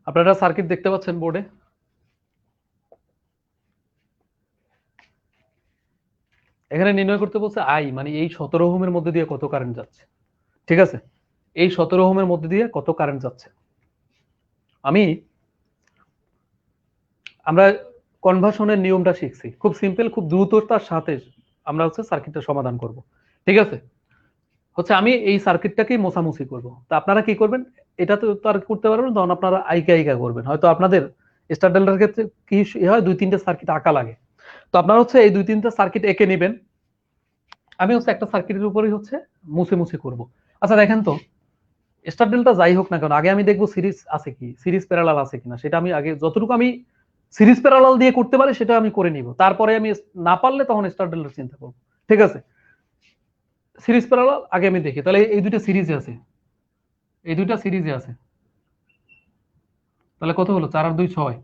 আপনারা সার্কিট দেখতে পাচ্ছেন বোর্ডে? এখানে নির্ণয় করতে বলছে আই, মানে এই 17 ওহমের মধ্যে দিয়ে কত কারেন্ট যাচ্ছে। ঠিক আছে, এই 17 ওহমের মধ্যে দিয়ে কত কারেন্ট যাচ্ছে। আমি আমরা কনভার্সনের নিয়মটা শিখছি, খুব সিম্পল, খুব দ্রুততার সাথে আমরা হচ্ছে সার্কিটটা সমাধান করব। ঠিক আছে, হচ্ছে আমি এই সার্কিটটাকেই মোছামুছি করব। তা আপনারা কি করবেন? এটা তো আর করতে পারবেন, তখন আপনারা আইকা আইকা করবেন। হয়তো আপনাদের স্টার ডেল্টার ক্ষেত্রে কি হয়, 2-3টে সার্কিট আঁকা লাগে। তো আপনারা হচ্ছে এই 2-3টা সার্কিট এঁকে নেবেন, আমি হচ্ছে একটা সার্কিটের উপরেই হচ্ছে মুছে মুছে করব। আচ্ছা দেখেন তো, স্টার ডেল্টা যাই হোক না কেন, আগে আমি দেখবো সিরিজ আছে কি, সিরিজ প্যারালাল আছে কিনা। সেটা আমি আগে যতটুকু আমি সিরিজ প্যারালাল দিয়ে করতে পারি সেটা আমি করে নিব, তারপরে আমি না পারলে তখন স্টার ডেল্টার চিন্তা করবো। ঠিক আছে, সিরিজ প্যারালাল আগে আমি দেখি। তাহলে এই দুইটা সিরিজে আছে, এই দুইটা সিরিজে আছে, তাহলে কত হলো? 4 আর 2 6।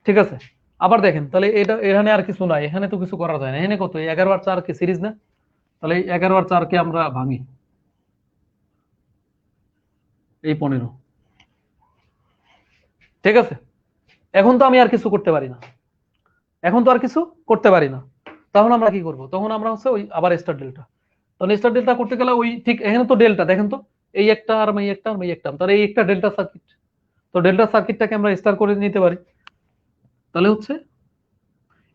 ঠিক আছে, আবার দেখেন তাহলে এটা এখানে আর কিছু নাই, এখানে তো কিছু করা যায় না। এখানে কত? 11 আর 4 কি সিরিজ না? তাহলে এই 11 আর 4 কে আমরা ভাঙি, এই 15। ঠিক আছে, এখন তো আমি আর কিছু করতে পারি না, এখন তো আর কিছু করতে পারি না। তখন আমরা কি করব? তখন আমরা হচ্ছে ওই আবার স্টার ডেল্টা। তখন স্টার ডেল্টা করতে গেলে ওই ঠিক এখানে তো ডেল্টা দেখেন তো, এই একটা আর এই একটা আর এই একটা, তাহলে এই একটা ডেল্টা সার্কিট। তো ডেল্টা সার্কিটটাকে আমরা স্টার করে নিতে পারি। তাহলে হচ্ছে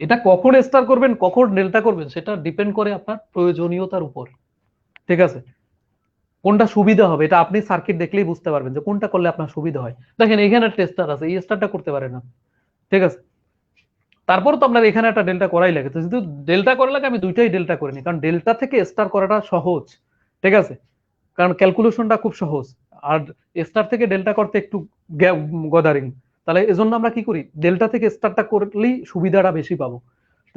এটা কখন স্টার করবেন কখন ডেল্টা করবেন সেটা ডিপেন্ড করে আপনার প্রয়োজনীয়তার উপর। ঠিক আছে, কোনটা সুবিধা হবে এটা আপনি সার্কিট দেখলেই বুঝতে পারবেন যে কোনটা করলে আপনার সুবিধা হয়। দেখেন এখানে টেস্টার আছে, এই স্টারটা করতে পারে না। ঠিক আছে, তারপর তো আপনার এখানে একটা ডেল্টা করাই লাগে, তো যদি ডেল্টা করা লাগে আমি দুইটাই ডেল্টা করে নিই, কারণ ডেল্টা থেকে স্টার করাটা সহজ। ঠিক আছে, কারণ ক্যালকুলেশনটা খুব সহজ। আর স্টার থেকে ডেল্টা করতে একটু গদারিং। তাহলে এজন্য আমরা কি করি, ডেল্টা থেকে স্টারটা করলেই সুবিধাটা বেশি পাবো।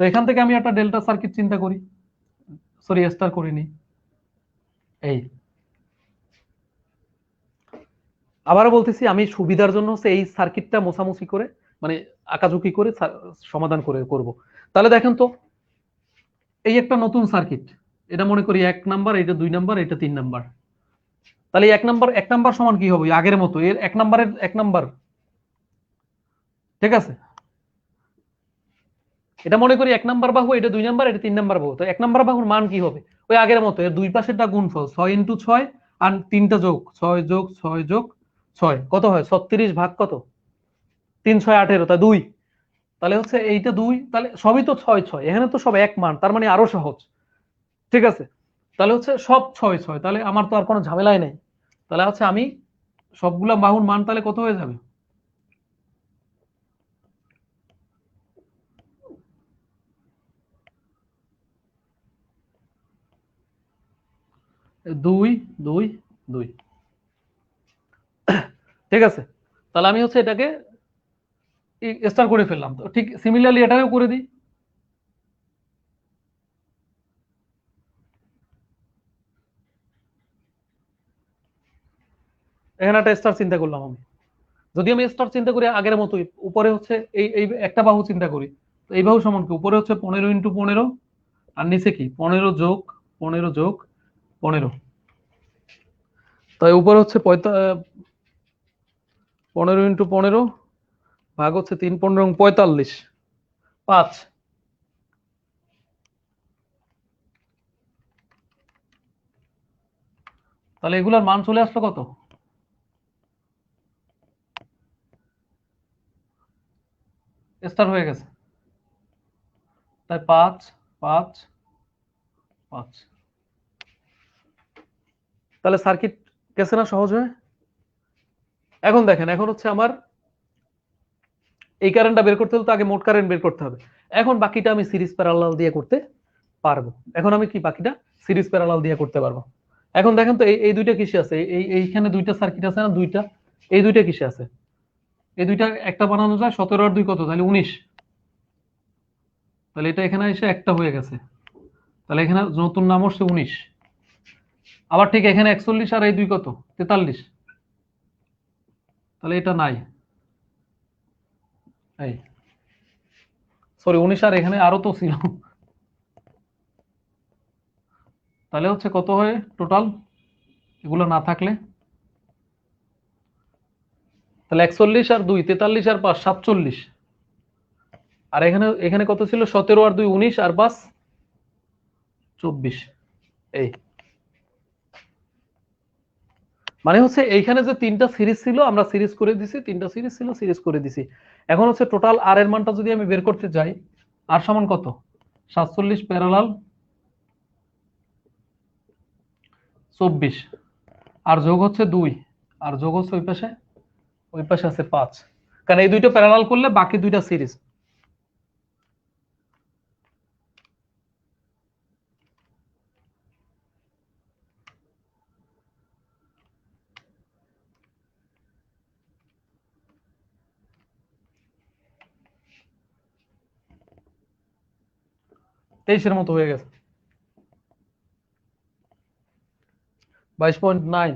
তো এখান থেকে আমি একটা ডেল্টা সার্কিট চিন্তা করি, সরি স্টার করে নিই। এই আবারও বলতেছি, আমি সুবিধার জন্য হচ্ছে এই সার্কিটটা মোছামুছি করে মানে আঁকাঝুঁকি করে সমাধান করে করব। তাহলে দেখেন তো, এই একটা নতুন সার্কিট, এটা মনে করি 1 নাম্বার, এটা 2 নাম্বার, এটা 3 নাম্বার। তাহলে 1 নাম্বার সমান কি হবে? আগের মতো এর 1 নাম্বারের 1 নাম্বার। ঠিক আছে, এটা মনে করি 1 নাম্বার বাহু, এটা 2 নাম্বার, এটা 3 নাম্বার বাহু। তো 1 নাম্বার বাহুর মান কি হবে? ওই আগের মতো, এর দুই পাশেরটা গুণফল 6 ইনটু 6 আর তিনটা যোগ 6 যোগ 6 যোগ 6 কত হয়? 36 ভাগ কত? 3 6 18, তা 2। তাহলে হচ্ছে এইটা 2, তাহলে সবই তো 6 6, এখানে তো সব এক মান, তার মানে আরো সহজ। ঠিক আছে, তাহলে হচ্ছে সব 6 6, তাহলে আমার তো আর কোনো ঝামেলাই নেই। তাহলে হচ্ছে আমি সবগুলা বাহুর মান তাহলে কত হয়ে যাবে? 2 2 2। ঠিক আছে, তাহলে আমি হচ্ছে এটাকে স্টার করে ফেললাম। তো ঠিক সিমিলারলি এটাকেও করে দিই। এখানে একটা স্টার চিন্তা করলাম আমি। যদি আমি স্টার চিন্তা করি আগের মতোই, উপরে হচ্ছে এই এই একটা বাহু চিন্তা করি, তো এই বাহু সমান কি? উপরে হচ্ছে 15 ইন্টু 15 আর নিচে কি 15 যোগ 15 যোগ 15। তাই উপরে হচ্ছে 15 ইন্টু 15 ভাগ হচ্ছে 3 15 45 5। তাহলে এগুলার মান চলে আসলো কত? স্টার হয়ে গেছে। তাই 5 5 5। তাহলে সার্কিট গেছে না সহজ হয়ে? এখন দেখেন, এখন হচ্ছে আমার এই কারেন্টটা বের করতে হলে তো আগে মোট কারেন্ট বের করতে হবে। এখন বাকিটা আমি সিরিজ প্যারালাল দিয়ে করতে পারবো। এখন আমি কি বাকিটা সিরিজ প্যারালাল দিয়ে করতে পারবো। এখন দেখেন তো, এই দুইটা কিসে আছে? এইখানে দুইটা সার্কিট আছে না, দুইটা, এই দুইটা কিসে আছে? এই দুইটা একটা বানানো যায়, 17 আর 2 কত? তাহলে 19। তাহলে এটা এখানে এসে একটা হয়ে গেছে, তাহলে এখানে নতুন নাম হচ্ছে 19। আবার ঠিক এখানে 41 আর এই 2 কত? 43। তাহলে এটা নাই, এই সরি 19 আর এখানে আরো তো ছিল। তাহলে হচ্ছে কত হয় টোটাল এগুলো না থাকলে? তাহলে 41 আর 2 43 আর 5 47। আর এখানে এখানে কত ছিল? 17 আর 2 19 আর 5 24। এই মানে হচ্ছে এইখানে যে তিনটা সিরিজ ছিল আমরা সিরিজ করে দিছি, তিনটা সিরিজ ছিল সিরিজ করে দিছি। এখন হচ্ছে টোটাল আর এর মানটা যদি আমি বের করতে যাই, আর সমান কত? 47 প্যারালাল 24 আর যোগ হচ্ছে 2 আর যোগ হচ্ছে ওই পাশে আছে 5, কারণ এই দুইটা প্যারালাল করলে বাকি দুইটা সিরিজ। 23 এর মতো হয়ে গেছে, 22.9।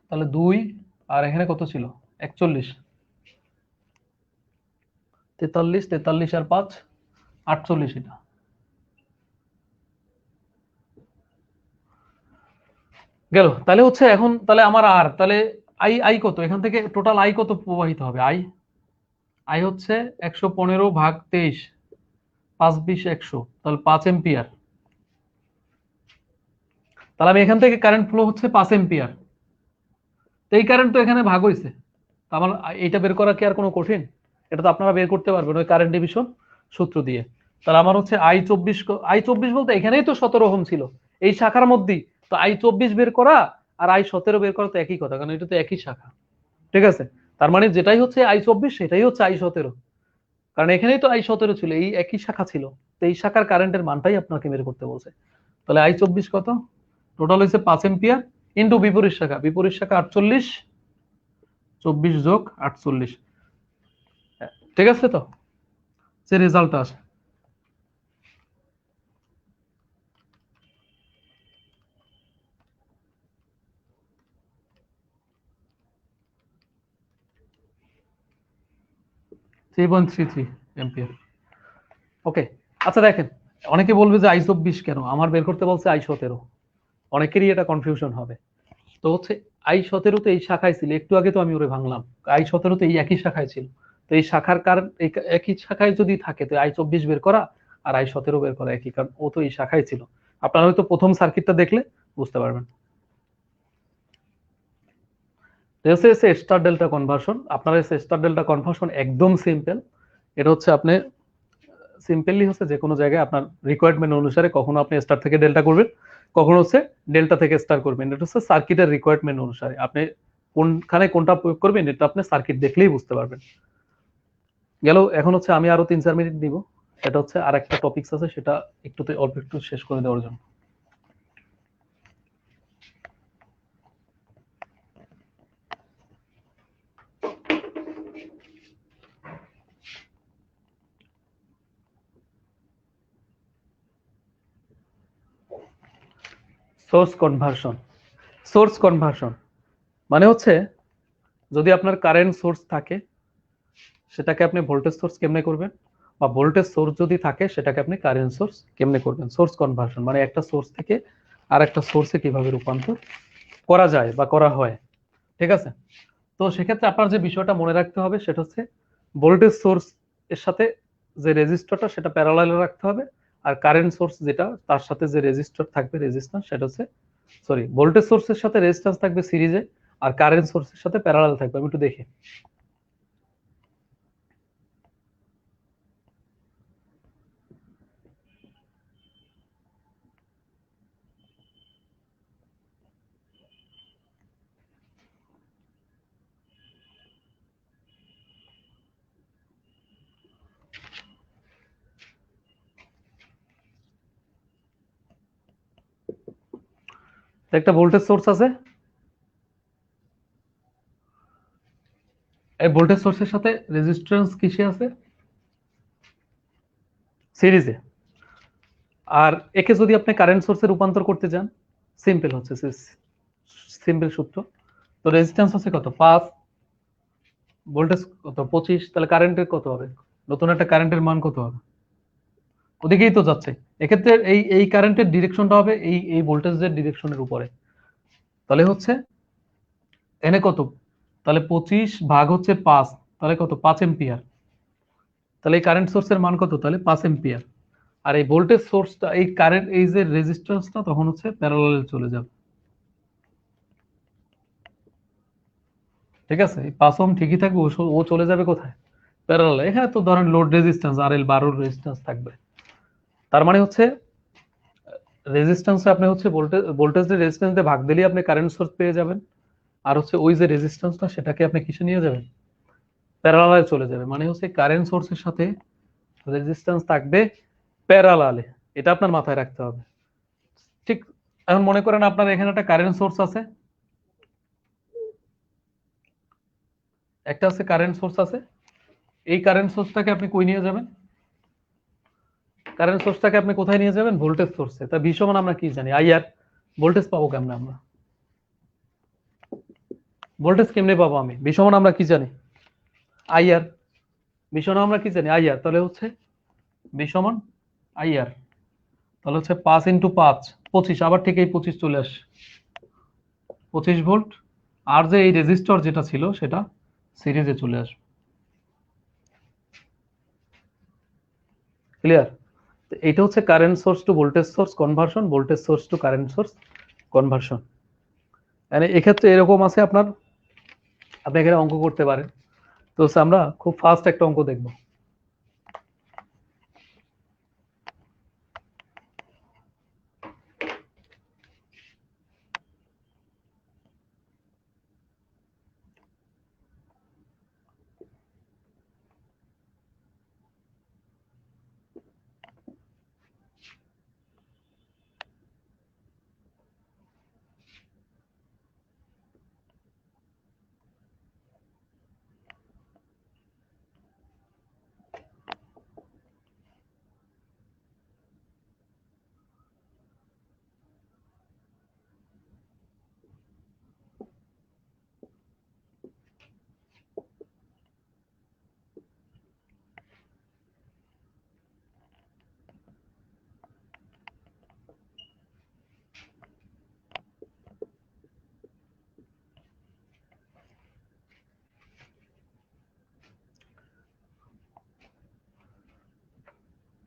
তাহলে 2 আর এখানে কত ছিল? 41, 43 43 আর 5 48। এটা গেল। তাহলে হচ্ছে এখন তাহলে আমার আর তাহলে আই আই কত এখান থেকে টোটাল আই কত প্রবাহিত হবে আই আই হচ্ছে 115/23 5-20-100 তাহলে 5 এম্পিয়ার। তাহলে আমি এখান থেকে কারেন্ট ফ্লো হচ্ছে 5 এম্পিয়ার। তো এই কারেন্ট তো এখানে ভাগ হয়েছে। আমার এইটা বের করা কি আর কোনো কঠিন? এটা তো আপনারা বের করতে পারবেন ওই কারেন্ট ডিভিশন সূত্র দিয়ে। তাহলে আমার হচ্ছে I24 বলতে এখানেই তো 17 ওহম ছিল এই শাখার মধ্যেই। তো I24 বের করা আর I17 বের করা তো একই কথা, কারণ এটা তো একই শাখা। ঠিক আছে, তার মানে যেটাই হচ্ছে I24 সেটাই হচ্ছে I17, কারণ এখানেই তো I17 ছিল, এই একই শাখা ছিল। তো এই শাখার কারেন্টের মানটাই আপনাকে বের করতে বলছে। তাহলে I24 কত? টোটাল হচ্ছে 5 এম্পিয়ার ইন্টু বিপরীত শাখা 48, 24+48। ঠিক আছে, তো যে রেজাল্ট আসে এম্পিয়ার। ওকে, আচ্ছা দেখেন, অনেকে বলবে যে I24 কেন, আমার বের করতে বলছে I17। অনেকেরই এটা কনফিউশন হবে। তো হচ্ছে I17 তো এই শাখায় ছিল, একটু আগে তো আমি ওরে ভাঙলাম। I17 তো এই একই শাখায় ছিল। তো এই শাখার কারণ একই শাখায় যদি থাকে তো I24 বের করা আর I17 বের করা একই, কারণ ও তো এই শাখায় ছিল। আপনারা হয়তো প্রথম সার্কিটটা দেখলে বুঝতে পারবেন। স্টার ডেল্টা কনভার্সন, আপনার স্টার ডেল্টা কনভার্সন একদম সিম্পল। এটা হচ্ছে আপনি সিম্পলি হচ্ছে যে কোনো জায়গায় আপনার রিকোয়ারমেন্ট অনুসারে কখনো আপনি স্টার থেকে ডেল্টা করবেন, কখনো হচ্ছে ডেল্টা থেকে স্টার করবেন। এটা হচ্ছে সার্কিটের রিকোয়ারমেন্ট অনুসারে আপনি কোনখানে কোনটা প্রয়োগ করবেন এটা আপনি সার্কিট দেখলেই বুঝতে পারবেন। গেল, এখন হচ্ছে আমি আরো 3-4 মিনিট নিব, সেটা হচ্ছে আর একটা টপিকস আছে, সেটা অল্প একটু শেষ করে দেওয়ার জন্য। সোর্স কনভার্সন মানে হচ্ছে যদি আপনার কারেন্ট সোর্স থাকে সেটাকে আপনি ভোল্টেজ সোর্স কেমনে করবেন, বা ভোল্টেজ সোর্স যদি থাকে সেটাকে আপনি কারেন্ট সোর্স কেমনে করবেন। সোর্স কনভার্সন মানে একটা সোর্স থেকে আর একটা সোর্সে কিভাবে রূপান্তর করা যায় বা করা হয়। ঠিক আছে, তো সেক্ষেত্রে আপনার যে বিষয়টা মনে রাখতে হবে সেটা হচ্ছে ভোল্টেজ সোর্স এর সাথে যে রেজিস্টরটা সেটা প্যারালালে রাখতে হবে, আর কারেন্ট সোর্স যেটা তার সাথে যে রেজিস্টর থাকবে রেজিস্ট্যান্স সেটা হচ্ছে ভোল্টেজ সোর্সের সাথে রেজিস্ট্যান্স থাকবে সিরিজে, আর কারেন্ট সোর্সের সাথে প্যারালাল থাকবে। আমি একটু দেখি। একটা ভোল্টেজ সোর্স আছে, এই ভোল্টেজ সোর্সের সাথে রেজিস্ট্যান্স কিসে আছে? সিরিজে। আর একে যদি আপনি কারেন্ট সোর্সে রূপান্তর করতে যান, সিম্পল হচ্ছে সিম্পল সূত্র। তো রেজিস্ট্যান্স হচ্ছে কত 5, ভোল্টেজ কত 25, তাহলে কারেন্টের কত হবে, নতুন একটা কারেন্টের মান কত হবে? ওদিকেই তো যাচ্ছে। এক্ষেত্রে এই এই কারেন্টের ডিরেকশনটা হবে এই এই ভোল্টেজের ডিরেকশনের উপরে। তাহলে হচ্ছে এনে কত, তাহলে 25 ভাগ হচ্ছে 5, তাহলে কত 5 এম্পিয়ার। তাহলে এই কারেন্ট সোর্সের মান কত, তাহলে 5 এম্পিয়ার। আর এই ভোল্টেজ সোর্সটা এই কারেন্ট এই যে রেজিস্ট্যান্সটা তখন হচ্ছে প্যারালালে চলে যাবে। ঠিক আছে, এই 5 ওহম ঠিকই থাকবে, ও চলে যাবে কোথায়, প্যারালালে। এখানে তো ধরেন লোড রেজিস্ট্যান্স RL 12 রেজিস্ট্যান্স থাকবে। তার মানে হচ্ছে রেজিস্ট্যান্সে আপনি হচ্ছে ভোল্টেজের রেজিস্ট্যান্স দিয়ে ভাগ দিলেই আপনি কারেন্ট সোর্স পেয়ে যাবেন। আর হচ্ছে ওই যে রেজিস্ট্যান্সটা সেটাকে আপনি কিসে নিয়ে যাবেন, প্যারালালে চলে যাবে। মানে হচ্ছে কারেন্ট সোর্সের সাথে রেজিস্ট্যান্স থাকবে প্যারালালে, এটা আপনার মাথায় রাখতে হবে। ঠিক, এখন মনে করেন আপনার এখানে একটা কারেন্ট সোর্স আছে, একটা আছে কারেন্ট সোর্স আছে। এই কারেন্ট সোর্সটাকে আপনি কই নিয়ে যাবেন, কারেন্ট সোর্সটাকে আপনি কোথায় নিয়ে যাবেন, ভোল্টেজ সোর্সে। তা ভি সমান আমরা কি জানি, আইআর। ভোল্টেজ পাবো কেমনে আমরা, ভোল্টেজ কেমনে পাবো আমি, ভি সমান আমরা কি জানি, আইআর। ভি সমান আমরা কি জানি, আইআর। তাহলে হচ্ছে ভি সমান আইআর, তাহলে হচ্ছে 5 × 5 25, আবার ঠিক এই 25 চলে আসে। 25 ভোল্ট, আর যে এই রেজিস্টর যেটা ছিল সেটা সিরিজে চলে আসবে। ক্লিয়ার? এটা হচ্ছে current source to voltage source conversion, voltage source to current source conversion. মানে এক্ষেত্রে এরকম আছে আপনার, আপনি এখানে অঙ্ক করতে পারেন। তো আমরা খুব ফাস্ট একটা অঙ্ক দেখব।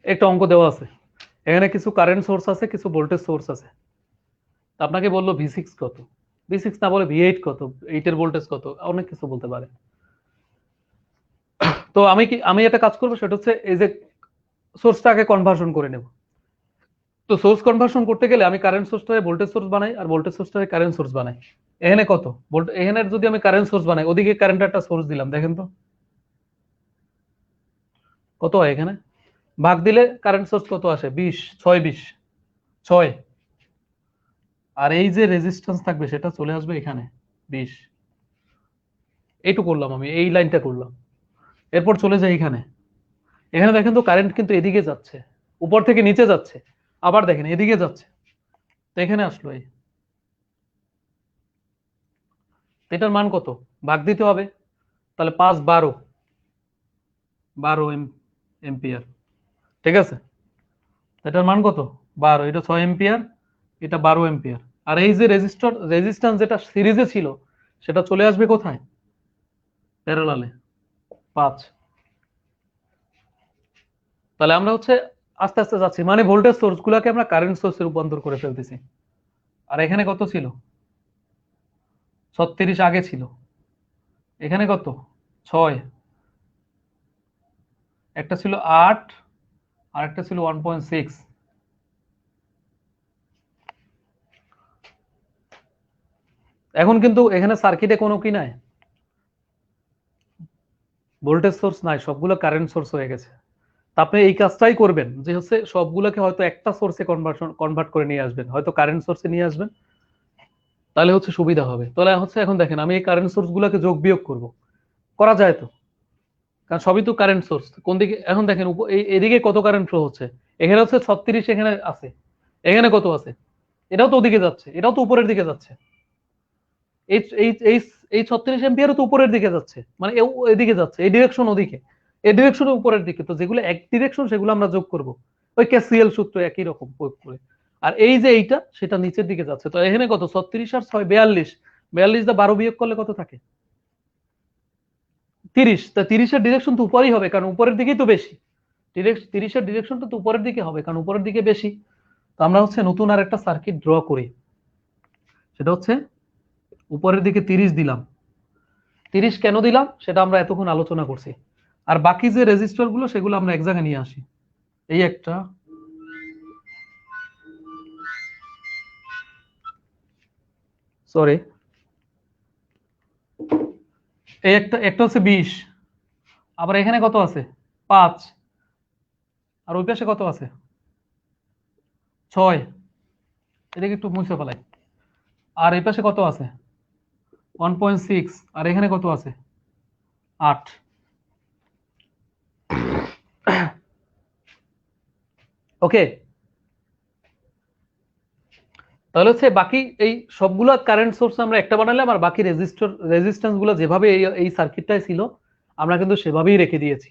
একটা অঙ্ক দেওয়া আছে, এখানে কিছু কারেন্ট সোর্স আছে, কিছু ভোল্টেজ সোর্স আছে। আপনাকে বললো V6 কত, V6 না বলে V8 কত, 8 এর ভোল্টেজ কত, অনেক কিছু বলতে পারে। তো আমি একটা কাজ করবো, সেটা হচ্ছে এই যে সোর্সটাকে কনভার্সন করে নেব। তো সোর্স কনভার্সন করতে গেলে আমি কারেন্ট সোর্সটাকে ভোল্টেজ সোর্স বানাই, আর ভোল্টেজ সোর্সটাকে কারেন্ট সোর্স বানাই। এখানে কত ভোল্ট, এখানে যদি আমি কারেন্ট সোর্স বানাই, ওদিকে কারেন্ট একটা সোর্স দিলাম, দেখেন তো কত হয়। এখানে ভাগ দিলে কারেন্ট সোর্স কত আসে, 20, 6 20, 6। আর এই যে রেজিস্ট্যান্স থাকবে সেটা চলে আসবে এখানে 20। এইটুকু করলাম, আমি এই লাইনটা করলাম। এরপর চলে যাই এখানে, এখানে দেখেন তো কারেন্ট কিন্তু এদিকে যাচ্ছে, উপর থেকে নিচে যাচ্ছে, আবার দেখেন এদিকে যাচ্ছে। তো এখানে আসলো এই, এটার মান কত, ভাগ দিতে হবে। তাহলে 5 12, 12 এম্পিয়ার। ঠিক আছে, এটার মান কত, 12, এটা 6 এম্পিয়ার, এটা 12 এম্পিয়ার। আর এই যে রেজিস্ট্যান্স যেটা সিরিজে ছিল সেটা চলে আসবে কোথায়, প্যারালালে, 5। তাহলে আমরা হচ্ছে আস্তে আস্তে যাচ্ছি, মানে ভোল্টেজ সোর্স গুলাকে আমরা কারেন্ট সোর্সে রূপান্তর করে ফেলতেছি। আর এখানে কত ছিল, 36 আগে ছিল, এখানে কত, 6, একটা ছিল 8, আর একটা ছিল 1.6। এখন কিন্তু এখানে সার্কিটে কোনো কি নাই, ভোল্টেজ সোর্স নাই, সবগুলো কারেন্ট সোর্স হয়ে গেছে। তা আপনি এই কাজটাই করবেন, যে হচ্ছে সবগুলোকে হয়তো একটা সোর্সে কনভার্ট করে নিয়ে আসবেন, হয়তো কারেন্ট সোর্সে নিয়ে আসবেন, তাহলে হচ্ছে সুবিধা হবে। তাহলে হচ্ছে এখন দেখেন আমি এই কারেন্ট সোর্স গুলোকে যোগ বিয়োগ করব, করা যায় তো, কারণ সবই তো কারেন্ট সোর্স। কোন দিকে, এখন দেখেন এদিকে কত কারেন্ট ফ্লো হচ্ছে, এখানে হচ্ছে 36, এখানে আছে, এখানে কত আছে, এটাও তো ওদিকে যাচ্ছে, এটাও তো উপরের দিকে যাচ্ছে। এই এই এই এই 36 এম্পিয়ারও তো উপরের দিকে যাচ্ছে, মানে এদিকে যাচ্ছে, এই ডিরেকশন ওদিকে, এই ডিরেকশন উপরের দিকে। তো যেগুলো এক ডিরেকশন সেগুলো আমরা যোগ করব, ওই ক্যাসিএল সূত্র একই রকম প্রয়োগ করে। আর এই যে এইটা, সেটা নিচের দিকে যাচ্ছে। তো এখানে কত, 36 আর 6 42, 42 দা 12 বিয়োগ করলে কত থাকে, 30। তা 30 এর ডিরেকশন তো উপরেই হবে, কারণ উপরের দিকেই তো বেশি। 30 এর ডিরেকশনটা তো উপরের দিকে হবে, কারণ উপরের দিকে বেশি। তো আমরা হচ্ছে নতুন আর একটা সার্কিট ড্র করি, সেটা হচ্ছে উপরের দিকে 30 দিলাম। 30 কেন দিলাম সেটা আমরা এতক্ষণ আলোচনা করছি। আর বাকি যে রেজিস্টার গুলো সেগুলো আমরা এক জায়গায় নিয়ে আসি। এই একটা, সরি, এই একটা, একটা হচ্ছে 20, আবার এখানে কত আছে, 5, আর ওই পাশে কত আছে, 6, এদিকে একটু মুছে ফেলাই। আর এই পাশে কত আছে, 1.6, আর এখানে কত আছে, 8। ওকে, তাহলে হচ্ছে বাকি এই সবগুলো কারেন্ট সোর্স আমরা একটা বানালাম, আর বাকি রেজিস্ট্যান্স গুলো যেভাবে এই সার্কিটটাই ছিল আমরা কিন্তু সেভাবেই রেখে দিয়েছি।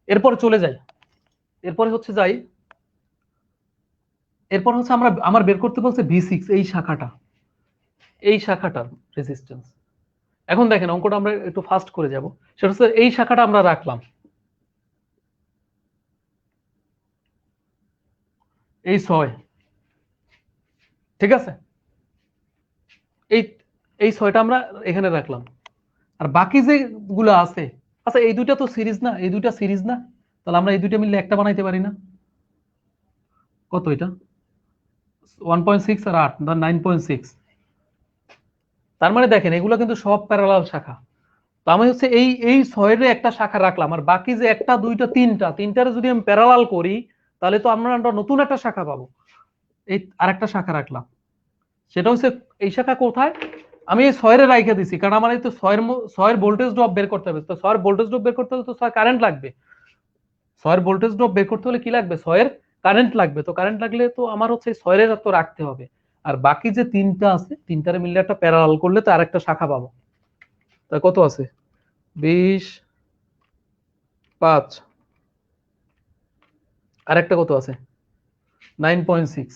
এরপর চলে যাই, এরপরে হচ্ছে যাই, এরপর হচ্ছে আমার বের করতে বলছে V6 এই শাখাটা। এই শাখাটার রেজিস্ট্যান্স। এখন দেখেন অঙ্কটা আমরা একটু ফাস্ট করে যাব, সেটা হচ্ছে এই শাখাটা আমরা রাখলাম, এই 6, ঠিক আছে, এই এই 6টা আমরা এখানে রাখলাম, আর বাকি যেগুলো আছে, আচ্ছা এই দুইটা তো সিরিজ না, এই দুইটা সিরিজ না, তাহলে আমরা এই দুইটা মিললে একটা বানাইতে পারি না? কত এটা 1.6 আর 8 9.6, তার মানে দেখেন এগুলো কিন্তু সব প্যারালাল শাখা। তো আমি হচ্ছে এই 6 এর একটা শাখা রাখলাম, আর বাকি যে একটা দুইটা তিনটারে যদি আমি প্যারালাল করি তাহলে তো আমরা নতুন একটা শাখা পাবো। এই আরেকটা শাখা রাখলাম, সেটা হচ্ছে এই শাখা কোথায়, আমি এই 6 এর রাইখা দিছি, কারণ আমার এই তো 6 এর ভোল্টেজ ড্রপ বের করতে হবে। তো 6 এর ভোল্টেজ ড্রপ বের করতে হলে তো 6 কারেন্ট লাগবে, 6 এর ভোল্টেজ ড্রপ বের করতে হলে কি লাগবে, 6 এর কারেন্ট লাগবে। তো কারেন্ট লাগলে তো আমার হচ্ছে 6 এর তো রাখতে হবে, আর বাকি যে তিনটা আছে তিনটারে মিলে একটা প্যারালাল করলে তো আরেকটা শাখা পাবো। তাই কত আছে 20, 5, আরেকটা কত আছে 9.6,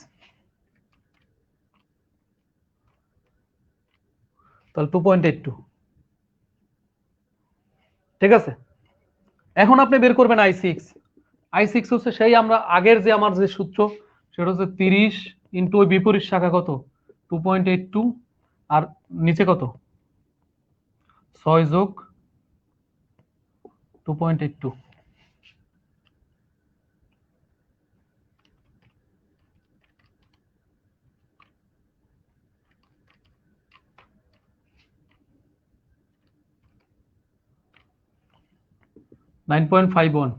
তাহলে 2.82, ঠিক আছে। এখন আপনি বের করবেন i6 হচ্ছে সেই আমরা আগের যে আমার যে সূত্র, সেটা হচ্ছে 30 ইন্টু ওই বিপরীত শাখা কত 2.82, আর নিচে কত 6 যোগ 2.82, 9.51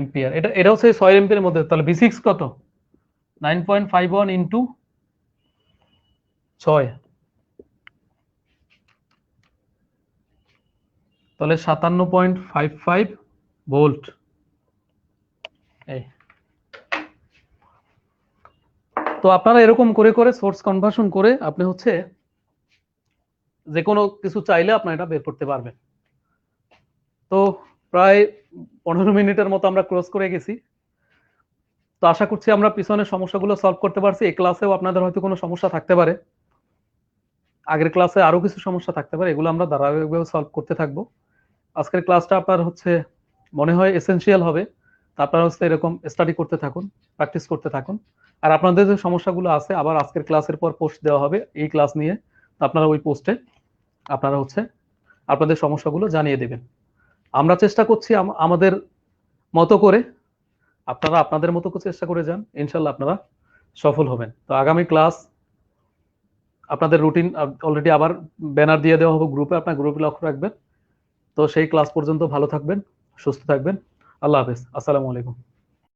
এম্পিয়ার। এটা হচ্ছে 6 এম্পিয়ারের মধ্যে, তাহলে V6 কত 9.51 ইন্টু 6, তাহলে 57.55 ভোল্ট। এই তো আপনারা এরকম করে করে সোর্স কনভার্সন করে আপনি হচ্ছে যে কোনো কিছু চাইলে আপনারা এটা বের করতে পারবেন। তো প্রায় 15 মিনিটের মতো আমরা ক্লোজ করে গেছি। তো আশা করছি আমরা পিছনের সমস্যাগুলো সলভ করতে পারছি। এই ক্লাসেও আপনাদের হয়তো কোনো সমস্যা থাকতে পারে, আগের ক্লাসে আরো কিছু সমস্যা থাকতে পারে, এগুলো আমরা ধারাবাহিকভাবে সলভ করতে থাকবো। আজকের ক্লাসটা আপনার হচ্ছে মনে হয় এসেনশিয়াল হবে, তা আপনারা হচ্ছে এরকম স্টাডি করতে থাকুন, প্র্যাকটিস করতে থাকুন। আর আপনাদের যে সমস্যাগুলো আছে আবার আজকের ক্লাসের পর পোস্ট দেওয়া হবে এই ক্লাস নিয়ে, আপনারা ওই পোস্টে আপনারা হচ্ছে আপনাদের সমস্যাগুলো জানিয়ে দেবেন। আমরা চেষ্টা করছি আমাদের মতো করে, আপনারা আপনাদের মতো করে চেষ্টা করে যান, ইনশাল্লাহ আপনারা সফল হবেন। তো আগামী ক্লাস আপনাদের রুটিন অলরেডি আবার ব্যানার দিয়ে দেওয়া হবে গ্রুপে, আপনার গ্রুপে লক্ষ্য রাখবেন। তো সেই ক্লাস পর্যন্ত ভালো থাকবেন, সুস্থ থাকবেন। আল্লাহ হাফেজ, আসসালামু আলাইকুম।